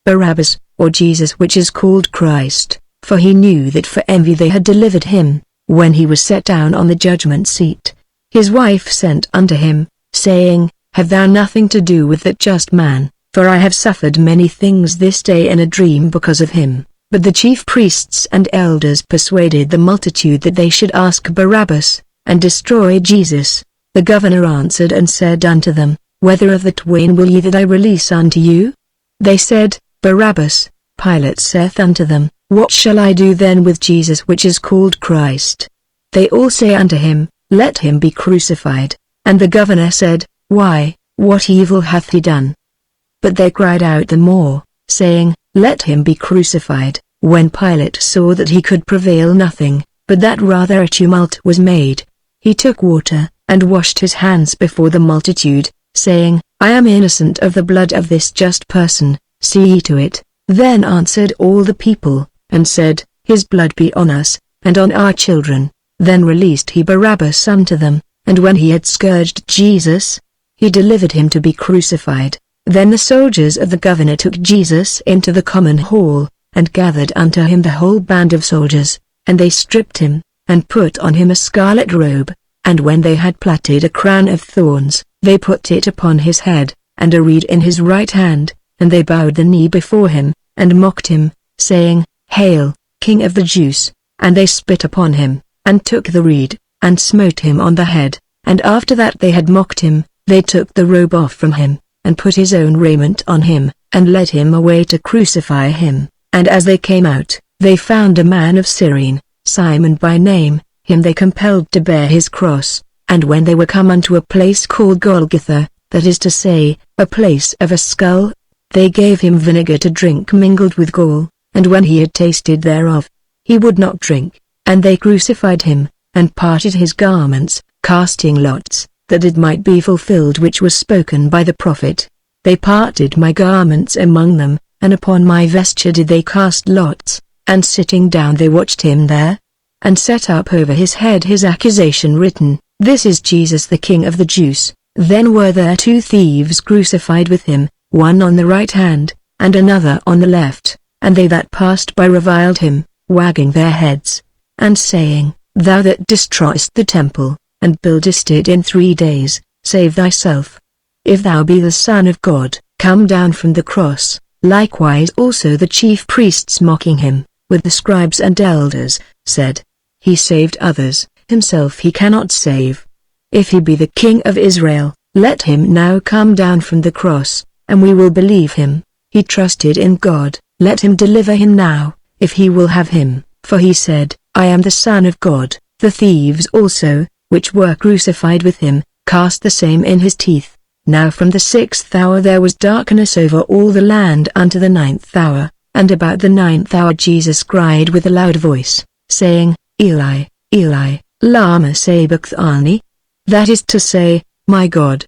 Barabbas, or Jesus which is called Christ? For he knew that for envy they had delivered him. When he was set down on the judgment seat, his wife sent unto him, saying, Have thou nothing to do with that just man, for I have suffered many things this day in a dream because of him. But the chief priests and elders persuaded the multitude that they should ask Barabbas, and destroy Jesus. The governor answered and said unto them, Whether of the twain will ye that I release unto you? They said, Barabbas. Pilate saith unto them, What shall I do then with Jesus which is called Christ? They all say unto him, Let him be crucified. And the governor said, Why, what evil hath he done? But they cried out the more, saying, Let him be crucified. When Pilate saw that he could prevail nothing, but that rather a tumult was made, he took water, and washed his hands before the multitude, saying, I am innocent of the blood of this just person, see ye to it. Then answered all the people, and said, His blood be on us, and on our children. Then released he Barabbas unto them, and when he had scourged Jesus, he delivered him to be crucified. Then the soldiers of the governor took Jesus into the common hall, and gathered unto him the whole band of soldiers, and they stripped him, and put on him a scarlet robe, and when they had plaited a crown of thorns, they put it upon his head, and a reed in his right hand, and they bowed the knee before him, and mocked him, saying, Hail, King of the Jews! And they spit upon him, and took the reed, and smote him on the head, and after that they had mocked him, they took the robe off from him, and put his own raiment on him, and led him away to crucify him. And as they came out, they found a man of Cyrene, Simon by name, him they compelled to bear his cross, and when they were come unto a place called Golgotha, that is to say, a place of a skull, they gave him vinegar to drink mingled with gall, and when he had tasted thereof, he would not drink, and they crucified him, and parted his garments, casting lots, that it might be fulfilled which was spoken by the prophet. They parted my garments among them, and upon my vesture did they cast lots, and sitting down they watched him there, and set up over his head his accusation written, This is Jesus the King of the Jews. Then were there 2 thieves crucified with him, one on the right hand, and another on the left, and they that passed by reviled him, wagging their heads, and saying, Thou that destroyest the temple, and buildest it in 3 days, save thyself. If thou be the Son of God, come down from the cross. Likewise also the chief priests mocking him, with the scribes and elders, said, He saved others, himself he cannot save. If he be the King of Israel, let him now come down from the cross, and we will believe him. He trusted in God, let him deliver him now, if he will have him, for he said, I am the Son of God. The thieves also, which were crucified with him, cast the same in his teeth. Now from the 6th hour there was darkness over all the land unto the 9th hour, and about the 9th hour Jesus cried with a loud voice, saying, Eli, Eli, lama sabachthani? That is to say, my God,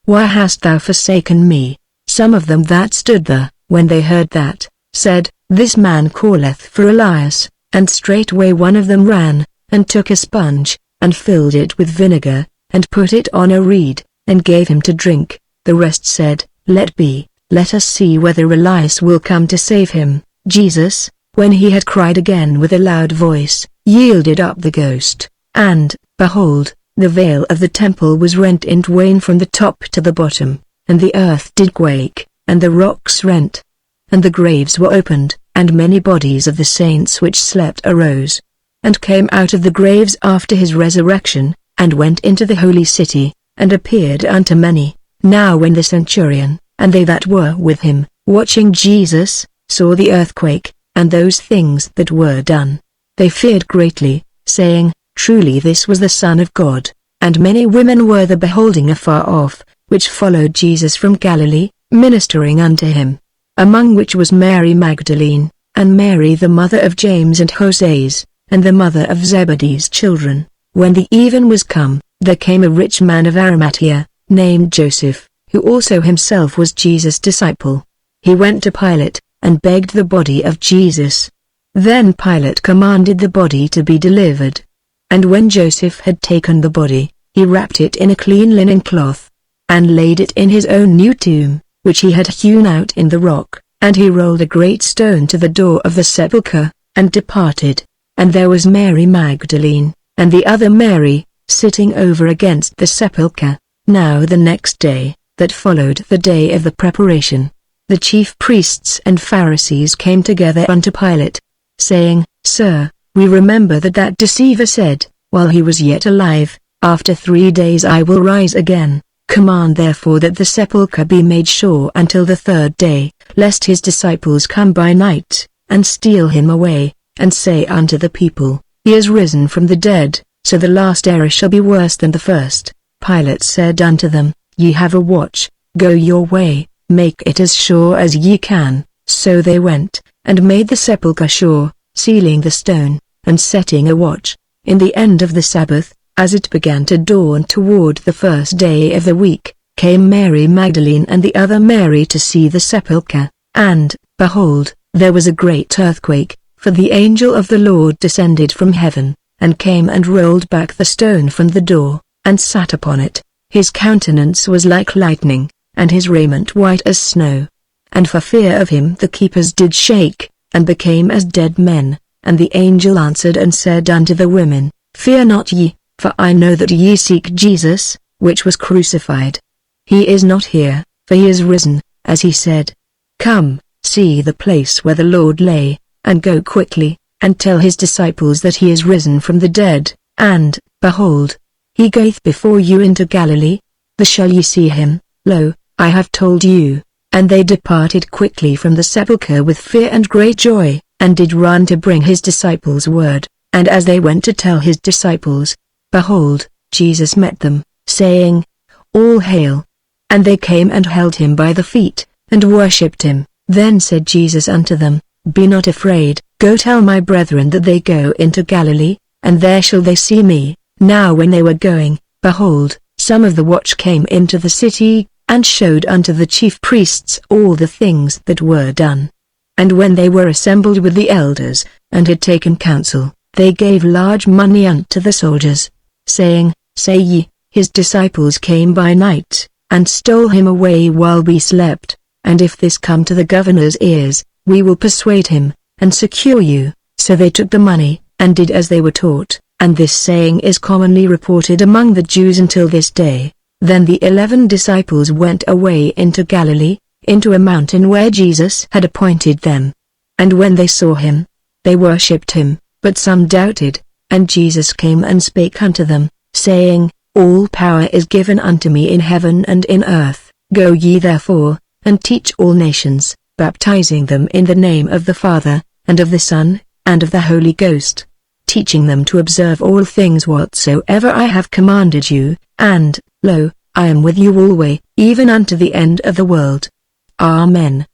why hast thou forsaken me? Some of them that stood there, when they heard that, said, This man calleth for Elias, and straightway one of them ran, and took a sponge, and filled it with vinegar, and put it on a reed, and gave him to drink. The rest said, Let be, let us see whether Elias will come to save him. Jesus, when he had cried again with a loud voice, yielded up the ghost, and, behold, the veil of the temple was rent in twain from the top to the bottom, and the earth did quake, and the rocks rent, and the graves were opened, and many bodies of the saints which slept arose, and came out of the graves after his resurrection, and went into the holy city, and appeared unto many. Now when the centurion, and they that were with him, watching Jesus, saw the earthquake, and those things that were done, they feared greatly, saying, Truly this was the Son of God. And many women were there beholding afar off, which followed Jesus from Galilee, ministering unto him. Among which was Mary Magdalene, and Mary the mother of James and Joses, and the mother of Zebedee's children. When the even was come, there came a rich man of Arimathea, named Joseph, who also himself was Jesus' disciple. He went to Pilate, and begged the body of Jesus. Then Pilate commanded the body to be delivered. And when Joseph had taken the body, he wrapped it in a clean linen cloth, and laid it in his own new tomb, which he had hewn out in the rock, and he rolled a great stone to the door of the sepulchre, and departed. And there was Mary Magdalene, and the other Mary, sitting over against the sepulchre. Now the next day, that followed the day of the preparation, the chief priests and Pharisees came together unto Pilate, saying, Sir, we remember that deceiver said, while he was yet alive, After 3 days I will rise again. Command therefore that the sepulchre be made sure until the 3rd day, lest his disciples come by night, and steal him away, and say unto the people, He is risen from the dead, so the last error shall be worse than the first. Pilate said unto them, Ye have a watch, go your way, make it as sure as ye can. So they went, and made the sepulchre sure, sealing the stone, and setting a watch. In the end of the Sabbath, as it began to dawn toward the 1st day of the week, came Mary Magdalene and the other Mary to see the sepulchre. And, behold, there was a great earthquake, for the angel of the Lord descended from heaven, and came and rolled back the stone from the door, and sat upon it. His countenance was like lightning, and his raiment white as snow. And for fear of him the keepers did shake, and became as dead men. And the angel answered and said unto the women, Fear not ye, for I know that ye seek Jesus, which was crucified. He is not here, for he is risen, as he said. Come, see the place where the Lord lay, and go quickly, and tell his disciples that he is risen from the dead, and, behold, he goeth before you into Galilee. There shall ye see him. Lo, I have told you. And they departed quickly from the sepulchre with fear and great joy, and did run to bring his disciples word. And as they went to tell his disciples, behold, Jesus met them, saying, All hail. And they came and held him by the feet, and worshipped him. Then said Jesus unto them, Be not afraid, go tell my brethren that they go into Galilee, and there shall they see me. Now when they were going, behold, some of the watch came into the city, and showed unto the chief priests all the things that were done. And when they were assembled with the elders, and had taken counsel, they gave large money unto the soldiers, saying, Say ye, his disciples came by night, and stole him away while we slept, and if this come to the governor's ears, we will persuade him, and secure you. So they took the money, and did as they were taught, and this saying is commonly reported among the Jews until this day. Then the 11 disciples went away into Galilee, into a mountain where Jesus had appointed them. And when they saw him, they worshipped him, but some doubted. And Jesus came and spake unto them, saying, All power is given unto me in heaven and in earth. Go ye therefore, and teach all nations, baptizing them in the name of the Father, and of the Son, and of the Holy Ghost, teaching them to observe all things whatsoever I have commanded you, and, lo, I am with you alway, even unto the end of the world. Amen.